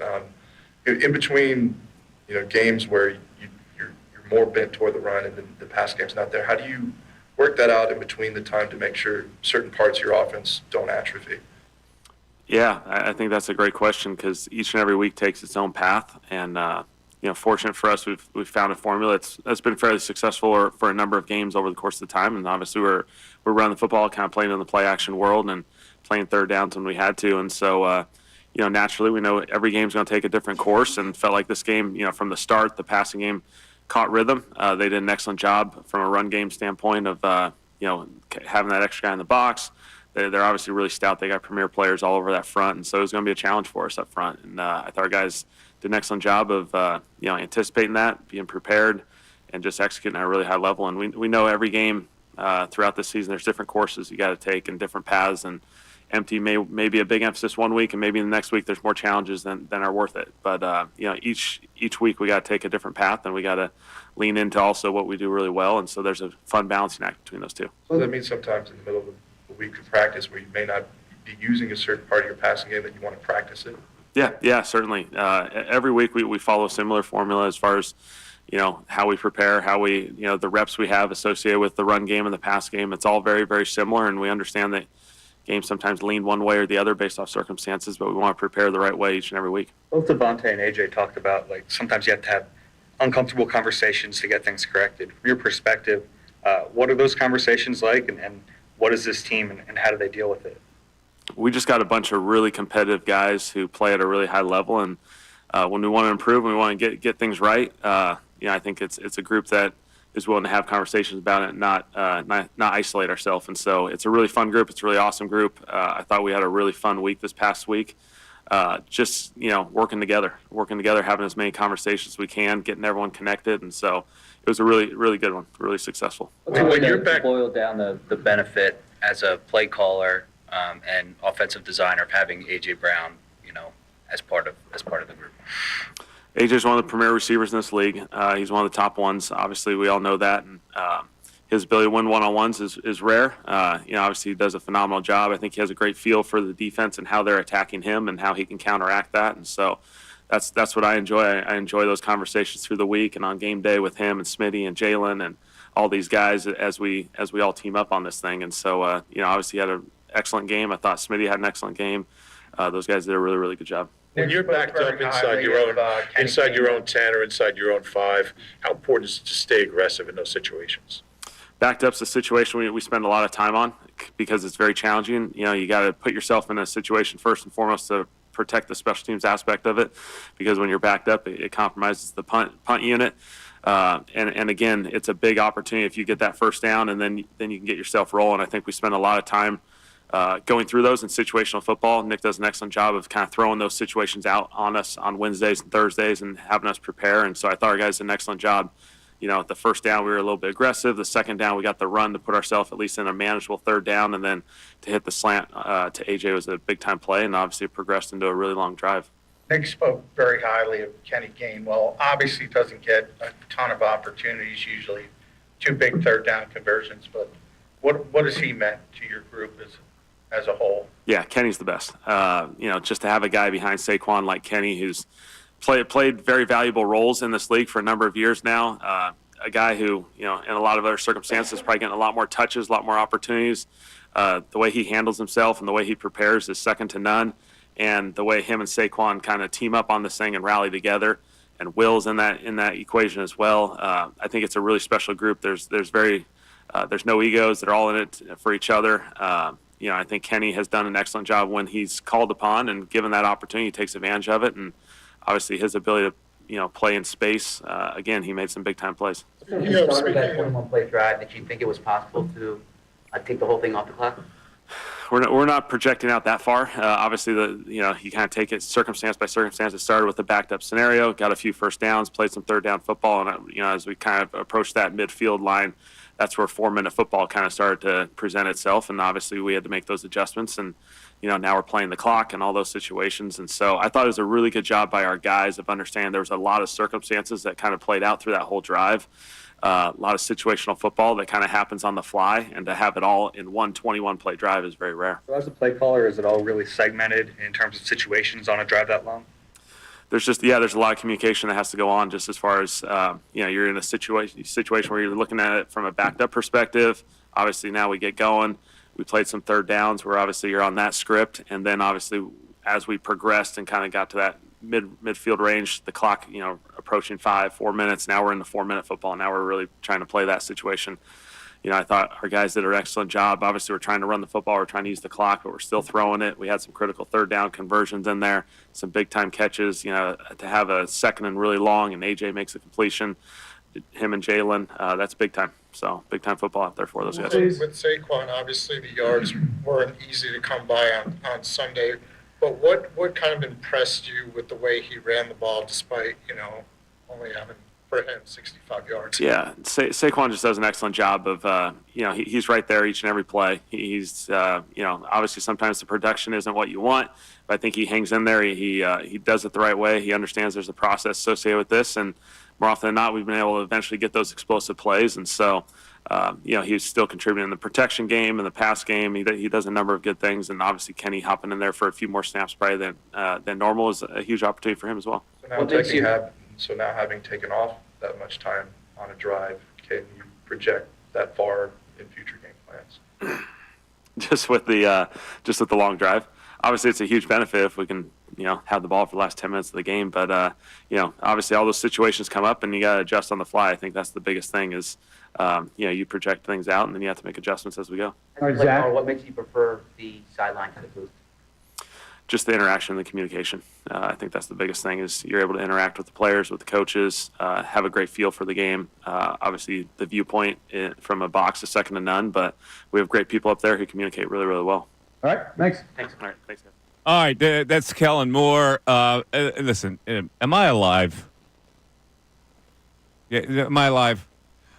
In between, games where you're more bent toward the run and the pass game's not there, how do you work that out in between the time to make sure certain parts of your offense don't atrophy? Yeah, I think that's a great question because each and every week takes its own path. And, fortunate for us, we've found a formula that's been fairly successful for a number of games over the course of the time. And obviously we're running the football, kind of playing in the play action world and playing third downs when we had to. And so, naturally we know every game's going to take a different course, and felt like this game, from the start, the passing game caught rhythm. They did an excellent job from a run game standpoint of, having that extra guy in the box. They're obviously really stout. They got premier players all over that front. And so it was going to be a challenge for us up front. And I thought our guys did an excellent job of, anticipating that, being prepared, and just executing at a really high level. And we know every game throughout the season there's different courses you got to take and different paths, and empty may be a big emphasis one week, and maybe the next week there's more challenges than are worth it. But each week we got to take a different path, and we got to lean into also what we do really well. And so there's a fun balancing act between those two. So that means sometimes in the middle of a week of practice where you may not be using a certain part of your passing game that you want to practice it. Yeah, certainly. Every week we follow a similar formula as far as how we prepare, how we the reps we have associated with the run game and the pass game. It's all very, very similar, and we understand that games sometimes lean one way or the other based off circumstances, but we want to prepare the right way each and every week. Both Devontae and AJ talked about, like, sometimes you have to have uncomfortable conversations to get things corrected. From your perspective, what are those conversations like, and what is this team, and how do they deal with it? We just got a bunch of really competitive guys who play at a really high level, and when we want to improve and we want to get things right, I think it's a group that is willing to have conversations about it and not isolate ourselves. And so it's a really fun group. It's a really awesome group. I thought we had a really fun week this past week. Just working together, having as many conversations as we can, getting everyone connected. And so it was a really, really good one, really successful. When you're back, boil down the benefit as a play caller and offensive designer of having AJ Brown, as part of the group. AJ's one of the premier receivers in this league. He's one of the top ones. Obviously, we all know that. And his ability to win one-on-ones is rare. Obviously, he does a phenomenal job. I think he has a great feel for the defense and how they're attacking him and how he can counteract that. And so that's what I enjoy. I enjoy those conversations through the week and on game day with him and Smitty and Jalen and all these guys as we all team up on this thing. And so, obviously, he had an excellent game. I thought Smitty had an excellent game. Those guys did a really, really good job. When you're backed up inside your own 10 or inside your own 5, how important is it to stay aggressive in those situations? Backed up's a situation we spend a lot of time on because it's very challenging. You got to put yourself in a situation first and foremost to protect the special teams aspect of it, because when you're backed up, it compromises the punt unit. And again, it's a big opportunity if you get that first down, and then you can get yourself rolling. I think we spend a lot of time going through those in situational football. Nick does an excellent job of kind of throwing those situations out on us on Wednesdays and Thursdays and having us prepare. And so I thought our guys did an excellent job. At the first down, we were a little bit aggressive. The second down, we got the run to put ourselves at least in a manageable third down. And then to hit the slant to AJ was a big-time play, and obviously it progressed into a really long drive. Nick spoke very highly of Kenny Gainwell. Obviously doesn't get a ton of opportunities, usually 2 big third down conversions. But what has he meant to your group as a whole? Yeah, Kenny's the best. Just to have a guy behind Saquon like Kenny who's played very valuable roles in this league for a number of years now. A guy who, in a lot of other circumstances, probably getting a lot more touches, a lot more opportunities. The way he handles himself and the way he prepares is second to none. And the way him and Saquon kind of team up on this thing and rally together, and Will's in that equation as well. I think it's a really special group. There's no egos. They're all in it for each other. I think Kenny has done an excellent job when he's called upon and given that opportunity, he takes advantage of it. And obviously his ability to play in space, again, he made some big-time plays. When you started that 21-play drive, did you think it was possible to take the whole thing off the clock? We're not projecting out that far. Obviously, you kind of take it circumstance by circumstance. It started with a backed-up scenario, got a few first downs, played some third down football, and as we kind of approached that midfield line, that's where 4-minute football kind of started to present itself, and obviously we had to make those adjustments. And now we're playing the clock and all those situations. And so I thought it was a really good job by our guys of understanding there was a lot of circumstances that kind of played out through that whole drive. A lot of situational football that kind of happens on the fly, and to have it all in one 21-play drive is very rare. So as a play caller, is it all really segmented in terms of situations on a drive that long? There's a lot of communication that has to go on just as far as, you're in a situation where you're looking at it from a backed up perspective. Obviously now we get going. We played some third downs where obviously you're on that script. And then obviously as we progressed and kind of got to that midfield range, the clock, approaching 4 minutes. Now we're in the 4-minute football. Now we're really trying to play that situation. I thought our guys did an excellent job. Obviously, we're trying to run the football. We're trying to use the clock, but we're still throwing it. We had some critical third down conversions in there, some big-time catches. To have a second and really long, and AJ makes a completion, him and Jalen, that's big time. So big-time football out there for those guys. With Saquon, obviously the yards weren't easy to come by on Sunday. But what kind of impressed you with the way he ran the ball despite, only having for him, 65 yards. Yeah, Saquon just does an excellent job of, he's right there each and every play. He's, obviously sometimes the production isn't what you want, but I think he hangs in there. He does it the right way. He understands there's a process associated with this, and more often than not, we've been able to eventually get those explosive plays. And so, he's still contributing in the protection game and the pass game. He does a number of good things, and obviously Kenny hopping in there for a few more snaps probably than normal is a huge opportunity for him as well. So now having taken off that much time on a drive, can you project that far in future game plans? just with the long drive. Obviously, it's a huge benefit if we can, have the ball for the last 10 minutes of the game. But, obviously all those situations come up and you got to adjust on the fly. I think that's the biggest thing is, you project things out and then you have to make adjustments as we go. What makes you prefer the sideline to the booth? Just the interaction and the communication. I think that's the biggest thing is you're able to interact with the players, with the coaches, have a great feel for the game. Obviously, the viewpoint from a box is second to none, but we have great people up there who communicate really, really well. All right, thanks. Thanks. All right, thanks, guys. All right, that's Kellen Moore. Listen, am I alive? Yeah, am I alive?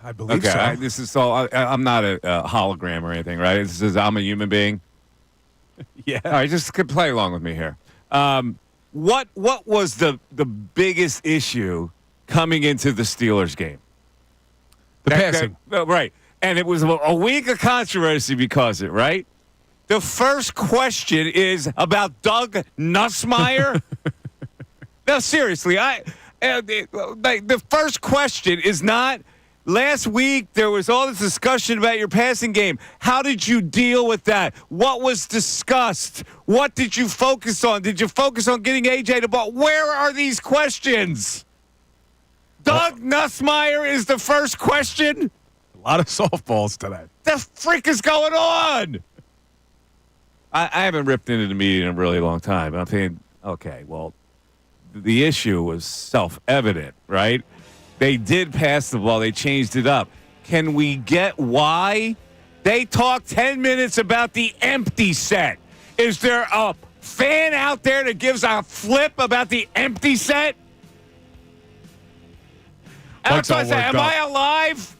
I believe okay, so. This is all. I'm not a hologram or anything, right? This is I'm a human being. Yeah. All right, just play along with me here. What was the biggest issue coming into the Steelers game? Passing. Right. And it was a week of controversy because of it, right? The first question is about Doug Nussmeier. No, seriously, the first question is not. Last week, there was all this discussion about your passing game. How did you deal with that? What was discussed? What did you focus on? Did you focus on getting A.J. the ball? Where are these questions? Doug Nussmeier is the first question? A lot of softballs today. The frick is going on? I haven't ripped into the media in a really long time. I'm thinking, okay, well, the issue was self-evident, right? They did pass the ball. They changed it up. Can we get why? They talked 10 minutes about the empty set. Is there a fan out there that gives a flip about the empty set? Am I alive?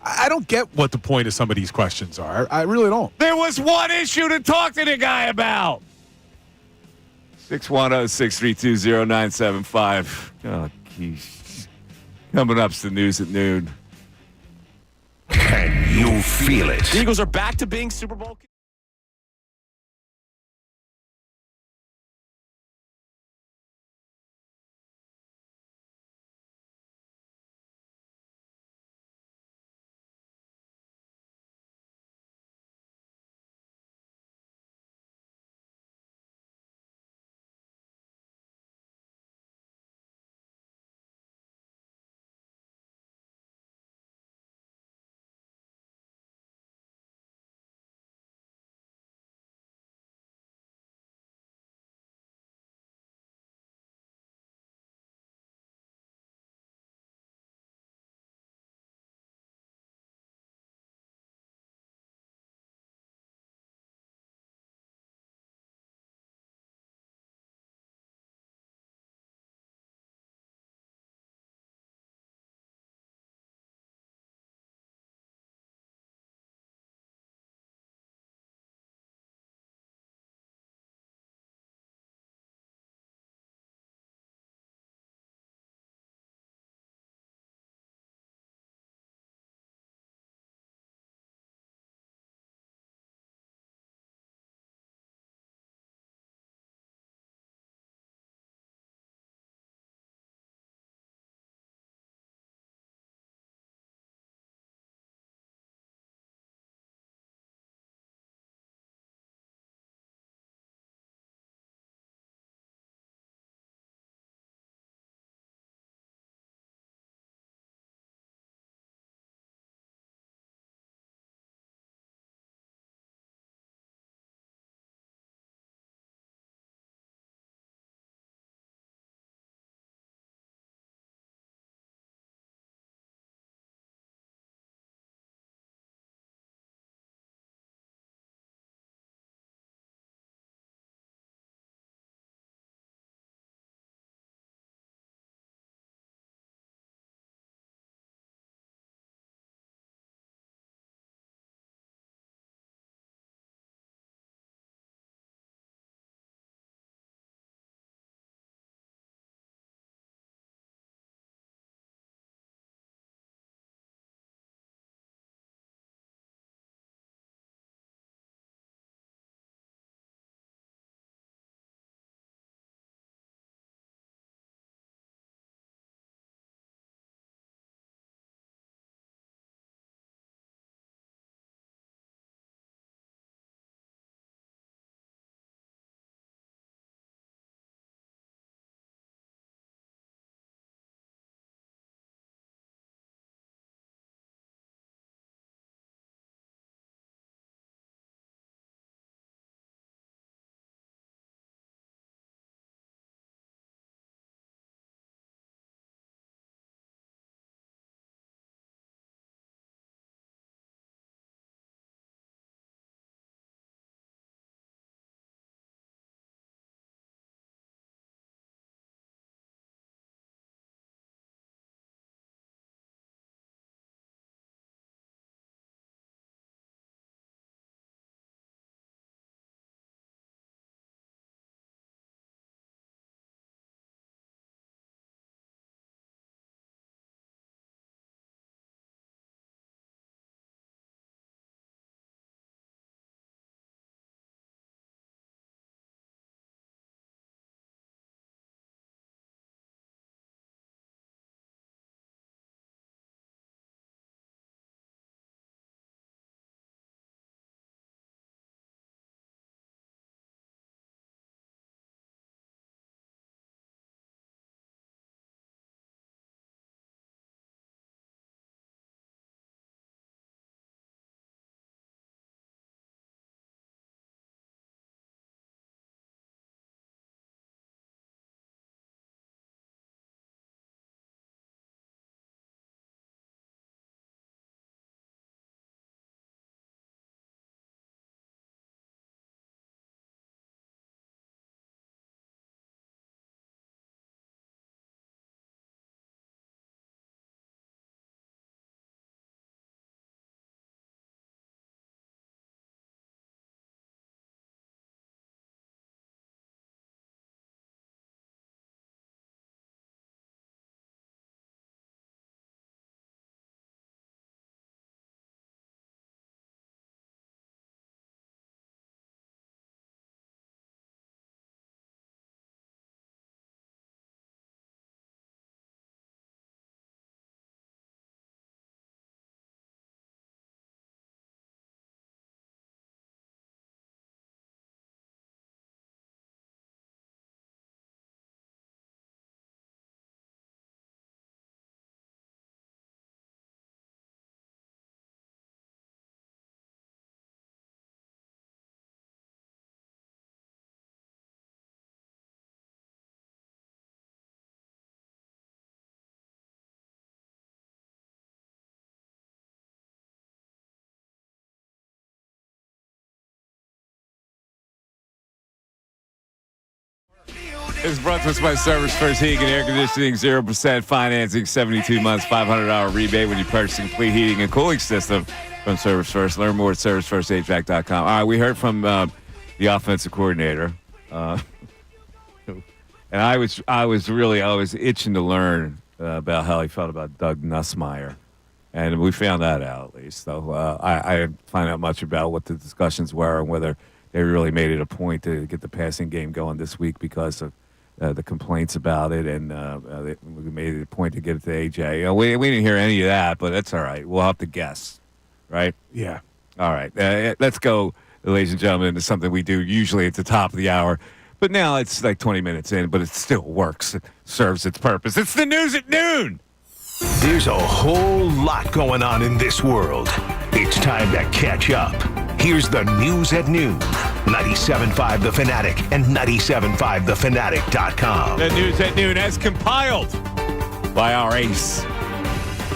I don't get what the point of some of these questions are. I really don't. There was one issue to talk to the guy about. 610-632-0975. Oh, geez. Coming up's the news at noon. Can you feel it? The Eagles are back to being Super Bowl. It's brought to us by Service First Heating and Air Conditioning, 0% financing, 72 months, $500 rebate when you purchase a complete heating and cooling system from Service First. Learn more at servicefirstHVAC.com. All right, we heard from the offensive coordinator, and I was itching to learn about how he felt about Doug Nussmeier, and we found that out at least. So I didn't find out much about what the discussions were and whether they really made it a point to get the passing game going this week because of the complaints about it, and we made it a point to get it to AJ. We didn't hear any of that, but that's all right. We'll have to guess, right? Yeah. All right. Let's go, ladies and gentlemen, into something we do usually at the top of the hour. But now it's like 20 minutes in, but it still works. It serves its purpose. It's the news at noon. There's a whole lot going on in this world. It's time to catch up. Here's the news at noon. 97.5 The Fanatic and 97.5thefanatic.com. The news at noon as compiled by our ace,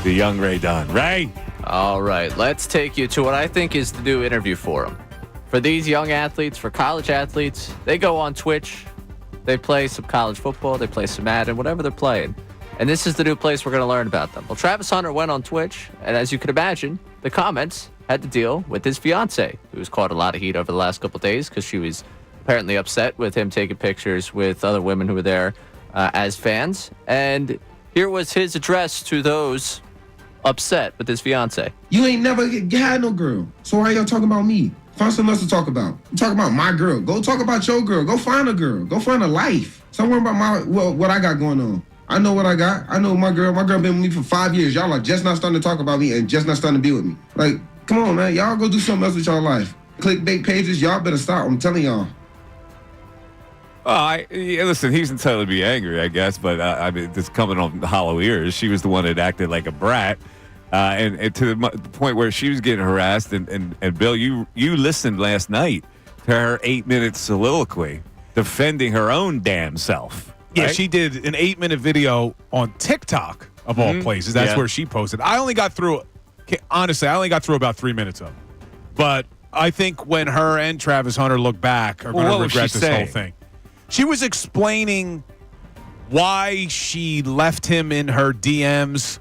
the young Ray Dunn. Ray? All right, let's take you to what I think is the new interview forum. For these young athletes, for college athletes, they go on Twitch, they play some college football, they play some Madden, whatever they're playing. And this is the new place we're going to learn about them. Well, Travis Hunter went on Twitch, and as you can imagine, the comments had to deal with his fiance, who's caught a lot of heat over the last couple of days because she was apparently upset with him taking pictures with other women who were there as fans. And here was his address to those upset with his fiance. You ain't never had no girl, so why y'all talking about me? Find something else to talk about. I'm talking about my girl. Go talk about your girl. Go find a girl. Go find a life. Stop worrying about what I got going on. I know what I got. I know my girl. My girl been with me for 5 years. Y'all are just not starting to talk about me and just not starting to be with me. Like, come on, man. Y'all go do something else with y'all life. Clickbait pages, y'all better stop. I'm telling y'all. Listen, he's entitled to be angry, I guess, but I mean, this coming on hollow ears. She was the one that acted like a brat, and to the point where she was getting harassed. And Bill, you listened last night to her 8-minute soliloquy defending her own damn self. Yeah, right? she did an 8-minute video on TikTok, of all places. That's where she posted. I only got through about 3 minutes of it. But I think when her and Travis Hunter look back, are going to regret this whole thing. She was explaining why she left him in her DMs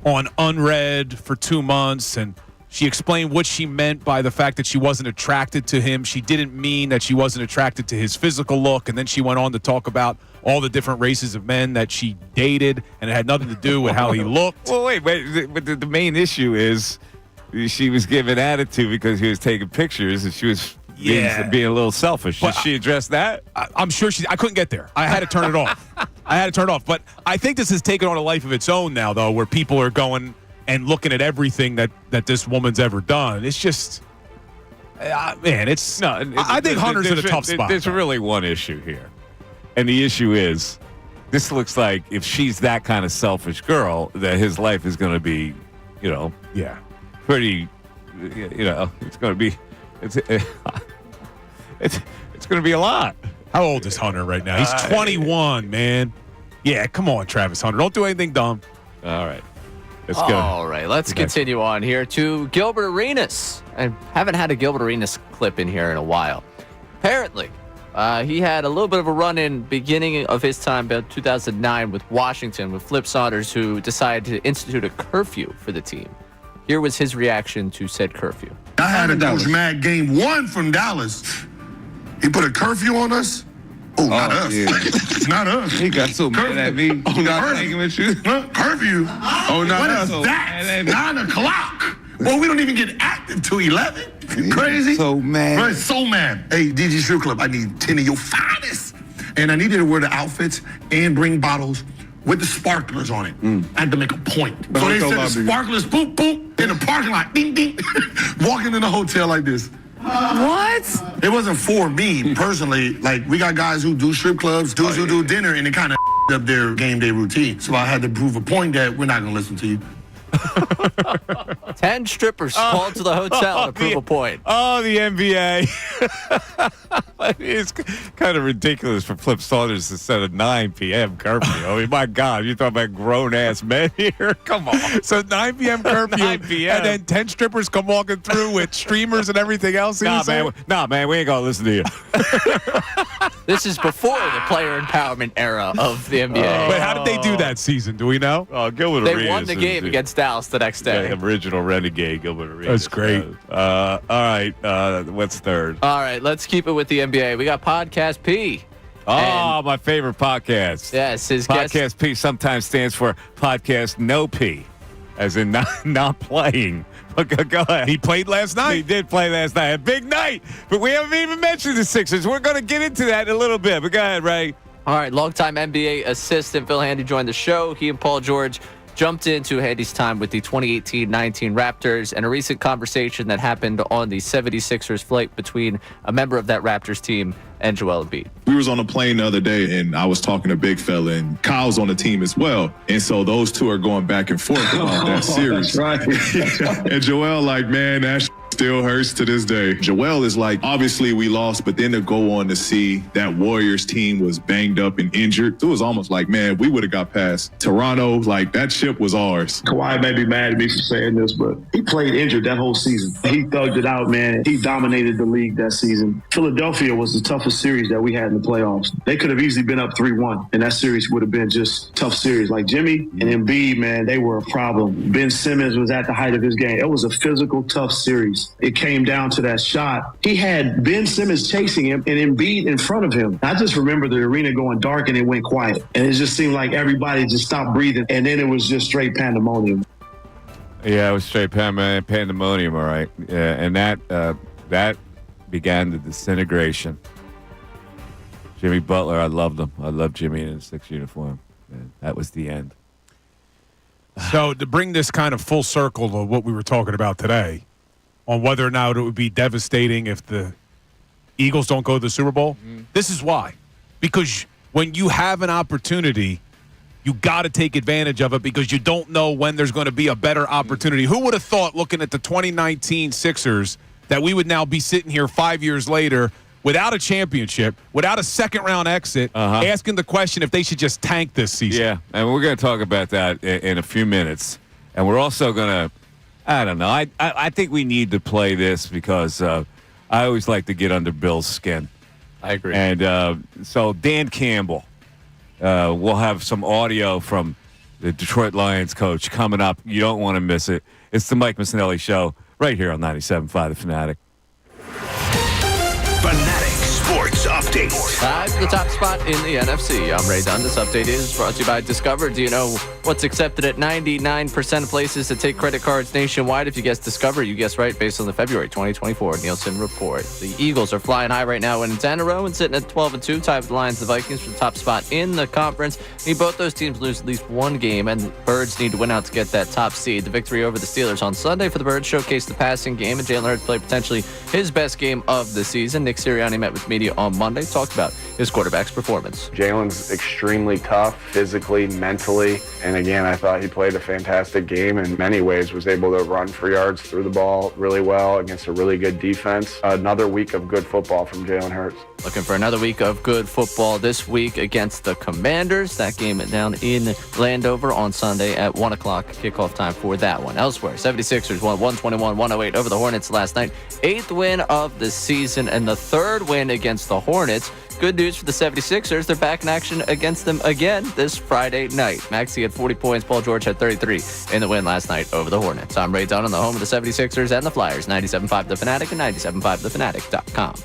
on unread for 2 months, and she explained what she meant by the fact that she wasn't attracted to him. She didn't mean that she wasn't attracted to his physical look, and then she went on to talk about all the different races of men that she dated, and it had nothing to do with how he looked. Well, wait, but the main issue is she was giving attitude because he was taking pictures, and she was being a little selfish. Did she address that? I'm sure I couldn't get there. I had to turn it off. But I think this has taken on a life of its own now, though, where people are going and looking at everything that this woman's ever done. It's just, man, it's no. I think Hunter's in a tough spot. There's really one issue here, and the issue is, this looks like if she's that kind of selfish girl, that his life is going to be, pretty, it's going to be, it's going to be a lot. How old is Hunter right now? He's 21, man. Yeah, come on, Travis Hunter. Don't do anything dumb. All right. Let's go. All right, let's continue on here to Gilbert Arenas. I haven't had a Gilbert Arenas clip in here in a while. Apparently, he had a little bit of a run-in beginning of his time, about 2009, with Washington, with Flip Saunders, who decided to institute a curfew for the team. Here was his reaction to said curfew. I had a Coach Mack game 1 from Dallas. He put a curfew on us. Oh, not us. Yeah. Not us. He got so mad at me. Oh, not arguing with you. Curfew? Oh, not what us. What is that? 9 o'clock. Well, we don't even get active till 11. Crazy? So mad. Bro, so mad. Hey, DG Strip Club, I need 10 of your finest. And I needed to wear the outfits and bring bottles with the sparklers on it. I had to make a point. So they said the sparklers, boop, boop, in the parking lot, ding, ding. Walking in the hotel like this. What? It wasn't for me personally. Like, we got guys who do strip clubs, dudes who do dinner, and it kind of up their game day routine. So I had to prove a point that we're not going to listen to you. 10 strippers called to the hotel to prove a point. Oh, the NBA. It's kind of ridiculous for Flip Saunders to set a 9 p.m. curfew. I mean, my God, you're talking about grown-ass men here? Come on. So 9 p.m. curfew, 9 p.m. and then 10 strippers come walking through with streamers and everything else? Nah, man, we ain't going to listen to you. This is before the player empowerment era of the NBA. Wait, how did they do that season? Do we know? Oh, Gilbert They Arenas won the is game against Dallas the next day. The original Renegade, Gilbert Arenas. That's great. All right, what's third? All right, let's keep it with the NBA. We got Podcast P. Oh, my favorite podcast. Yes, his Podcast guest. P sometimes stands for Podcast No P, as in not playing. Go ahead. He played last night. He did play last night. A big night. But we haven't even mentioned the Sixers. We're going to get into that in a little bit. But go ahead, Ray. All right, longtime NBA assistant Phil Handy joined the show. He and Paul George jumped into Handy's time with the 2018-19 Raptors and a recent conversation that happened on the 76ers flight between a member of that Raptors team and Joel Embiid. We was on a plane the other day, and I was talking to Big Fella, and Kyle's on the team as well. And so those two are going back and forth about that series. That's right. And Joel, like, man, that still hurts to this day. Joel is like, obviously we lost, but then to go on to see that Warriors team was banged up and injured, it was almost like, man, we would have got past Toronto. Like, that ship was ours. Kawhi may be mad at me for saying this, but he played injured that whole season. He thugged it out, man. He dominated the league that season. Philadelphia was the toughest series that we had in the playoffs. They could have easily been up 3-1, and that series would have been just tough series. Like Jimmy and Embiid, man, they were a problem. Ben Simmons was at the height of his game. It was a physical, tough series. It came down to that shot. He had Ben Simmons chasing him and Embiid in front of him. I just remember the arena going dark and it went quiet. And it just seemed like everybody just stopped breathing. And then it was just straight pandemonium. Yeah, it was straight pandemonium, all right. Yeah, and that began the disintegration. Jimmy Butler, I loved him. I loved Jimmy in his Sixers uniform. And that was the end. So to bring this kind of full circle to what we were talking about today, on whether or not it would be devastating if the Eagles don't go to the Super Bowl, this is why. Because when you have an opportunity, you got to take advantage of it because you don't know when there's going to be a better opportunity. Who would have thought, looking at the 2019 Sixers, that we would now be sitting here 5 years later without a championship, without a second-round exit, asking the question if they should just tank this season? Yeah, and we're going to talk about that in a few minutes. And we're also going to, I don't know, I think we need to play this because I always like to get under Bill's skin. I agree. And so Dan Campbell, we'll have some audio from the Detroit Lions coach coming up. You don't want to miss it. It's the Mike Missanelli Show right here on 97.5 The Fanatic. Fanatic Sports Update. Time for the top spot in the NFC. I'm Ray Dunn. This update is brought to you by Discover. Do you know what's accepted at 99% of places to take credit cards nationwide? If you guess Discover, you guess right based on the February 2024 Nielsen report. The Eagles are flying high right now, winning 10 in a row and sitting at 12-2, tied with the Lions and the Vikings for the top spot in the conference. Need both those teams lose at least one game, and the Birds need to win out to get that top seed. The victory over the Steelers on Sunday for the Birds showcased the passing game, and Jalen Hurts played potentially his best game of the season. Nick Sirianni met with media on Monday, talked about his quarterback's performance. Jalen's extremely tough, physically, mentally, and again, I thought he played a fantastic game in many ways, was able to run for yards, threw the ball really well against a really good defense. Another week of good football from Jalen Hurts. Looking for another week of good football this week against the Commanders. That game down in Landover on Sunday at 1 o'clock. Kickoff time for that one. Elsewhere, 76ers won 121-108 over the Hornets last night. 8th win of the season and the 3rd win against the Hornets. Good news for the 76ers. They're back in action against them again this Friday night. Maxey had 40 points. Paul George had 33 in the win last night over the Hornets. I'm Ray Dunn on the home of the 76ers and the Flyers. 97.5 The Fanatic and 97.5thefanatic.com.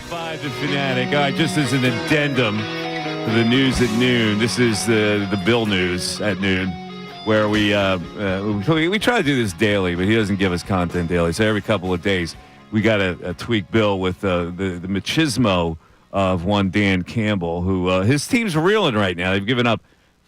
97.5 The Fanatic. All right, just as an addendum to the news at noon, this is the Bill news at noon, where we try to do this daily, but he doesn't give us content daily. So every couple of days, we got to tweak Bill with the machismo of one Dan Campbell, who his team's reeling right now. They've given up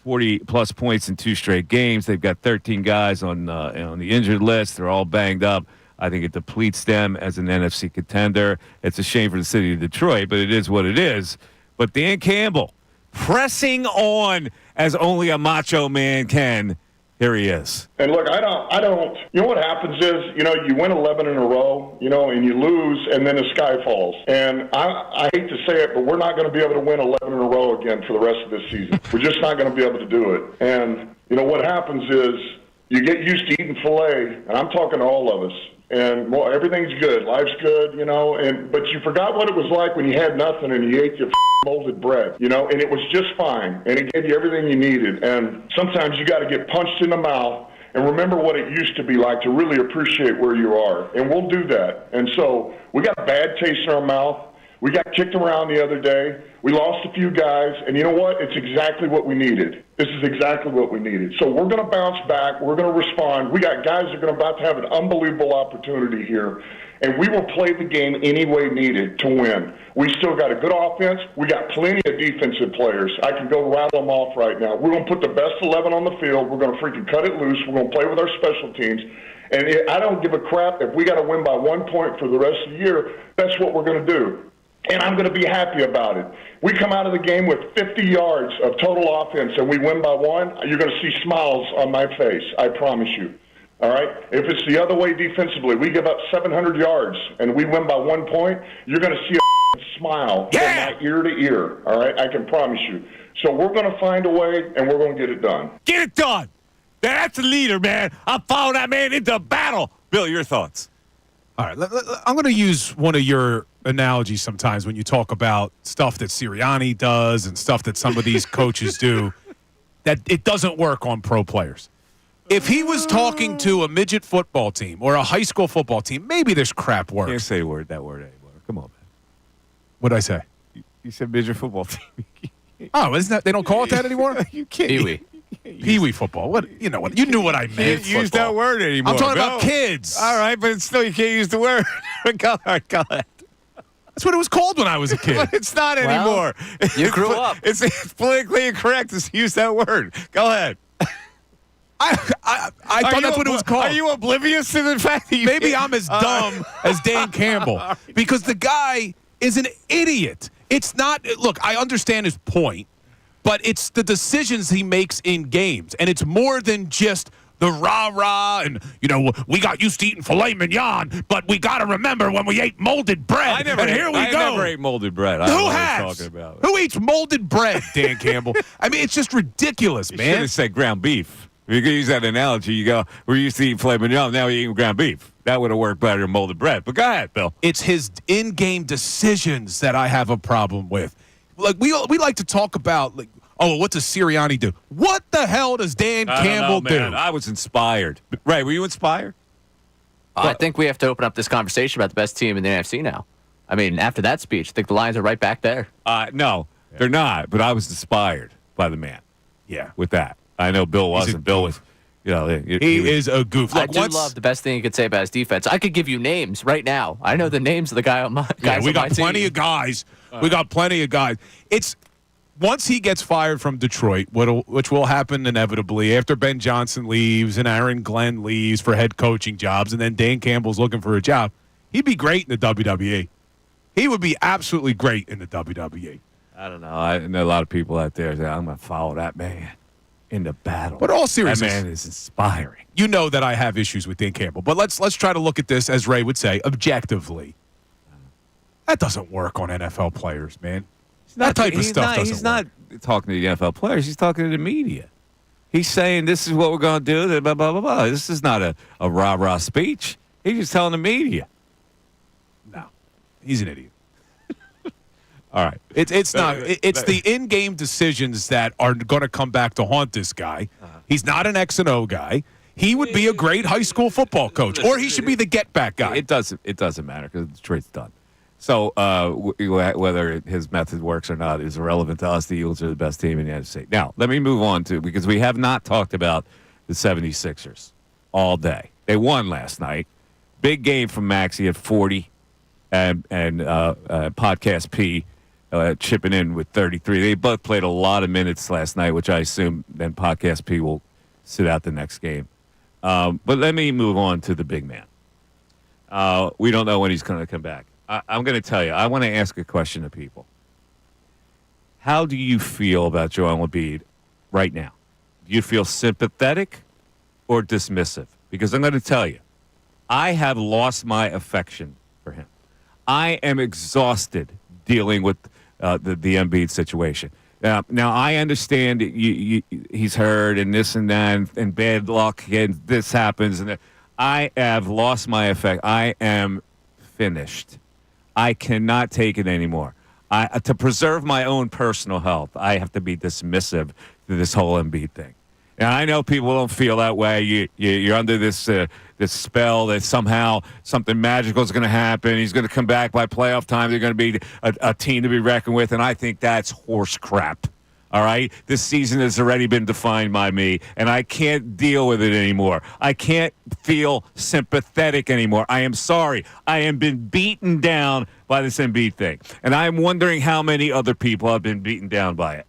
40-plus points in 2 straight games. They've got 13 guys on the injured list. They're all banged up. I think it depletes them as an NFC contender. It's a shame for the city of Detroit, but it is what it is. But Dan Campbell, pressing on as only a macho man can. Here he is. And look, I don't, you know what happens is, you win 11 in a row, and you lose, and then the sky falls. And I hate to say it, but we're not going to be able to win 11 in a row again for the rest of this season. We're just not going to be able to do it. And, what happens is you get used to eating filet, and I'm talking to all of us. And everything's good, life's good, but you forgot what it was like when you had nothing and you ate your molded bread, and it was just fine, and it gave you everything you needed. And sometimes you got to get punched in the mouth and remember what it used to be like to really appreciate where you are, and we'll do that. And so we got a bad taste in our mouth. We got kicked around the other day. We lost a few guys, and you know what? It's exactly what we needed. This is exactly what we needed. So we're going to bounce back. We're going to respond. We got guys that are about to have an unbelievable opportunity here, and we will play the game any way needed to win. We still got a good offense. We got plenty of defensive players. I can go rattle them off right now. We're going to put the best 11 on the field. We're going to freaking cut it loose. We're going to play with our special teams. And I don't give a crap if we got to win by 1 point for the rest of the year. That's what we're going to do. And I'm going to be happy about it. We come out of the game with 50 yards of total offense and we win by 1, you're going to see smiles on my face. I promise you. All right? If it's the other way defensively, we give up 700 yards and we win by 1 point, you're going to see a smile from my ear to ear. All right? I can promise you. So we're going to find a way and we're going to get it done. Get it done. That's a leader, man. I'm following that man into battle. Bill, your thoughts. All right, I'm going to use one of your analogies sometimes when you talk about stuff that Sirianni does and stuff that some of these coaches do, that it doesn't work on pro players. If he was talking to a midget football team or a high school football team, maybe this crap works. Can't say that word anymore. Come on, man. What'd I say? You said midget football team. Oh, isn't that, they don't call it that anymore? You can't. Pee-wee. Pee-wee football. What? You know what? You knew what I meant. You can't use that word anymore. I'm talking Bill. about kids. All right, but still you can't use the word. Go ahead. That's what it was called when I was a kid. But it's not anymore. You grew up. It's politically incorrect to use that word. Go ahead. I thought that's what it was called. Are you oblivious to the fact that you Maybe can't? I'm as dumb as Dan Campbell because the guy is an idiot. It's not. Look, I understand his point, but it's the decisions he makes in games, and it's more than just the rah-rah and, we got used to eating filet mignon, but we got to remember when we ate molded bread, I never ate molded bread. I don't know what you're talking about. Who eats molded bread, Dan Campbell? I mean, it's just ridiculous, You man. should have said ground beef. If you could use that analogy, you go, we're used to eating filet mignon, now we're eating ground beef. That would have worked better than molded bread. But go ahead, Bill. It's his in-game decisions that I have a problem with. Like we like to talk about, what does Sirianni do? What the hell does Dan Campbell do? I was inspired. Ray, were you inspired? I think we have to open up this conversation about the best team in the NFC now. I mean, after that speech, I think the Lions are right back there. No, they're not. But I was inspired by the man. Yeah. With that. I know Bill wasn't. Bill was, he is a goof. Look, I do love the best thing you could say about his defense. I could give you names right now. I know the names of the guy on my guys. Yeah, we on got my plenty team. of guys. We got plenty of guys. It's once he gets fired from Detroit, which will happen inevitably after Ben Johnson leaves and Aaron Glenn leaves for head coaching jobs, and then Dan Campbell's looking for a job. He'd be great in the WWE. He would be absolutely great in the WWE. I don't know. I know a lot of people out there say, I'm going to follow that man into battle. But all seriousness, that man is inspiring. You know that I have issues with Dan Campbell, but let's try to look at this, as Ray would say, objectively. That doesn't work on NFL players, man. That type of stuff doesn't work. He's not talking to the NFL players. He's talking to the media. He's saying, this is what we're going to do, blah, blah, blah, blah. This is not a rah-rah speech. He's just telling the media. No. He's an idiot. All right. It's not. It's the in-game decisions that are going to come back to haunt this guy. He's not an X and O guy. He would be a great high school football coach, or he should be the get-back guy. It doesn't matter because Detroit's done. So whether his method works or not is irrelevant to us. The Eagles are the best team in the United States. Now, let me move on because we have not talked about the 76ers all day. They won last night. Big game from Maxey at 40 and Podcast P chipping in with 33. They both played a lot of minutes last night, which I assume then Podcast P will sit out the next game. But let me move on to the big man. We don't know when he's going to come back. I'm going to tell you, I want to ask a question to people. How do you feel about Joel Embiid right now? Do you feel sympathetic or dismissive? Because I'm going to tell you, I have lost my affection for him. I am exhausted dealing with the Embiid situation. Now, I understand he's hurt and this and that and bad luck and this happens. And I have lost my affection. I am finished. I cannot take it anymore. To preserve my own personal health, I have to be dismissive to this whole Embiid thing. And I know people don't feel that way. You're under this spell that somehow something magical is going to happen. He's going to come back by playoff time. They're going to be a team to be reckoned with, and I think that's horse crap. All right? This season has already been defined by me, and I can't deal with it anymore. I can't feel sympathetic anymore. I am sorry. I am been beaten down by this Embiid thing, and I'm wondering how many other people have been beaten down by it.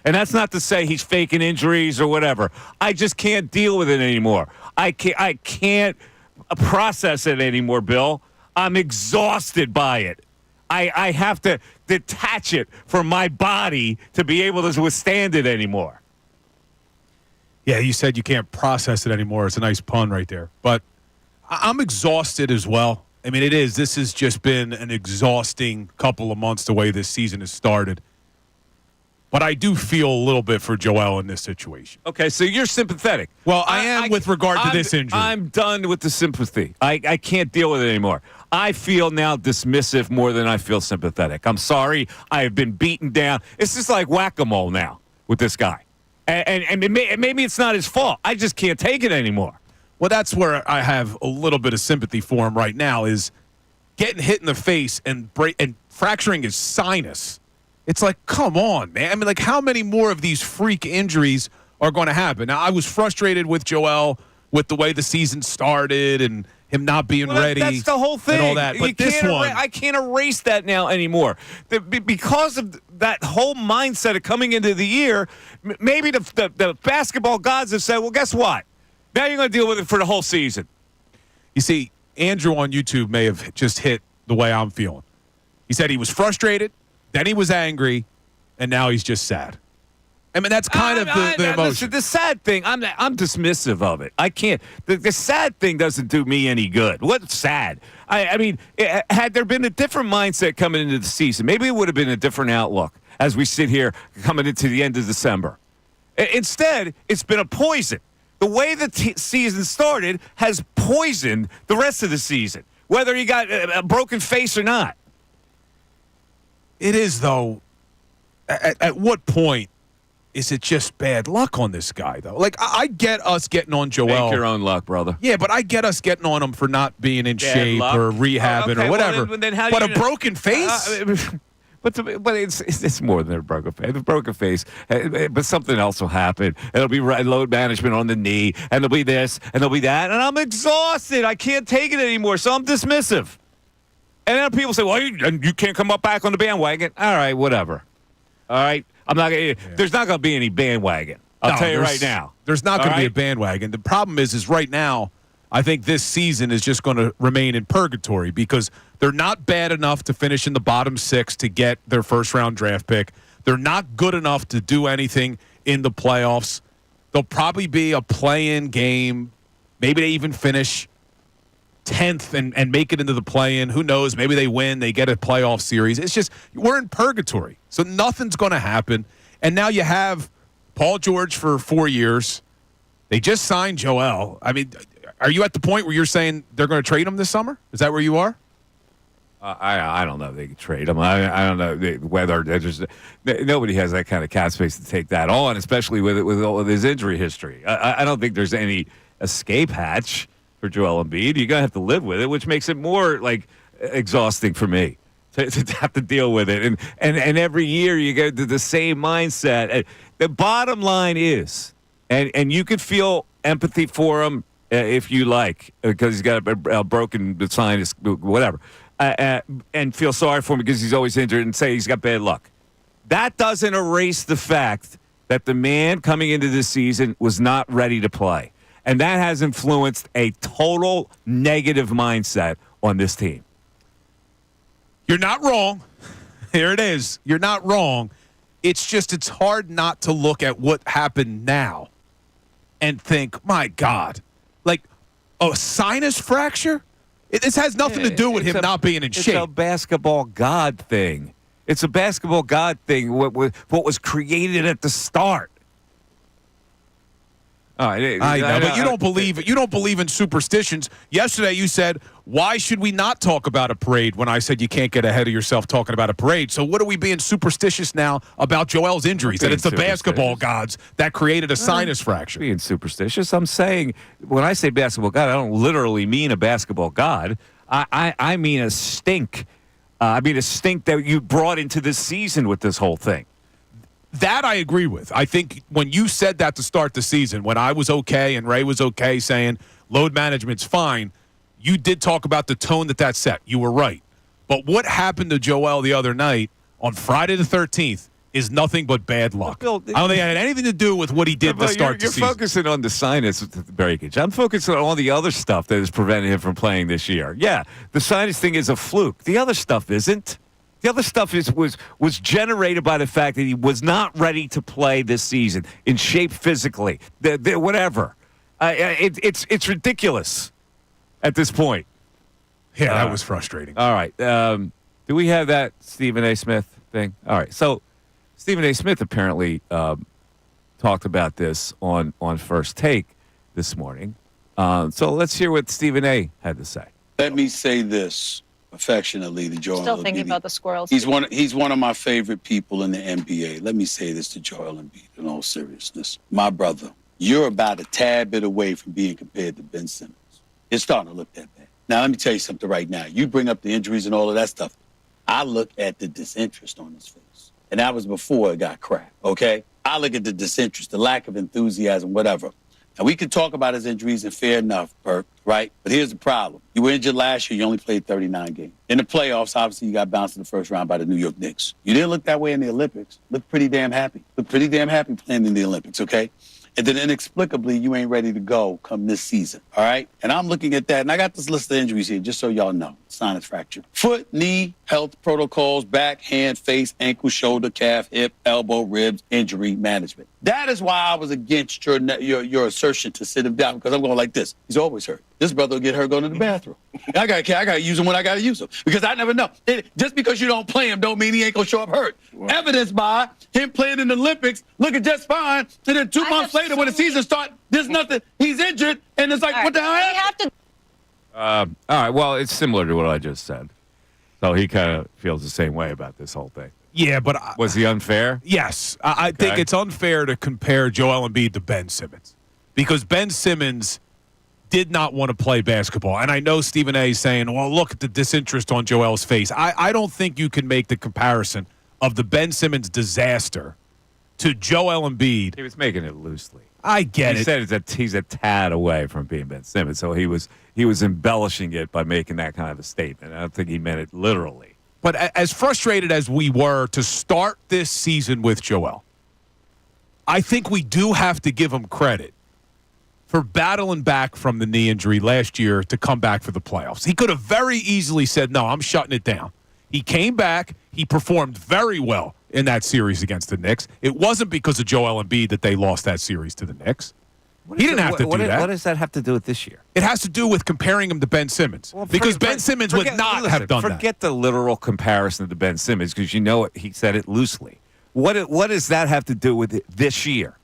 And that's not to say he's faking injuries or whatever. I just can't deal with it anymore. I can't process it anymore, Bill. I'm exhausted by it. I have to detach it from my body to be able to withstand it anymore. Yeah, you said you can't process it anymore. It's a nice pun right there. But I'm exhausted as well. I mean, it is. This has just been an exhausting couple of months the way this season has started. But I do feel a little bit for Joel in this situation. Okay, so you're sympathetic. Well, I am with regard to this injury. I'm done with the sympathy. I can't deal with it anymore. I feel now dismissive more than I feel sympathetic. I'm sorry. I have been beaten down. It's just like whack-a-mole now with this guy. And maybe it's not his fault. I just can't take it anymore. Well, that's where I have a little bit of sympathy for him right now is getting hit in the face and fracturing his sinus. It's like, come on, man. I mean, like, how many more of these freak injuries are going to happen? Now, I was frustrated with Joel with the way the season started and him not being ready. That's the whole thing. And all that. But this one, I can't erase that now anymore. Because of that whole mindset of coming into the year, maybe the basketball gods have said, well, guess what? Now you're going to deal with it for the whole season. You see, Andrew on YouTube may have just hit the way I'm feeling. He said he was frustrated. Then he was angry, and now he's just sad. I mean, that's kind of the emotion. Listen, the sad thing, I'm dismissive of it. I can't. The sad thing doesn't do me any good. What's sad? I mean, had there been a different mindset coming into the season, maybe it would have been a different outlook as we sit here coming into the end of December. Instead, it's been a poison. The way the season started has poisoned the rest of the season, whether he got a broken face or not. It is, though. At what point is it just bad luck on this guy, though? Like, I get us getting on Joel. Make your own luck, brother. Yeah, but I get us getting on him for not being in shape or rehabbing or whatever. Well, then how but do a broken face? But it's more than a broken face. A broken face, but something else will happen. It'll be load management on the knee, and there'll be this, and there'll be that, and I'm exhausted. I can't take it anymore, so I'm dismissive. And then people say, well, you can't come up back on the bandwagon. All right, whatever. All right? There's not going to be any bandwagon. I'll tell you right now. There's not going to be a bandwagon. The problem is right now, I think this season is just going to remain in purgatory because they're not bad enough to finish in the bottom 6 to get their first-round draft pick. They're not good enough to do anything in the playoffs. They'll probably be a play-in game. Maybe they even finish 10th and make it into the play-in. Who knows? Maybe they win. They get a playoff series. It's just we're in purgatory. So nothing's going to happen. And now you have Paul George for 4 years. They just signed Joel. I mean, are you at the point where you're saying they're going to trade him this summer? Is that where you are? I don't know if they can trade him. I don't know whether nobody has that kind of cap space to take that on, especially with his injury history. I don't think there's any escape hatch for Joel Embiid. You're going to have to live with it, which makes it more like exhausting for me to have to deal with it. And every year you go to the same mindset. The bottom line is, and you could feel empathy for him if you like, because he's got a broken sinus, whatever, and feel sorry for him because he's always injured and say he's got bad luck. That doesn't erase the fact that the man coming into this season was not ready to play. And that has influenced a total negative mindset on this team. You're not wrong. Here it is. You're not wrong. It's just it's hard not to look at what happened now and think, my God, like a sinus fracture? This has nothing to do with him not being in shape. It's a basketball god thing. It's a basketball god thing, what was created at the start. I know, but you don't believe it. You don't believe in superstitions. Yesterday you said, why should we not talk about a parade when I said you can't get ahead of yourself talking about a parade? So what are we being superstitious now about Joel's injuries? That it's the basketball gods that created a sinus fracture. Being superstitious. I'm saying when I say basketball god, I don't literally mean a basketball god. I mean a stink. I mean a stink that you brought into this season with this whole thing. That I agree with. I think when you said that to start the season, when I was okay and Ray was okay saying load management's fine, you did talk about the tone that set. You were right. But what happened to Joel the other night on Friday the 13th is nothing but bad luck. I don't think it had anything to do with what he did to start the season. You're focusing on the sinus breakage. I'm focusing on all the other stuff that has prevented him from playing this year. Yeah, the sinus thing is a fluke. The other stuff isn't. The other stuff was generated by the fact that he was not ready to play this season, in shape physically, whatever. It's ridiculous at this point. Yeah, that was frustrating. All right. Do we have that Stephen A. Smith thing? All right. So Stephen A. Smith apparently talked about this on First Take this morning. So let's hear what Stephen A. had to say. Let me say this affectionately to Joel. Still thinking about the squirrels. He's one of my favorite people in the NBA. Let me say this to Joel Embiid in all seriousness. My brother, you're about a tad bit away from being compared to Ben Simmons. It's starting to look that bad. Now, let me tell you something right now. You bring up the injuries and all of that stuff. I look at the disinterest on his face. And that was before it got cracked, okay? I look at the disinterest, the lack of enthusiasm, whatever. Now, we can talk about his injuries, and fair enough, Perk, right? But here's the problem. You were injured last year. You only played 39 games. In the playoffs, obviously, you got bounced in the first round by the New York Knicks. You didn't look that way in the Olympics. Looked pretty damn happy. Looked pretty damn happy playing in the Olympics, okay? And then inexplicably, you ain't ready to go come this season, all right? And I'm looking at that, and I got this list of injuries here, just so y'all know. Sinus fracture. Foot, knee, health protocols, back, hand, face, ankle, shoulder, calf, hip, elbow, ribs, injury management. That is why I was against your assertion to sit him down, because I'm going like this. He's always hurt. This brother will get hurt going to the bathroom. I got to use him when I got to use him, because I never know. Just because you don't play him don't mean he ain't going to show up hurt. Wow. Evidenced by him playing in the Olympics, looking just fine, and then 2 months later when the season starts, there's nothing. He's injured, and it's like, what the hell happened? All right. Well, it's similar to what I just said. So he kind of feels the same way about this whole thing. Yeah, but was he unfair? Yes, I think it's unfair to compare Joel Embiid to Ben Simmons, because Ben Simmons did not want to play basketball. And I know Stephen A. is saying, well, look at the disinterest on Joel's face. I don't think you can make the comparison of the Ben Simmons disaster to Joel Embiid. He was making it loosely. I get it. He said that he's a tad away from being Ben Simmons, so he was embellishing it by making that kind of a statement. I don't think he meant it literally. But as frustrated as we were to start this season with Joel, I think we do have to give him credit for battling back from the knee injury last year to come back for the playoffs. He could have very easily said, no, I'm shutting it down. He came back. He performed very well in that series against the Knicks. It wasn't because of Joel Embiid that they lost that series to the Knicks. He didn't have to do that. What does that have to do with this year? It has to do with comparing him to Ben Simmons. Because Ben Simmons would not have done that. Forget the literal comparison to Ben Simmons, because you know he said it loosely. What does that have to do with it this year?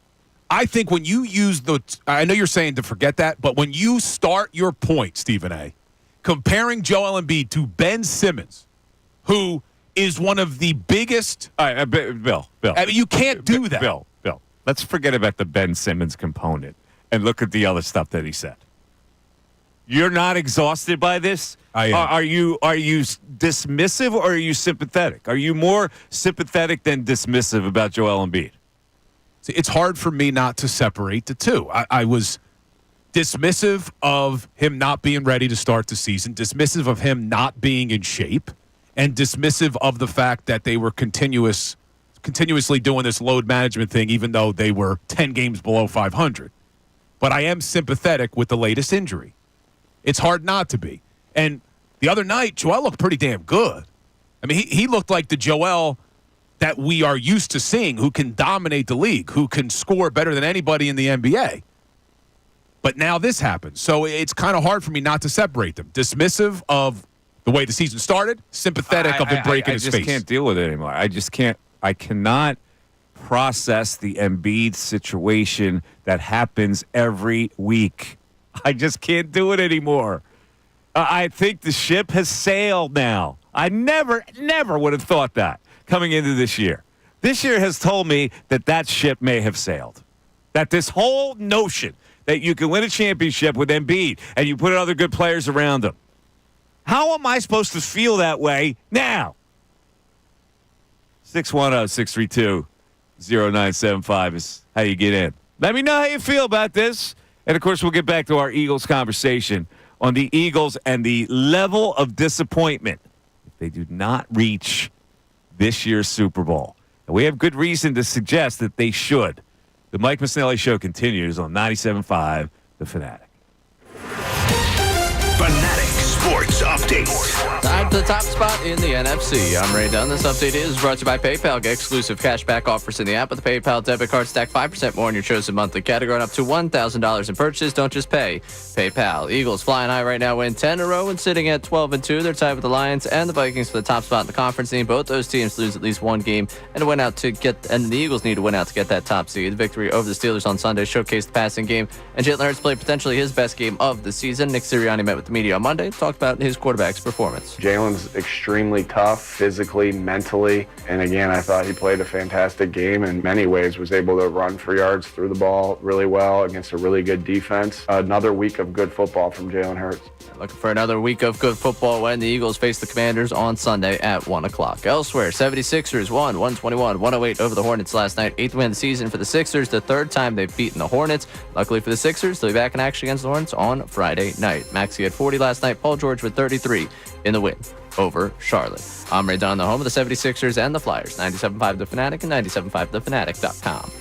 I think when you use I know you're saying to forget that, but when you start your point, Stephen A., comparing Joel Embiid to Ben Simmons, who is one of the biggest. All right, Bill. I mean, you can't do that. Bill. Let's forget about the Ben Simmons component and look at the other stuff that he said. You're not exhausted by this? I am. Are you dismissive or are you sympathetic? Are you more sympathetic than dismissive about Joel Embiid? See, it's hard for me not to separate the two. I was dismissive of him not being ready to start the season, dismissive of him not being in shape, and dismissive of the fact that they were continuously doing this load management thing, even though they were 10 games below 500. But I am sympathetic with the latest injury. It's hard not to be. And the other night, Joel looked pretty damn good. I mean, he looked like the Joel that we are used to seeing, who can dominate the league, who can score better than anybody in the NBA. But now this happens. So it's kind of hard for me not to separate them. Dismissive of the way the season started, sympathetic of him breaking his face. I just can't deal with it anymore. I cannot process the Embiid situation that happens every week. I just can't do it anymore. I think the ship has sailed now. I never would have thought that coming into this year. This year has told me that ship may have sailed. That this whole notion that you can win a championship with Embiid and you put other good players around him. How am I supposed to feel that way now? 610-632-0975 is how you get in. Let me know how you feel about this. And, of course, we'll get back to our Eagles conversation on the Eagles and the level of disappointment if they do not reach this year's Super Bowl. And we have good reason to suggest that they should. The Mike Missanelli Show continues on 97.5 The Fanatic. Fanatic Sports Update. Time to the top spot in the NFC. I'm Ray Dunn. This update is brought to you by PayPal. Get exclusive cashback offers in the app with the PayPal debit card. Stack 5% more in your chosen monthly category and up to $1,000 in purchases. Don't just pay. PayPal. Eagles flying high right now, win 10 in a row and sitting at 12-2. They're tied with the Lions and the Vikings for the top spot in the conference. Need both those teams lose at least one game and the Eagles need to win out to get that top seed. The victory over the Steelers on Sunday showcased the passing game, and Jalen Hurts played potentially his best game of the season. Nick Sirianni met with the media on Monday, talked about his quarterback's performance. Jalen's extremely tough, physically, mentally, and again, I thought he played a fantastic game in many ways, was able to run for yards, threw the ball really well against a really good defense. Another week of good football from Jalen Hurts. Looking for another week of good football when the Eagles face the Commanders on Sunday at 1 o'clock. Elsewhere, 76ers won 121-108 over the Hornets last night. 8th win of the season for the Sixers, the third time they've beaten the Hornets. Luckily for the Sixers, they'll be back in action against the Hornets on Friday night. Maxey had 40 last night. Paul George with 33 in the win over Charlotte. I'm Ray Dunn, the home of the 76ers and the Flyers. 97.5 The Fanatic and 97.5thefanatic.com.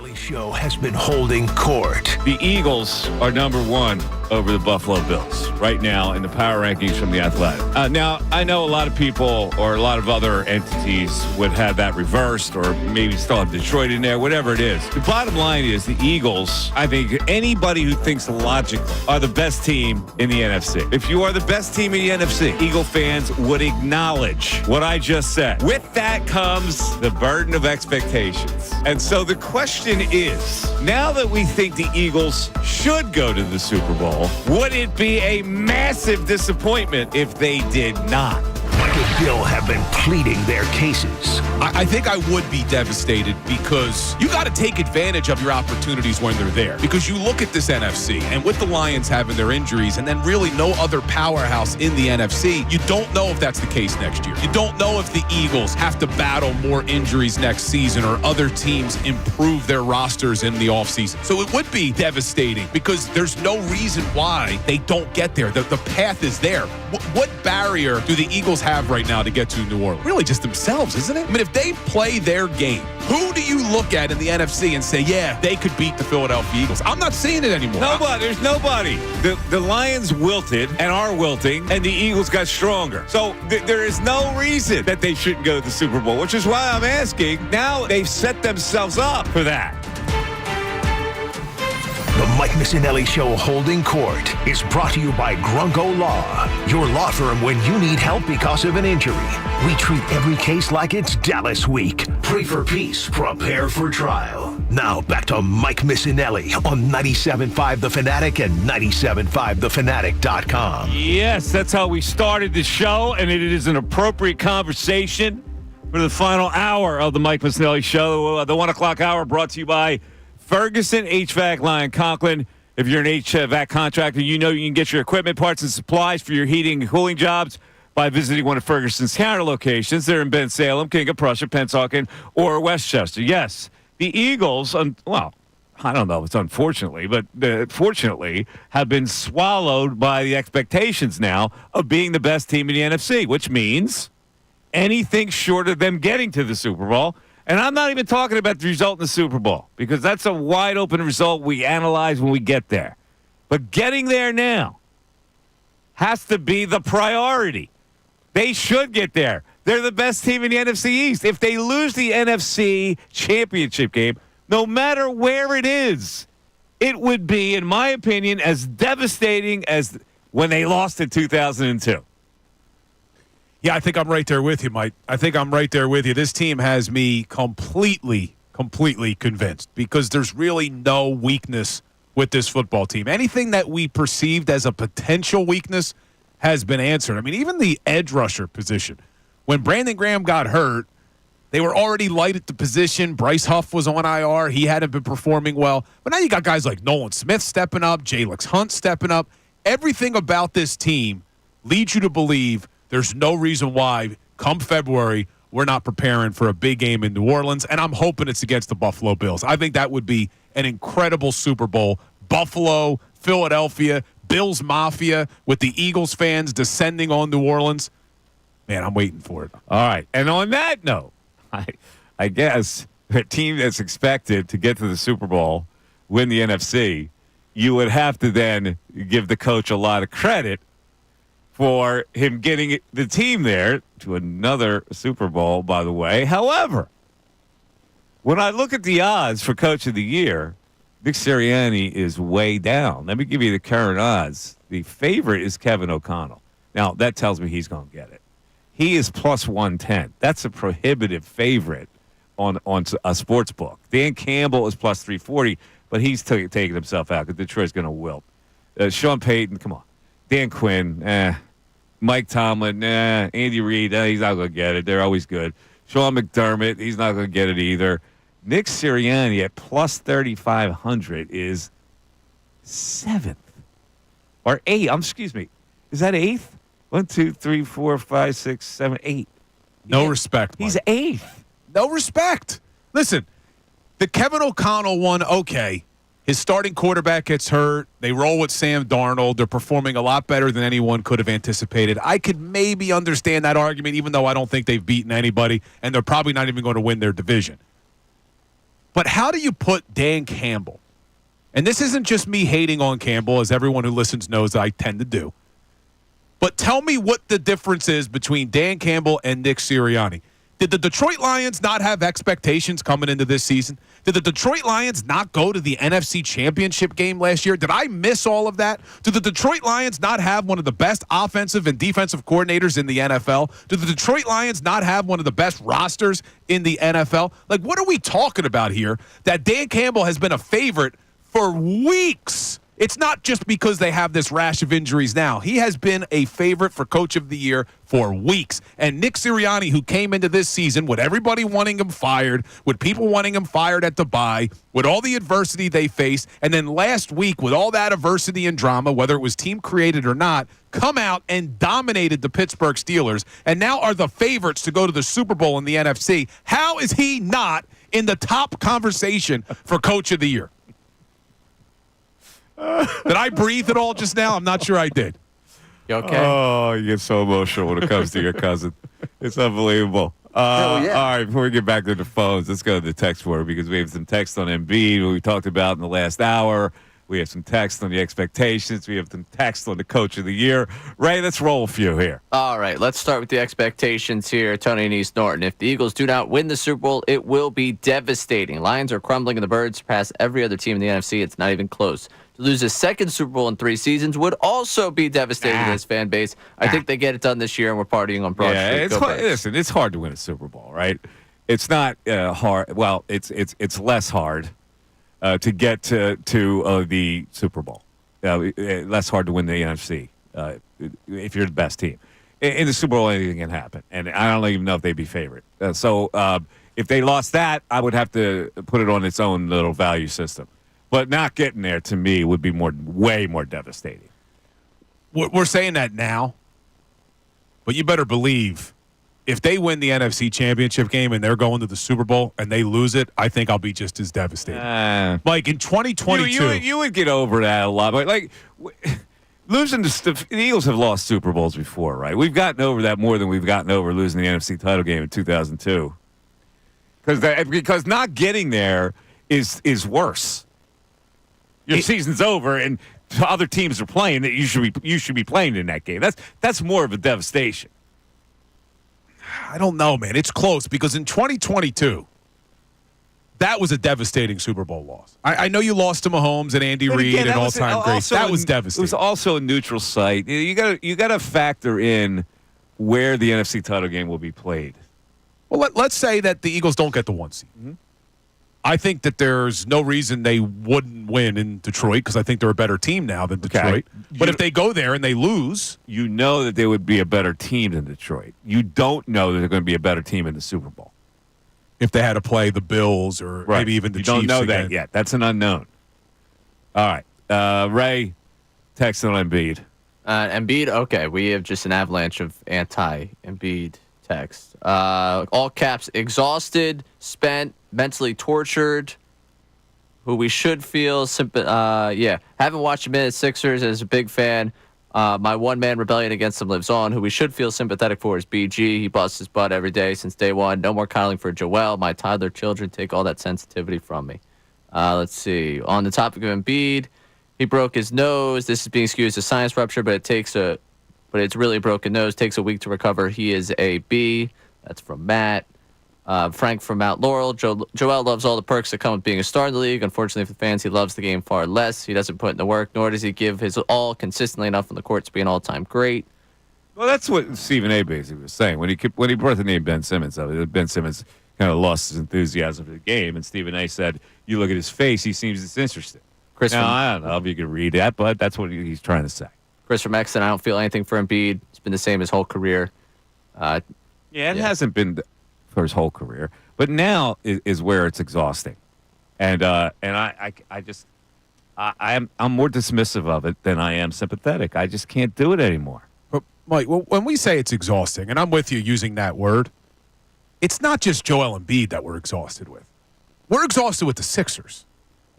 Missanelli Show has been holding court. The Eagles are number one over the Buffalo Bills right now in the power rankings from The Athletic. Now, I know a lot of people or a lot of other entities would have that reversed or maybe still have Detroit in there, whatever it is. The bottom line is the Eagles, I think anybody who thinks logically, are the best team in the NFC. If you are the best team in the NFC, Eagle fans would acknowledge what I just said. With that comes the burden of expectations. And so the question is, now that we think the Eagles should go to the Super Bowl, would it be a massive disappointment if they did not? Mike and Bill have been pleading their cases. I think I would be devastated because you got to take advantage of your opportunities when they're there. Because you look at this NFC, and with the Lions having their injuries and then really no other powerhouse in the NFC, you don't know if that's the case next year. You don't know if the Eagles have to battle more injuries next season or other teams improve their rosters in the offseason. So it would be devastating because there's no reason why they don't get there. The path is there. What barrier do the Eagles have right now to get to New Orleans? Really just themselves, isn't it? I mean, if they play their game, who do you look at in the NFC and say, yeah, they could beat the Philadelphia Eagles? I'm not seeing it anymore. Nobody. There's nobody. The Lions wilted and are wilting, and the Eagles got stronger. So there is no reason that they shouldn't go to the Super Bowl, which is why I'm asking. Now they've set themselves up for that. The Mike Missanelli Show Holding Court is brought to you by Grunko Law, your law firm when you need help because of an injury. We treat every case like it's Dallas Week. Pray for peace, prepare for trial. Now back to Mike Missanelli on 97.5 The Fanatic and 97.5thefanatic.com. Yes, that's how we started the show, and it is an appropriate conversation for the final hour of the Mike Missanelli Show. The 1 o'clock hour brought to you by Ferguson HVAC Line Conklin. If you're an HVAC contractor, you know you can get your equipment, parts, and supplies for your heating and cooling jobs by visiting one of Ferguson's counter locations. They're in Bensalem, King of Prussia, Pennsauken, or Westchester. Yes, the Eagles, well, I don't know if it's unfortunately, but fortunately have been swallowed by the expectations now of being the best team in the NFC, which means anything short of them getting to the Super Bowl. And I'm not even talking about the result in the Super Bowl because that's a wide open result we analyze when we get there. But getting there now has to be the priority. They should get there. They're the best team in the NFC East. If they lose the NFC championship game, no matter where it is, it would be, in my opinion, as devastating as when they lost in 2002. Yeah, I think I'm right there with you, Mike. I think I'm right there with you. This team has me completely convinced because there's really no weakness with this football team. Anything that we perceived as a potential weakness has been answered. I mean, even the edge rusher position. When Brandon Graham got hurt, they were already light at the position. Bryce Huff was on IR. He hadn't been performing well. But now you got guys like Nolan Smith stepping up, Jalix Hunt stepping up. Everything about this team leads you to believe there's no reason why, come February, we're not preparing for a big game in New Orleans, and I'm hoping it's against the Buffalo Bills. I think that would be an incredible Super Bowl. Buffalo, Philadelphia, Bills Mafia with the Eagles fans descending on New Orleans. Man, I'm waiting for it. All right. And on that note, I guess a team that's expected to get to the Super Bowl, win the NFC, you would have to then give the coach a lot of credit for him getting the team there to another Super Bowl, by the way. However, when I look at the odds for Coach of the Year, Nick Sirianni is way down. Let me give you the current odds. The favorite is Kevin O'Connell. Now, that tells me he's going to get it. He is plus 110. That's a prohibitive favorite on a sports book. Dan Campbell is plus 340, but he's taking himself out because Detroit's going to wilt. Sean Payton, come on. Dan Quinn, Mike Tomlin, Andy Reid, he's not going to get it. They're always good. Sean McDermott, he's not going to get it either. Nick Sirianni at plus 3,500 is 7th. Or 8th. Excuse me. Is that 8th? 1, 2, 3, 4, 5, 6, 7, 8. No respect, Mike. He's 8th. No respect. Listen, the Kevin O'Connell one, okay. His starting quarterback gets hurt. They roll with Sam Darnold. They're performing a lot better than anyone could have anticipated. I could maybe understand that argument, even though I don't think they've beaten anybody, and they're probably not even going to win their division. But how do you put Dan Campbell? And this isn't just me hating on Campbell, as everyone who listens knows I tend to do. But tell me what the difference is between Dan Campbell and Nick Sirianni. Did the Detroit Lions not have expectations coming into this season? Did the Detroit Lions not go to the NFC Championship game last year? Did I miss all of that? Did the Detroit Lions not have one of the best offensive and defensive coordinators in the NFL? Did the Detroit Lions not have one of the best rosters in the NFL? Like, what are we talking about here that Dan Campbell has been a favorite for weeks? It's not just because they have this rash of injuries now. He has been a favorite for Coach of the Year for weeks. And Nick Sirianni, who came into this season with everybody wanting him fired, with people wanting him fired at the bye, with all the adversity they faced, and then last week with all that adversity and drama, whether it was team-created or not, come out and dominated the Pittsburgh Steelers and now are the favorites to go to the Super Bowl in the NFC. How is he not in the top conversation for Coach of the Year? Did I breathe at all just now? I'm not sure I did. You okay? Oh, you get so emotional when it comes to your cousin. It's unbelievable. All right, before we get back to the phones, let's go to the text board because we have some text on Embiid, what we talked about in the last hour. We have some text on the expectations. We have some text on the Coach of the Year. Ray, let's roll a few here. All right, let's start with the expectations here. Tony and East Norton. If the Eagles do not win the Super Bowl, it will be devastating. Lions are crumbling and the Birds surpass every other team in the NFC. It's not even close. To lose a second Super Bowl in 3 seasons would also be devastating to this fan base. I think they get it done this year, and we're partying on Broad Street. It's hard, listen, it's hard to win a Super Bowl, right? It's not hard. Well, it's less hard to get to the Super Bowl. Less hard to win the NFC if you're the best team. In the Super Bowl, anything can happen, and I don't even know if they'd be favorite. So if they lost that, I would have to put it on its own little value system. But not getting there, to me, would be way more devastating. We're saying that now, but you better believe if they win the NFC Championship game and they're going to the Super Bowl and they lose it, I think I'll be just as devastated. Like in 2022. You would get over that a lot. But like losing the Eagles have lost Super Bowls before, right? We've gotten over that more than we've gotten over losing the NFC title game in 2002. Because not getting there is worse. Your season's over, and other teams are playing that you should be playing in that game. That's more of a devastation. I don't know, man. It's close because in 2022, that was a devastating Super Bowl loss. I know you lost to Mahomes and Andy Reid and all-time greats. That was devastating. It was also a neutral site. You got to factor in where the NFC title game will be played. Well, let's say that the Eagles don't get the 1 seed. Mm-hmm. I think that there's no reason they wouldn't win in Detroit because I think they're a better team now than Detroit. Okay. But if they go there and they lose, you know that they would be a better team than Detroit. You don't know that they're going to be a better team in the Super Bowl. If they had to play the Bills or maybe even the Chiefs. You don't know again. that yet. That's an unknown. All right. Ray, text on Embiid. Embiid, okay. We have just an avalanche of anti-Embiid text. All caps, exhausted, spent, mentally tortured, who we should feel haven't watched a minute Sixers as a big fan. My one-man rebellion against them lives on. Who we should feel sympathetic for is BG. He busts his butt every day since day one. No more coddling for Joel. My toddler children take all that sensitivity from me. Let's see. On the topic of Embiid, he broke his nose. This is being excused as a sinus rupture, but it's really a broken nose. Takes a week to recover. He is a B. That's from Matt. Frank from Mount Laurel. Joel loves all the perks that come with being a star in the league. Unfortunately for the fans, he loves the game far less. He doesn't put in the work, nor does he give his all consistently enough on the court to be an all-time great. Well, that's what Stephen A. basically was saying. When he brought the name Ben Simmons up, Ben Simmons kind of lost his enthusiasm for the game, and Stephen A. said, you look at his face, he seems disinterested. I don't know if you could read that, but that's what he's trying to say. Chris from Exton, I don't feel anything for Embiid. It's been the same his whole career. It hasn't been for his whole career, but now is where it's exhausting, and I'm more dismissive of it than I am sympathetic. I just can't do it anymore. But Mike, when we say it's exhausting, and I'm with you using that word, it's not just Joel Embiid that we're exhausted with. We're exhausted with the Sixers.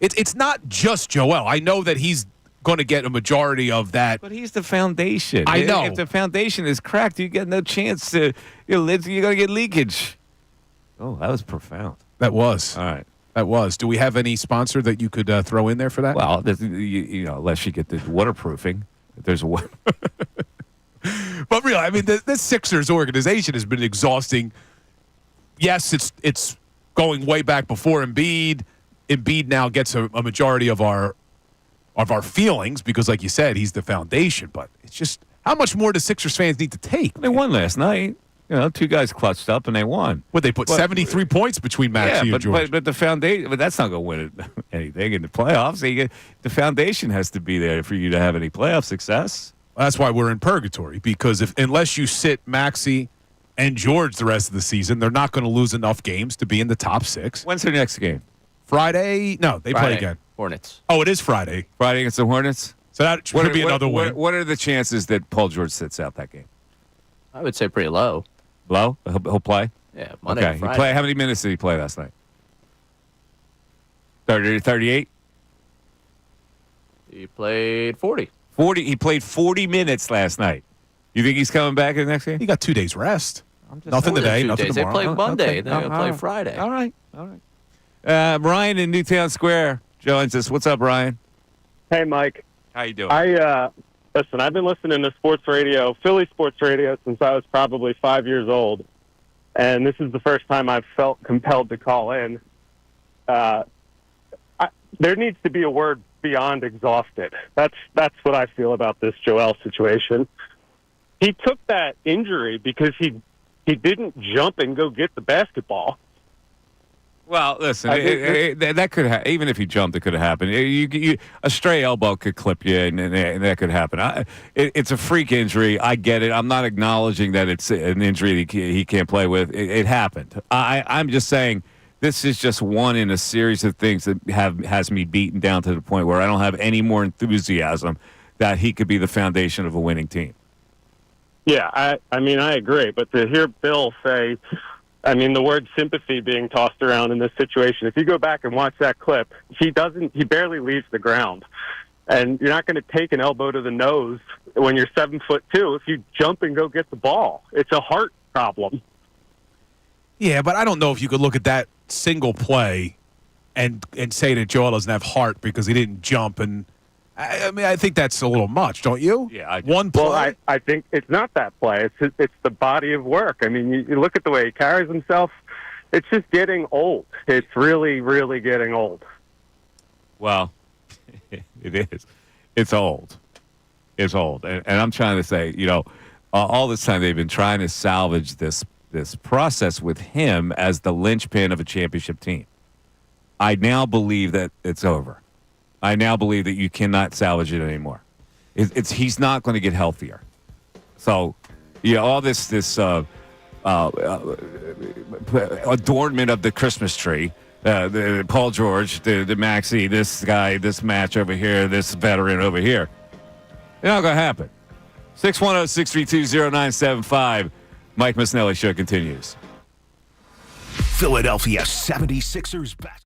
It's not just Joel. I know that he's going to get a majority of that. But he's the foundation. I know. If the foundation is cracked, you get no chance to, you're going to get leakage. Oh, that was profound. That was. All right. That was. Do we have any sponsor that you could throw in there for that? Well, unless you get the waterproofing, there's a way. But really, I mean, the Sixers organization has been exhausting. Yes, it's going way back before Embiid. Embiid now gets a majority of our feelings because, like you said, he's the foundation. But it's just, how much more do Sixers fans need to take? They won last night. Two guys clutched up and they won. Would they put 73 points between Maxey and George? But the foundation, but that's not going to win anything in the playoffs. The foundation has to be there for you to have any playoff success. Well, that's why we're in purgatory, because unless you sit Maxey and George the rest of the season, they're not going to lose enough games to be in the top 6. When's their next game? Friday? No, they play again. Hornets. Oh, it is Friday. Friday against the Hornets? So that could be another win. What are the chances that Paul George sits out that game? I would say pretty low. Low? He'll play? Yeah, Monday okay. to Friday. How many minutes did he play last night? 30 to 38? He played 40. 40. He played 40 minutes last night. You think he's coming back in the next game? He got 2 days rest. Nothing today, nothing tomorrow. They play Monday. Okay. They're going to play Friday. All right. Brian in Newtown Square joins us. What's up, Brian? Hey, Mike. How you doing? Listen, I've been listening to sports radio, Philly sports radio, since I was probably 5 years old. And this is the first time I've felt compelled to call in. There needs to be a word beyond exhausted. That's what I feel about this Joel situation. He took that injury because he didn't jump and go get the basketball. Well, listen, that could even if he jumped, it could have happened. A stray elbow could clip you, and that could happen. It's a freak injury. I get it. I'm not acknowledging that it's an injury he can't play with. It happened. I'm just saying this is just one in a series of things that has me beaten down to the point where I don't have any more enthusiasm that he could be the foundation of a winning team. Yeah, I mean, I agree. But to hear Bill say, I mean, the word sympathy being tossed around in this situation, if you go back and watch that clip, he barely leaves the ground. And you're not going to take an elbow to the nose when you're 7'2" if you jump and go get the ball. It's a heart problem. Yeah, but I don't know if you could look at that single play and say that Joel doesn't have heart because he didn't jump. And I mean, I think that's a little much, don't you? Yeah. One play. Well, I think it's not that play. It's the body of work. I mean, you look at the way he carries himself. It's just getting old. It's really, really getting old. Well, it is. It's old. It's old. And I'm trying to say, all this time they've been trying to salvage this process with him as the linchpin of a championship team. I now believe that it's over. I now believe that you cannot salvage it anymore. He's not going to get healthier. So, all this adornment of the Christmas tree, the Paul George, the Maxey, this guy, this match over here, this veteran over here, it's not going to happen. 610-632-0975. Mike Missanelli Show continues. Philadelphia 76ers basketball.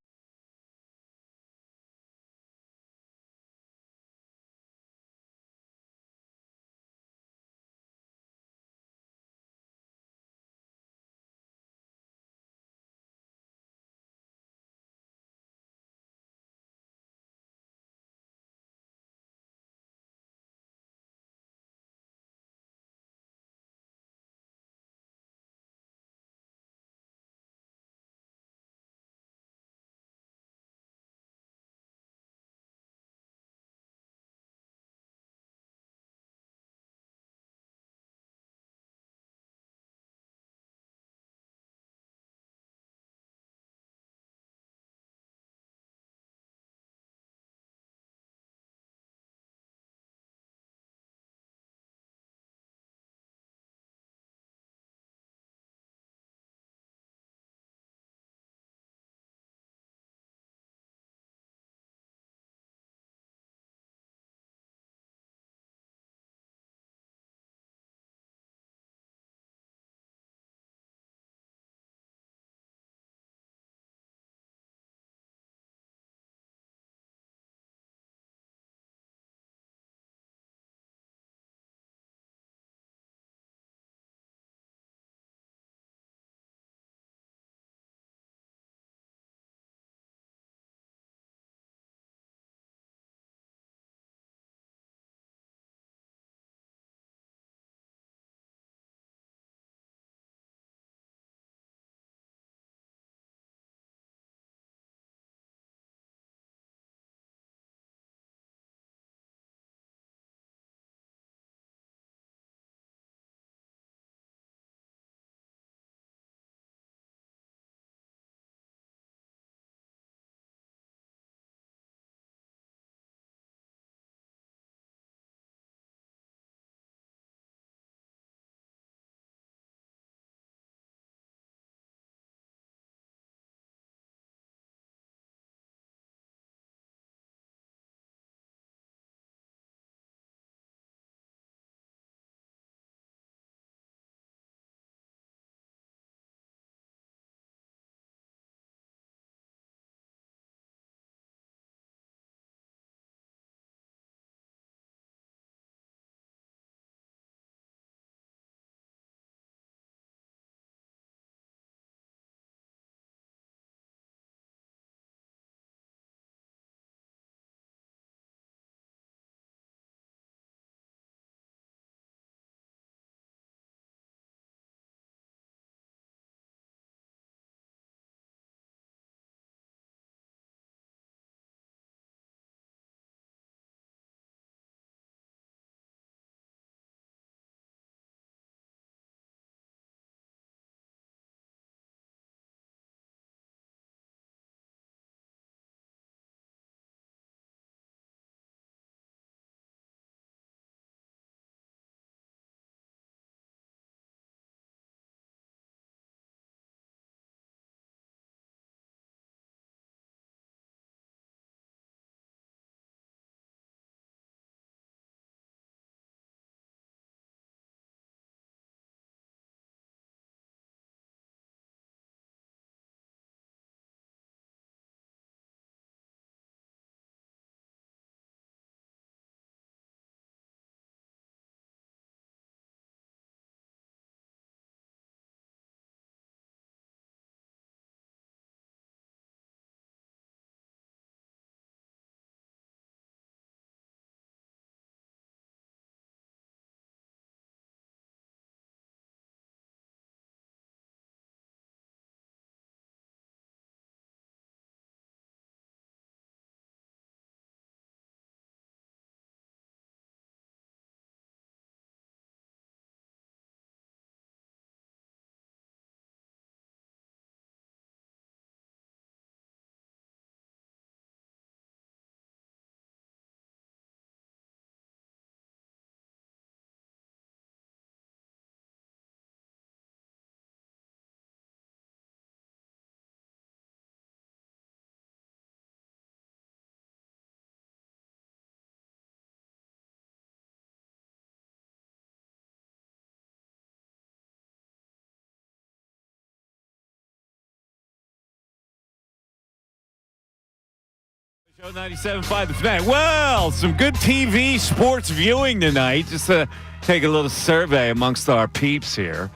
Show 97.5 The Fanatic. Well, some good TV sports viewing tonight. Just to take a little survey amongst our peeps here.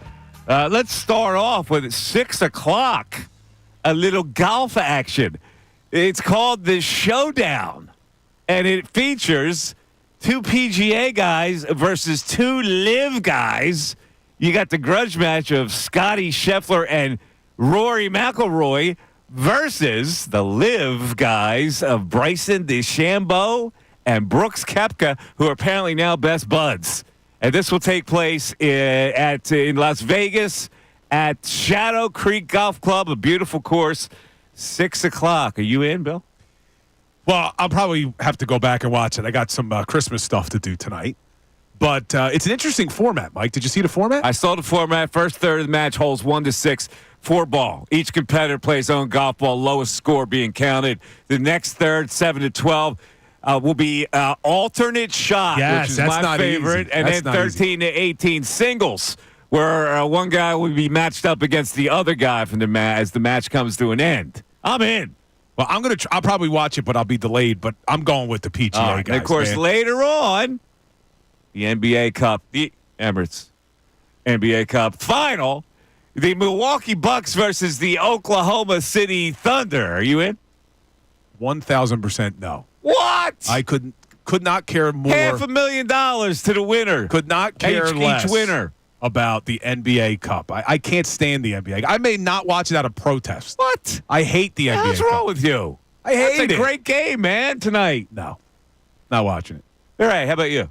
Let's start off with 6 o'clock. A little golf action. It's called the Showdown. And it features 2 PGA guys versus 2 LIV guys. You got the grudge match of Scotty Scheffler and Rory McIlroy versus the LIV guys of Bryson DeChambeau and Brooks Koepka, who are apparently now best buds. And this will take place in Las Vegas at Shadow Creek Golf Club, a beautiful course, 6 o'clock. Are you in, Bill? Well, I'll probably have to go back and watch it. I got some Christmas stuff to do tonight. But it's an interesting format, Mike. Did you see the format? I saw the format. First third of the match, holes 1 to 6, 4 ball. Each competitor plays own golf ball, lowest score being counted. The next third, 7 to 12, will be alternate shot, which is my favorite. And then 13 to 18 singles, where one guy will be matched up against the other guy from the as the match comes to an end. I'm in. Well, I'll probably watch it, but I'll be delayed. But I'm going with the PGA guys. And of course, later on, the NBA Cup, the Emirates NBA Cup final, the Milwaukee Bucks versus the Oklahoma City Thunder. Are you in? 1,000% no. What? I could not care more. $500,000 to the winner. Could not care less each winner about the NBA Cup. I can't stand the NBA. I may not watch it out of protest. What? I hate the NBA Cup. What's wrong with you? I hate it. It's a great game, man, tonight. No. Not watching it. All right, how about you?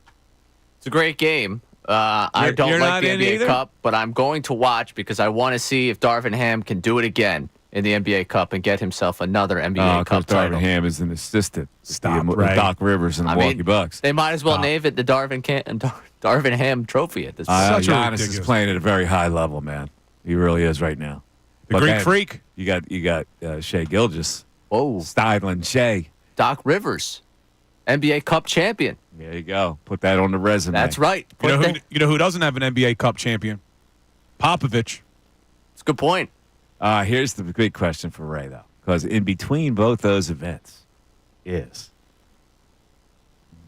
It's a great game. I don't like the NBA Cup, but I'm going to watch because I want to see if Darvin Ham can do it again in the NBA Cup and get himself another NBA Cup title. Darvin Ham is an assistant. Right. Doc Rivers and the Milwaukee Bucks. They might as well name it the Darvin Ham Trophy at this point. Giannis is playing at a very high level, man. He really is right now. The Greek Freak. You got Shea Gilgeous. Whoa. Styling Shea. Doc Rivers, NBA Cup champion. There you go. Put that on the resume. That's right. You know who doesn't have an NBA Cup champion? Popovich. It's a good point. Here's the big question for Ray, though, because in between both those events is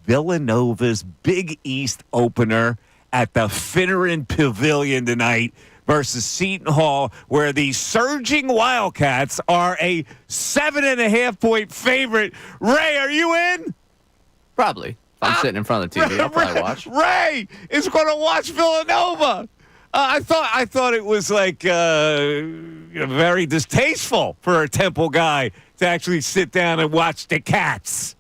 Villanova's Big East opener at the Finneran Pavilion tonight versus Seton Hall, where the surging Wildcats are a 7.5-point favorite. Ray, are you in? Probably. If I'm sitting in front of the TV, I'll probably watch. Ray is going to watch Villanova. I thought it was like very distasteful for a Temple guy to actually sit down and watch the Cats.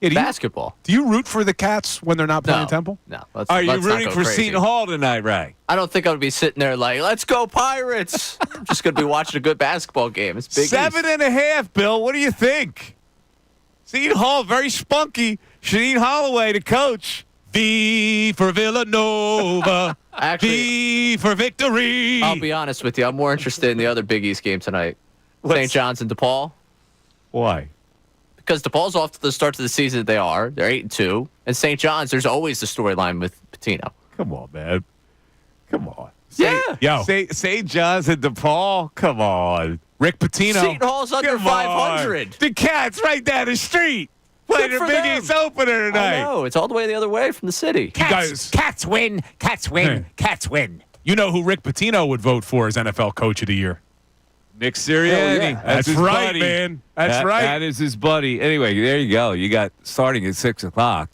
Yeah, basketball. Do you root for the Cats when they're not playing Temple? No. Are you rooting for Seton Hall tonight, Ray? I don't think I would be sitting there like, let's go Pirates. I'm just going to be watching a good basketball game. It's Big 7.5, Bill. What do you think? Seton Hall, very spunky. Shaheen Holloway, the coach. V for Villanova. Actually, V for victory. I'll be honest with you. I'm more interested in the other Big East game tonight. St. John's and DePaul. Why? Because DePaul's off to the start of the season that they are. They're 8-2. And St. John's, there's always the storyline with Pitino. Come on, man. Come on. Yeah. St. John's and DePaul. Come on. Rick Pitino. Seton Hall's under 500. The Cats right down the street. Playing their Big East opener tonight. I know. It's all the way the other way from the city. Cats win. Cats win. Cats win. You know who Rick Pitino would vote for as NFL Coach of the Year? Nick Sirianni. Yeah. That's his right, buddy. man. That's right. That is his buddy. Anyway, there you go. You got starting at 6 o'clock.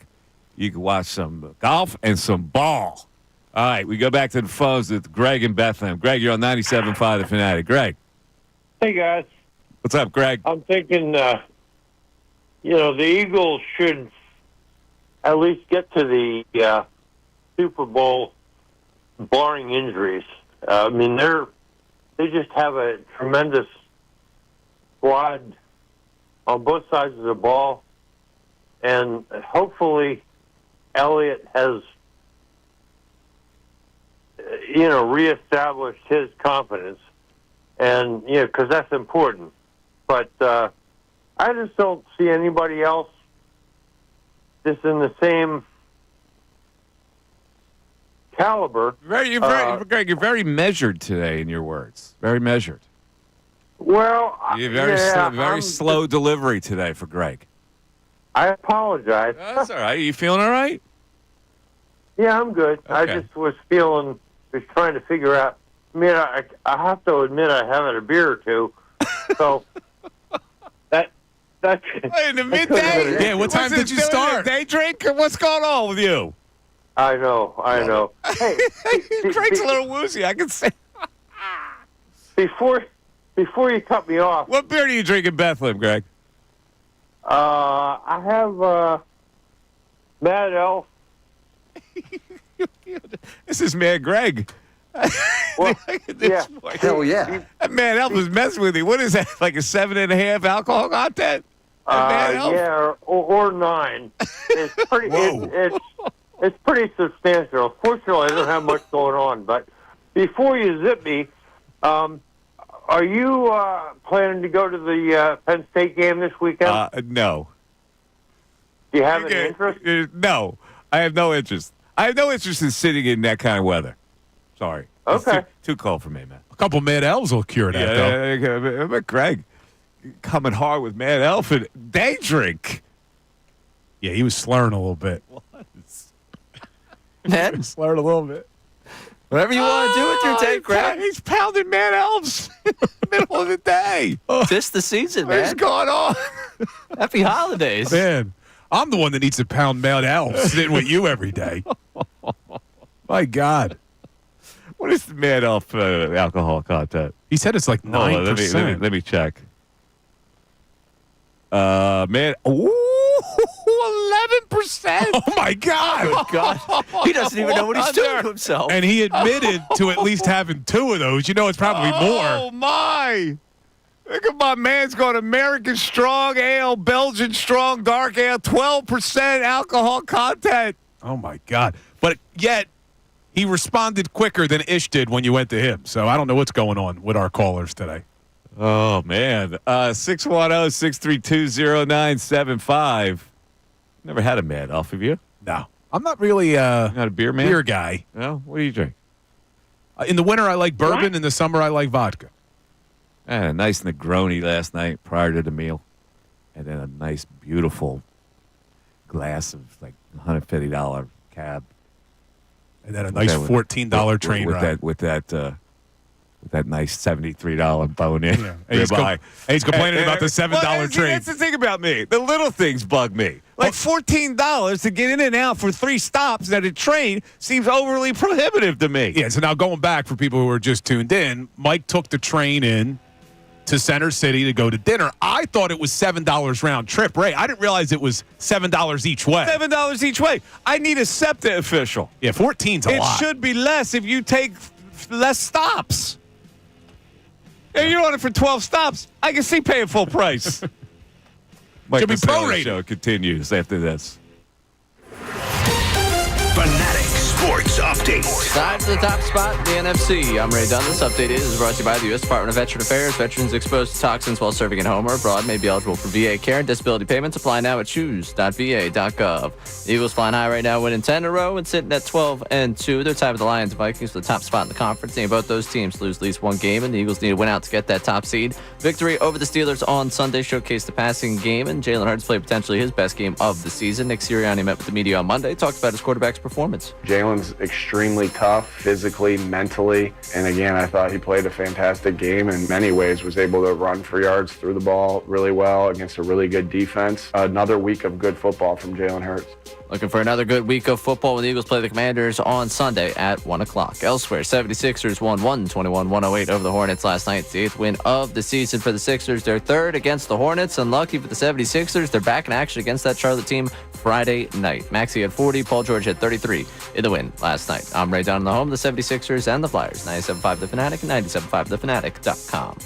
You can watch some golf and some ball. All right, we go back to the phones with Greg in Bethlehem. Greg, you're on 97.5 The Fanatic. Greg. Hey, guys. What's up, Greg? I'm thinking, the Eagles should at least get to the Super Bowl barring injuries. I mean, they just have a tremendous squad on both sides of the ball, and hopefully Elliott has, reestablished his confidence, and because that's important. But I just don't see anybody else just in the same caliber. Greg, you're very measured today in your words. Very measured. Well, You're very yeah, slow delivery today for Greg. I apologize. That's all right. You feeling all right? Yeah, I'm good. I Okay. just was trying to figure out. I mean, I have to admit I haven't a beer or two, so that's in the midday. Yeah, what time did you start? Day drink? What's going on with you? I know. Hey, Greg's a little woozy. I can say. before you cut me off, What beer do you drink in Bethlehem, Greg? I have Mad Elf. This is Mad Greg. Well, yeah. Hell yeah. That Man Elf was messing with you. What is that? Like a 7.5 alcohol content? Yeah, or 9. It's pretty. It's pretty substantial. Fortunately, I don't have much going on. But before you zip me, are you planning to go to the Penn State game this weekend? No. Do you have any interest? No, I have no interest. I have no interest in sitting in that kind of weather. Sorry. Okay. It's too cold for me, man. A couple Mad Elves will cure that, though. But Greg coming hard with Mad Elf and day drink. Yeah, he was slurring a little bit. Man, slurring a little bit. Whatever you want to do with your day, Greg. He's pounding Mad Elves in the middle of the day. Just the season, man. What's going on? Happy holidays. Man, I'm the one that needs to pound Mad Elves sitting with you every day. My God. What is the Mad Elf alcohol content? He said it's like 9%. Let me check. Man, ooh, 11%. Oh my God! Oh God! He doesn't even know what he's doing to himself. And he admitted to at least having 2 of those. You know, it's probably more. Oh my! Look at my man's going American Strong Ale, Belgian Strong Dark Ale, 12% alcohol content. Oh my God! But yet he responded quicker than Ish did when you went to him. So I don't know what's going on with our callers today. Oh man, 610-632-0975. Never had a Mad Elf, have you? No, I'm not really not a beer man. Beer guy. No, what do you drink? In the winter, I like bourbon. In the summer, I like vodka. I had a nice Negroni last night prior to the meal, and then a nice, beautiful glass of like $150 cab, and then a nice $14 train ride with that nice $73 bone-in. Yeah. And he's complaining about the $7 train. That's the thing about me. The little things bug me. Like $14 to get in and out for 3 stops at a train seems overly prohibitive to me. Yeah, so now going back for people who are just tuned in, Mike took the train in to Center City to go to dinner. I thought it was $7 round trip. Ray, I didn't realize it was $7 each way. $7 each way. I need a SEPTA official. Yeah, 14's a lot. It should be less if you take less stops. And you're on it for 12 stops. I can see paying full price. Should be prorated. Show continues after this. Fanatic Sports Update. Time for the top spot in the NFC. I'm Ray Dunn. This update is brought to you by the U.S. Department of Veteran Affairs. Veterans exposed to toxins while serving at home or abroad may be eligible for VA care and disability payments. Apply now at choose.va.gov. The Eagles flying high right now, winning 10 in a row and sitting at 12-2. They're tied with the Lions and Vikings for the top spot in the conference. Need both those teams to lose at least one game, and the Eagles need to win out to get that top seed. Victory over the Steelers on Sunday showcased the passing game, and Jalen Hurts played potentially his best game of the season. Nick Sirianni met with the media on Monday, talked about his quarterback's performance. Jalen's extremely tough physically, mentally, and again, I thought he played a fantastic game in many ways, was able to run for yards, threw the ball really well against a really good defense. Another week of good football from Jalen Hurts. Looking for another good week of football when the Eagles play the Commanders on Sunday at 1 o'clock. Elsewhere, 76ers won 121-108 over the Hornets last night. It's the 8th win of the season for the Sixers. They're third against the Hornets. Unlucky for the 76ers, they're back in action against that Charlotte team Friday night. Maxey had 40, Paul George had 33 in the win last night. I'm Ray Dunn in the home, the 76ers and the Flyers. 97.5 The Fanatic and 97.5thefanatic.com.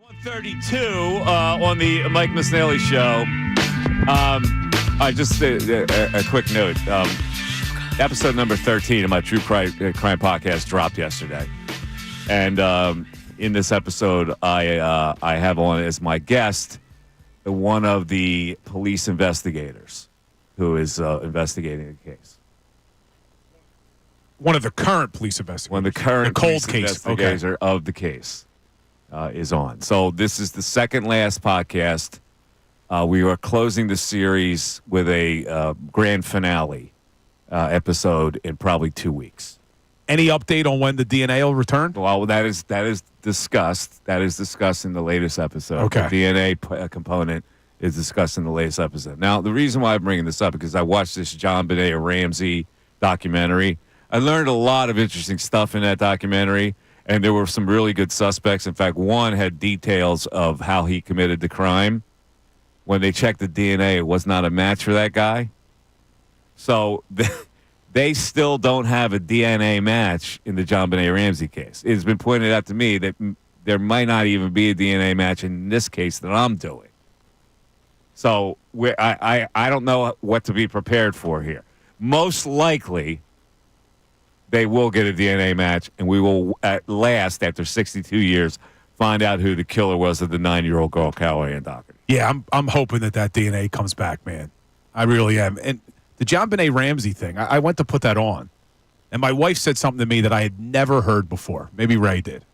132 on the Mike Missanelli show. I just a quick note. Episode number 13 of my True Crime podcast dropped yesterday, and in this episode, I have on as my guest one of the police investigators who is investigating the case. One of the current police investigators. One of the current cold police case investigator of the case is on. So this is the second last podcast. We are closing the series with a grand finale episode in probably 2 weeks. Any update on when the DNA will return? Well, that is discussed. That is discussed in the latest episode. Okay. The DNA component is discussed in the latest episode. Now, the reason why I'm bringing this up is because I watched this John Benet Ramsey documentary. I learned a lot of interesting stuff in that documentary, and there were some really good suspects. In fact, one had details of how he committed the crime. When they checked the DNA, it was not a match for that guy. So they still don't have a DNA match in the John Benet Ramsey case. It's been pointed out to me that there might not even be a DNA match in this case that I'm doing. So I don't know what to be prepared for here. Most likely, they will get a DNA match, and we will at last, after 62 years, find out who the killer was of the 9-year-old girl, Callaway and Doherty. Yeah, I'm hoping that DNA comes back, man. I really am. And the John Benet Ramsey thing, I went to put that on, and my wife said something to me that I had never heard before. Maybe Ray did.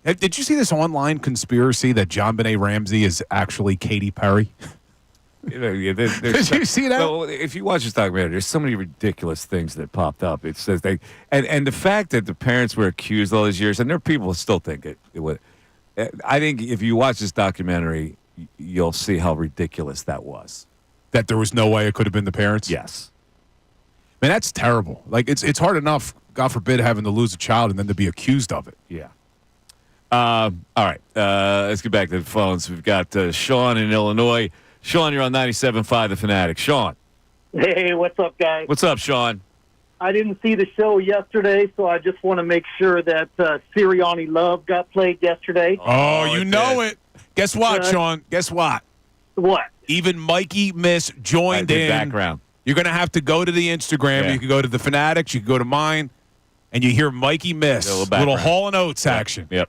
Did you see this online conspiracy that John Benet Ramsey is actually Katy Perry? Did you see that? Well, if you watch this documentary, there's so many ridiculous things that popped up. It says and the fact that the parents were accused all these years, and there are people who still think it was. I think if you watch this documentary, you'll see how ridiculous that was. That there was no way it could have been the parents? Yes. Man, that's terrible. Like, it's hard enough, God forbid, having to lose a child and then to be accused of it. Yeah. All right. Let's get back to the phones. We've got Sean in Illinois. Sean, you're on 97.5 The Fanatic. Sean. Hey, what's up, guys? What's up, Sean? I didn't see the show yesterday, so I just want to make sure that Sirianni Love got played yesterday. Oh, you know it. Guess what, Sean? Guess what? What? Even Mikey Miss joined in. Background. You're going to have to go to the Instagram. Yeah. You can go to the Fanatics. You can go to mine, and you hear Mikey Miss. Little Hall and Oates action. Yep.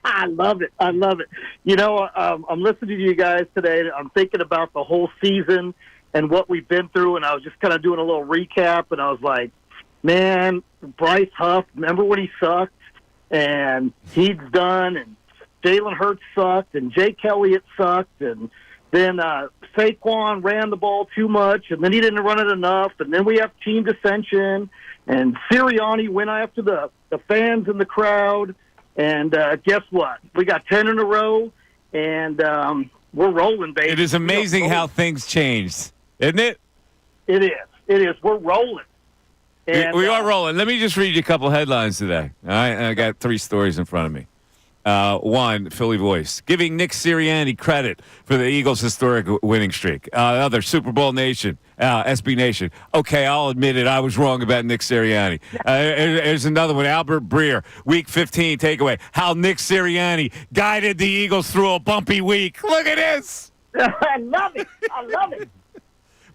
I love it. I love it. You know, I'm listening to you guys today. I'm thinking about the whole season and what we've been through, and I was just kind of doing a little recap, and I was like, man, Bryce Huff, remember when he sucked? And he's done, and Jalen Hurts sucked, and Jake Elliott sucked, and then Saquon ran the ball too much, and then he didn't run it enough, and then we have team dissension, and Sirianni went after the fans in the crowd, and guess what? We got 10 in a row, and we're rolling, baby. It is amazing how things changed, isn't it? It is. It is. We're rolling. And, we are rolling. Let me just read you a couple headlines today. All right, I got 3 stories in front of me. One, Philly Voice, giving Nick Sirianni credit for the Eagles' historic winning streak. Other, Super Bowl Nation, SB Nation. Okay, I'll admit it. I was wrong about Nick Sirianni. There's another one, Albert Breer, Week 15 takeaway. How Nick Sirianni guided the Eagles through a bumpy week. Look at this. I love it. I love it.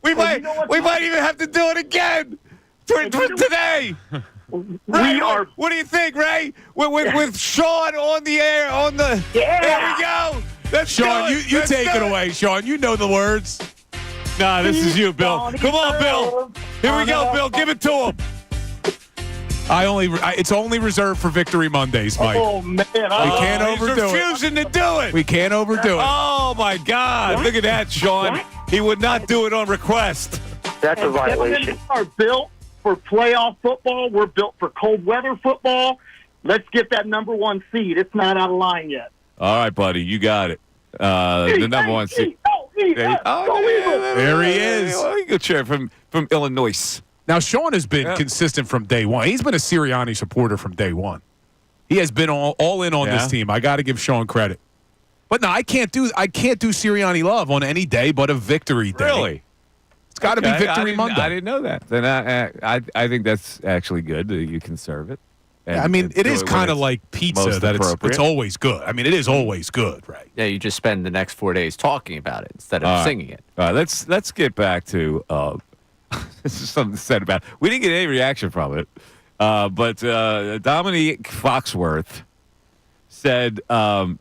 We might even have to do it again today. Ray, what do you think, Ray? With Sean on the air, there we go. That's Sean, you take it away, Sean. You know the words. Nah, this is you, Bill. Come on, Bill. Here we go, Bill. Give it to him. It's only reserved for Victory Mondays, Mike. Oh, man. We can't overdo it. He's refusing to do it. We can't overdo it. Oh, my God. Look at that, Sean. He would not do it on request. That's a violation. Are built for playoff football. We're built for cold weather football. Let's get that number 1 seed. It's not out of line yet. All right, buddy. You got it. The number 1 seed. There he is. You go chair from Illinois. Now, Sean has been consistent from day one. He's been a Sirianni supporter from day one. He has been all in on this team. I got to give Sean credit. But no, I can't do Sirianni love on any day but a victory day. Really? It's got to be Victory Monday. I didn't know that. Then I think that's actually good that you can serve it. And, I mean, it is kind of it's like pizza most that it's appropriate. always good. I mean, it is always good, right? Yeah, you just spend the next 4 days talking about it instead of singing it. All right, let's get back to this is something said about. We didn't get any reaction from it, but Dominique Foxworth said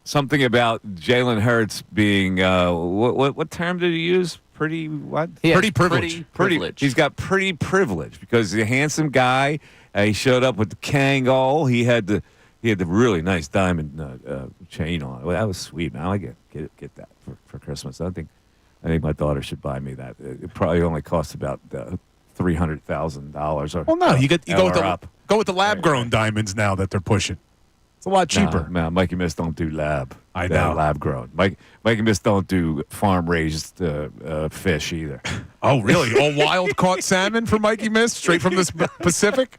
something about Jalen Hurts being what term did he use? Pretty what? Pretty privilege. Privilege. He's got pretty privilege because he's a handsome guy. He showed up with the Kangol. He had the really nice diamond chain on. Well, that was sweet, man. I get that for Christmas. I think my daughter should buy me that. It probably only costs about $300,000. Well, no, you go with the up. lab grown diamonds now that they're pushing. It's a lot cheaper. No, Mikey Miss don't do lab. I know. Lab grown. Mikey Miss don't do farm raised fish either. Oh, really? All wild caught salmon for Mikey Miss, straight from the Pacific.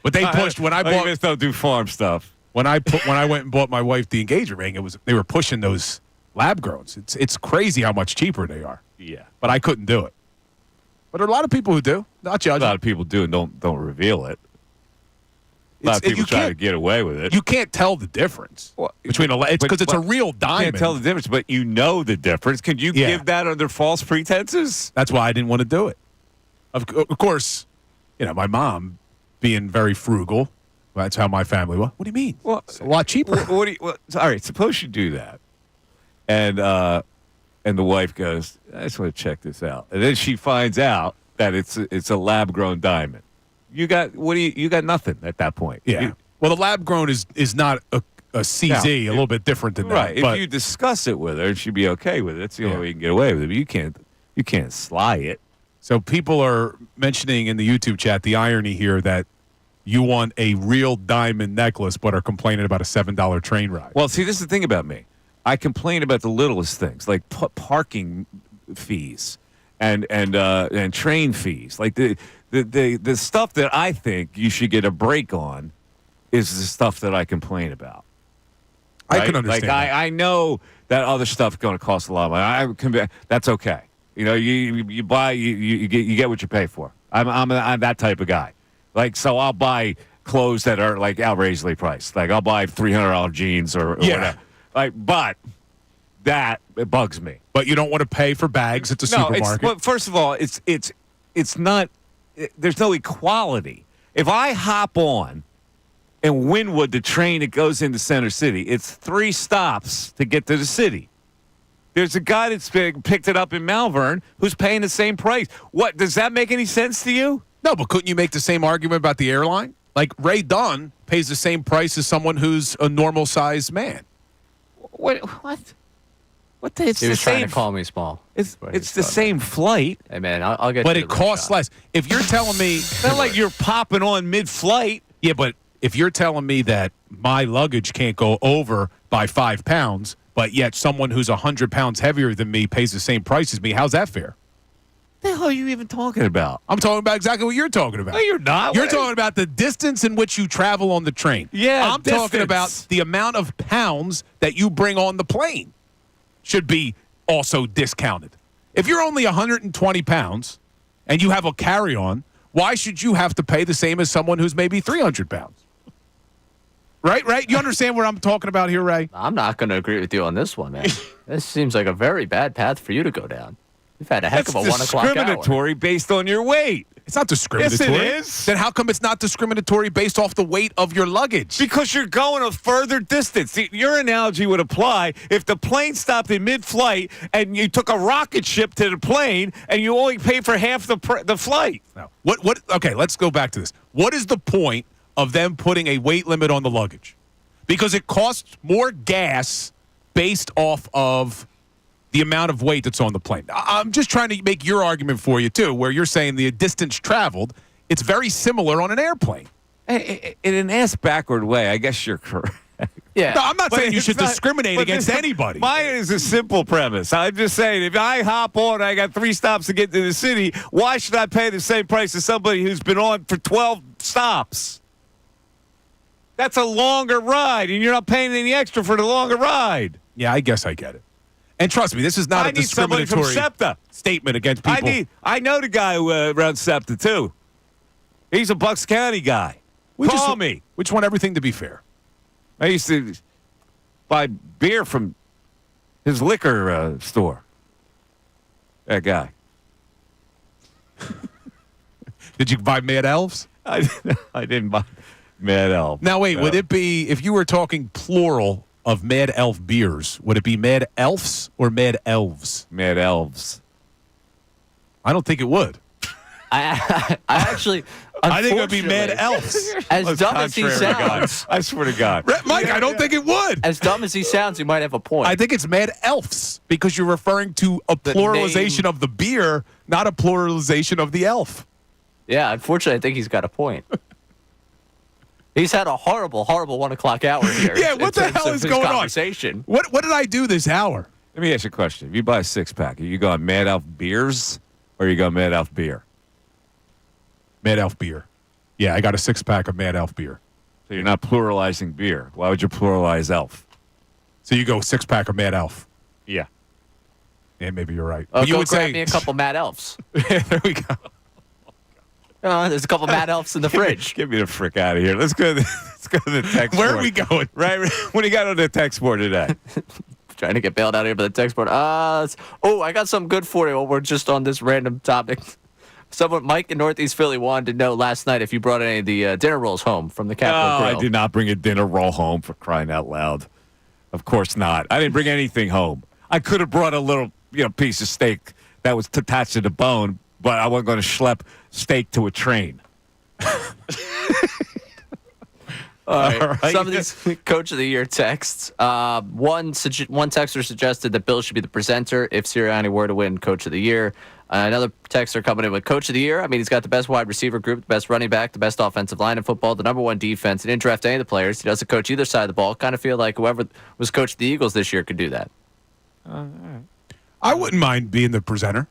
But they pushed when I Mikey bought. Miss don't do farm stuff. When I went and bought my wife the engagement ring, they were pushing those lab growns. It's crazy how much cheaper they are. Yeah, but I couldn't do it. But there are a lot of people who do. Not judging. A lot of people do and don't reveal it. A lot of people try to get away with it. You can't tell the difference between because it's a real diamond. You can't tell the difference, but you know the difference. Can you give that under false pretenses? That's why I didn't want to do it. Of course, my mom being very frugal. That's how my family was. What do you mean? Well, it's a lot cheaper. All right, suppose you do that, and the wife goes, "I just want to check this out," and then she finds out that it's a lab grown diamond. You got you got nothing at that point. Yeah. Well, the lab grown is not a CZ, a little bit different than right. that. Right. If you discuss it with her, she'd be okay with it. It's the only way you can get away with it. But you can't sly it. So people are mentioning in the YouTube chat the irony here that you want a real diamond necklace, but are complaining about a $7 train ride. Well, see, this is the thing about me. I complain about the littlest things, like parking fees and train fees. Like the stuff that I think you should get a break on is the stuff that I complain about. Right? I can understand. Like I know that other stuff is going to cost a lot of money. That's okay. You buy you get what you pay for. I'm that type of guy. Like, so I'll buy clothes that are like outrageously priced. Like I'll buy $300 jeans or whatever. Like, but that it bugs me. But you don't want to pay for bags at the supermarket. Well, first of all, it's not. There's no equality. If I hop on in Wynwood, the train that goes into Center City, it's 3 stops to get to the city. There's a guy that's picked it up in Malvern who's paying the same price. What, does that make any sense to you? No, but couldn't you make the same argument about the airline? Like Ray Dunn pays the same price as someone who's a normal-sized man. What? It's he was the trying same. to call me small. It's the same flight. Hey man, I'll get. But you it costs less. If you're telling me, it's not like you're popping on mid-flight. Yeah, but if you're telling me that my luggage can't go over by 5 pounds, but yet someone who's 100 pounds heavier than me pays the same price as me, how's that fair? What the hell are you even talking about? I'm talking about exactly what you're talking about. No, you're not. You're talking about the distance in which you travel on the train. Yeah, I'm talking about the amount of pounds that you bring on the plane should be also discounted. If you're only 120 pounds and you have a carry-on, why should you have to pay the same as someone who's maybe 300 pounds? Right? You understand what I'm talking about here, Ray? I'm not going to agree with you on this one, man. This seems like a very bad path for you to go down. You've had a heck of a 1 o'clock hour. Discriminatory based on your weight. It's not discriminatory. Yes, it is. Then how come it's not discriminatory based off the weight of your luggage? Because you're going a further distance. See, your analogy would apply if the plane stopped in mid-flight and you took a rocket ship to the plane and you only paid for half the flight. No. What? Okay, let's go back to this. What is the point of them putting a weight limit on the luggage? Because it costs more gas based off of the amount of weight that's on the plane. I'm just trying to make your argument for you, too, where you're saying the distance traveled, it's very similar on an airplane. In an ass-backward way, I guess you're correct. Yeah. No, I'm not saying you should discriminate against anybody. Mine is a simple premise. I'm just saying, if I hop on, I got 3 stops to get to the city, why should I pay the same price as somebody who's been on for 12 stops? That's a longer ride, and you're not paying any extra for the longer ride. Yeah, I guess I get it. And trust me, this is not a discriminatory statement against people. I know the guy who runs SEPTA, too. He's a Bucks County guy. Call me. We just want everything to be fair. I used to buy beer from his liquor store. That guy. Did you buy Mad Elves? I didn't buy Mad Elf. Now, wait, would it be, if you were talking plural of Mad Elf beers, would it be Mad Elves or Mad Elves? Mad Elves. I don't think it would. I actually, I think it would be Mad Elves. As dumb as he sounds. I swear to God. Mike, I don't think it would. As dumb as he sounds, he might have a point. I think it's Mad Elves because you're referring to a pluralization of the beer, not a pluralization of the elf. Yeah, unfortunately, I think he's got a point. He's had a horrible 1 o'clock hour here. Yeah, what the hell is going on? What did I do this hour? Let me ask you a question. If you buy a 6-pack, are you going Mad Elf beers or are you going Mad Elf beer? Mad Elf beer. Yeah, I got a 6-pack of Mad Elf beer. So you're not pluralizing beer. Why would you pluralize elf? So you go 6-pack of Mad Elf. Yeah. Yeah, maybe you're right. Oh, But you go would grab say me a couple Mad Elves. there we go. There's a couple Mad Elves in the fridge. Get me the frick out of here. Let's go to the text Where board. are we going? Right. What do you got on the text board today? Trying to get bailed out here by the text board. I got something good for you while we're just on this random topic. Someone, Mike in Northeast Philly, wanted to know last night if you brought any of the dinner rolls home from the Campbell Grill. I did not bring a dinner roll home, for crying out loud. Of course not. I didn't bring anything home. I could have brought a little piece of steak that was attached to the bone, but I wasn't going to schlep steak to a train. All right. Some of these Coach of the Year texts. One texter suggested that Bill should be the presenter if Sirianni were to win Coach of the Year. Another texter coming in with Coach of the Year. I mean, he's got the best wide receiver group, the best running back, the best offensive line in football, the number 1 defense. He didn't draft any of the players. He doesn't coach either side of the ball. Kind of feel like whoever was coach of the Eagles this year could do that. All right. I wouldn't mind being the presenter.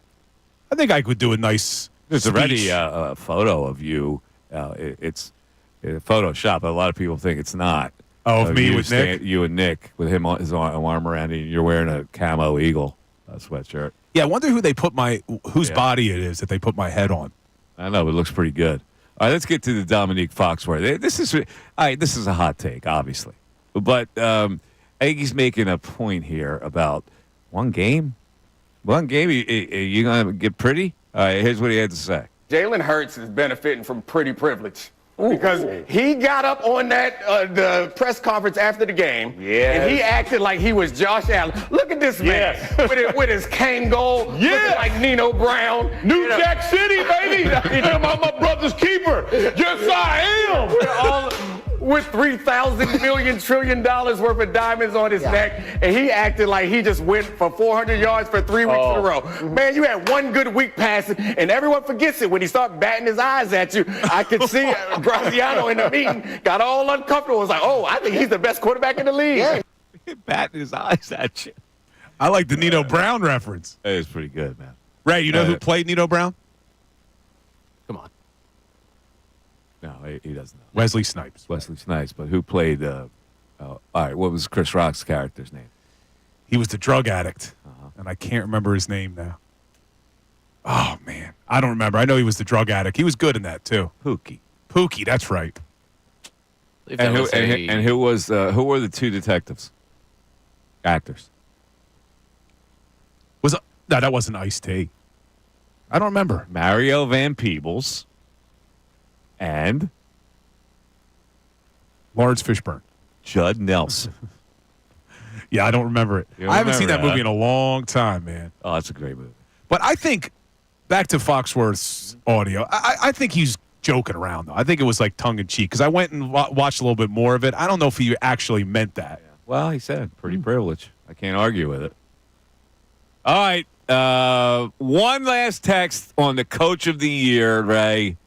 I think I could do a nice There's speech. already a photo of you. It's Photoshop. A lot of people think it's not. Oh, of me with Nick? You and Nick with him on his arm around you. You're wearing a camo Eagle sweatshirt. Yeah, I wonder whose body it is that they put my head on. I know, but it looks pretty good. All right, let's get to the Dominique Foxworth. This is a hot take, obviously. But I think he's making a point here about one game. One game, are you going to get pretty? All right, here's what he had to say. Jalen Hurts is benefiting from pretty privilege. Because he got up on that the press conference after the game, and he acted like he was Josh Allen. Look at this man with his cane gold, looking like Nino Brown. New Jack City, baby. I'm my brother's keeper. Yes, I am. With $3,000 million trillion worth of diamonds on his neck, and he acted like he just went for 400 yards for 3 weeks in a row. Man, you had one good week passing, and everyone forgets it when he started batting his eyes at you. I could see Graziano in the meeting got all uncomfortable. Was like, I think he's the best quarterback in the league. Yeah. Batting his eyes at you. I like the Nino Brown reference. That is pretty good, man. Ray, you know who played Nino Brown? Come on. No, he doesn't know. Wesley Snipes. But who played? All right, what was Chris Rock's character's name? He was the drug addict, and I can't remember his name now. Oh, man. I don't remember. I know he was the drug addict. He was good in that, too. Pookie, that's right. And who were the 2 detectives? Actors. No, that wasn't Ice-T. I don't remember. Mario Van Peebles and Lawrence Fishburne. Judd Nelson. Yeah, I don't remember it. I haven't seen that movie in a long time, man. Oh, that's a great movie. But I think, back to Foxworth's audio, I think he's joking around, though. I think it was like tongue-in-cheek, because I went and watched a little bit more of it. I don't know if he actually meant that. Well, he said pretty privilege. I can't argue with it. All right. One last text on the Coach of the Year, Ray.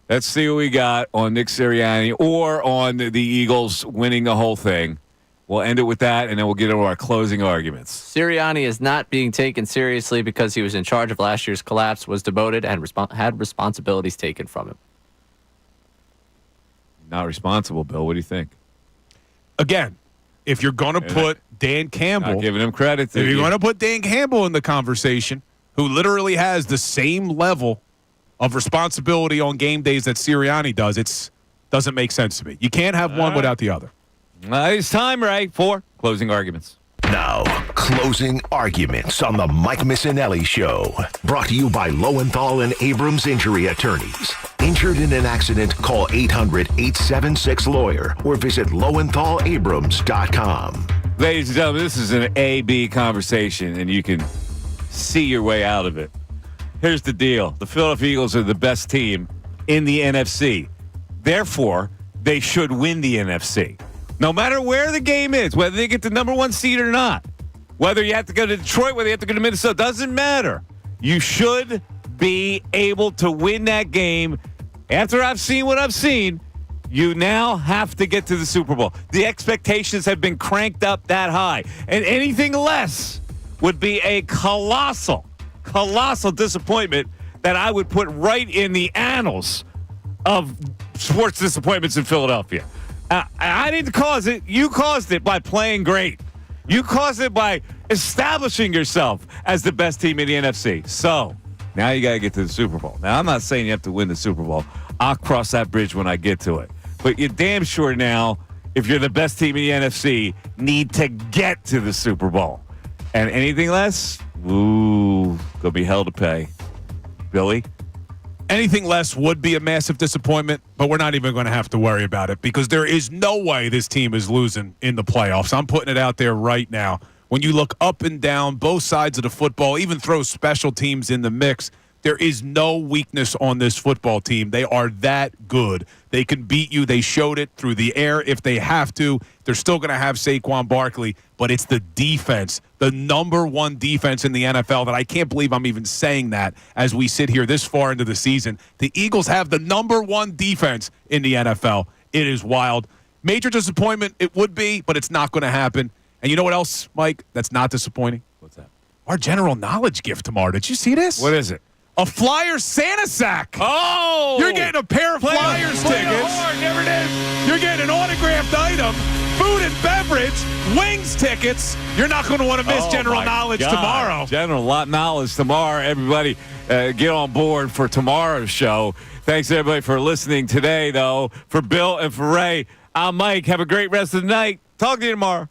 Let's see what we got on Nick Sirianni or on the Eagles winning the whole thing. We'll end it with that, and then we'll get into our closing arguments. Sirianni is not being taken seriously because he was in charge of last year's collapse, was demoted, and had responsibilities taken from him. Not responsible, Bill. What do you think? Again, if you're going to put Dan Campbell... Not giving him credit. If you're going to put Dan Campbell in the conversation, who literally has the same level of responsibility on game days that Sirianni does, it's Doesn't make sense to me. You can't have one without the other. It's time, Ray, for closing arguments. Now, closing arguments on the Mike Missanelli Show. Brought to you by Lowenthal and Abrams Injury Attorneys. Injured in an accident, call 800-876-LAWYER or visit LowenthalAbrams.com. Ladies and gentlemen, this is an A-B conversation, and you can see your way out of it. Here's the deal. The Philadelphia Eagles are the best team in the NFC. Therefore, they should win the NFC. No matter where the game is, whether they get the number one seed or not, whether you have to go to Detroit, whether you have to go to Minnesota, doesn't matter. You should be able to win that game. After I've seen what I've seen, you now have to get to the Super Bowl. The expectations have been cranked up that high, and anything less would be a colossal disappointment that I would put right in the annals of sports disappointments in Philadelphia. I didn't cause it. You caused it by playing great. You caused it by establishing yourself as the best team in the NFC. So now you got to get to the Super Bowl. Now, I'm not saying you have to win the Super Bowl. I'll cross that bridge when I get to it. But you're damn sure now, if you're the best team in the NFC, need to get to the Super Bowl. And anything less, going to be hell to pay. Billy? Anything less would be a massive disappointment, but we're not even going to have to worry about it because there is no way this team is losing in the playoffs. I'm putting it out there right now. When you look up and down both sides of the football, even throw special teams in the mix, there is no weakness on this football team. They are that good. They can beat you. They showed it through the air if they have to. They're still going to have Saquon Barkley, but it's the defense, the number one defense in the NFL that I can't believe I'm even saying that as we sit here this far into the season. The Eagles have the number one defense in the NFL. It is wild. Major disappointment it would be, but it's not going to happen. And you know what else, Mike, that's not disappointing? What's that? Our general knowledge gift tomorrow. Did you see this? What is it? A Flyers Santa sack. Oh! You're getting a pair of Flyers tickets. Never did. You're getting an autographed item, food and beverage, wings tickets. You're not going to want to miss General Knowledge tomorrow. General Knowledge tomorrow. Everybody get on board for tomorrow's show. Thanks, everybody, for listening today, though. For Bill and for Ray, I'm Mike. Have a great rest of the night. Talk to you tomorrow.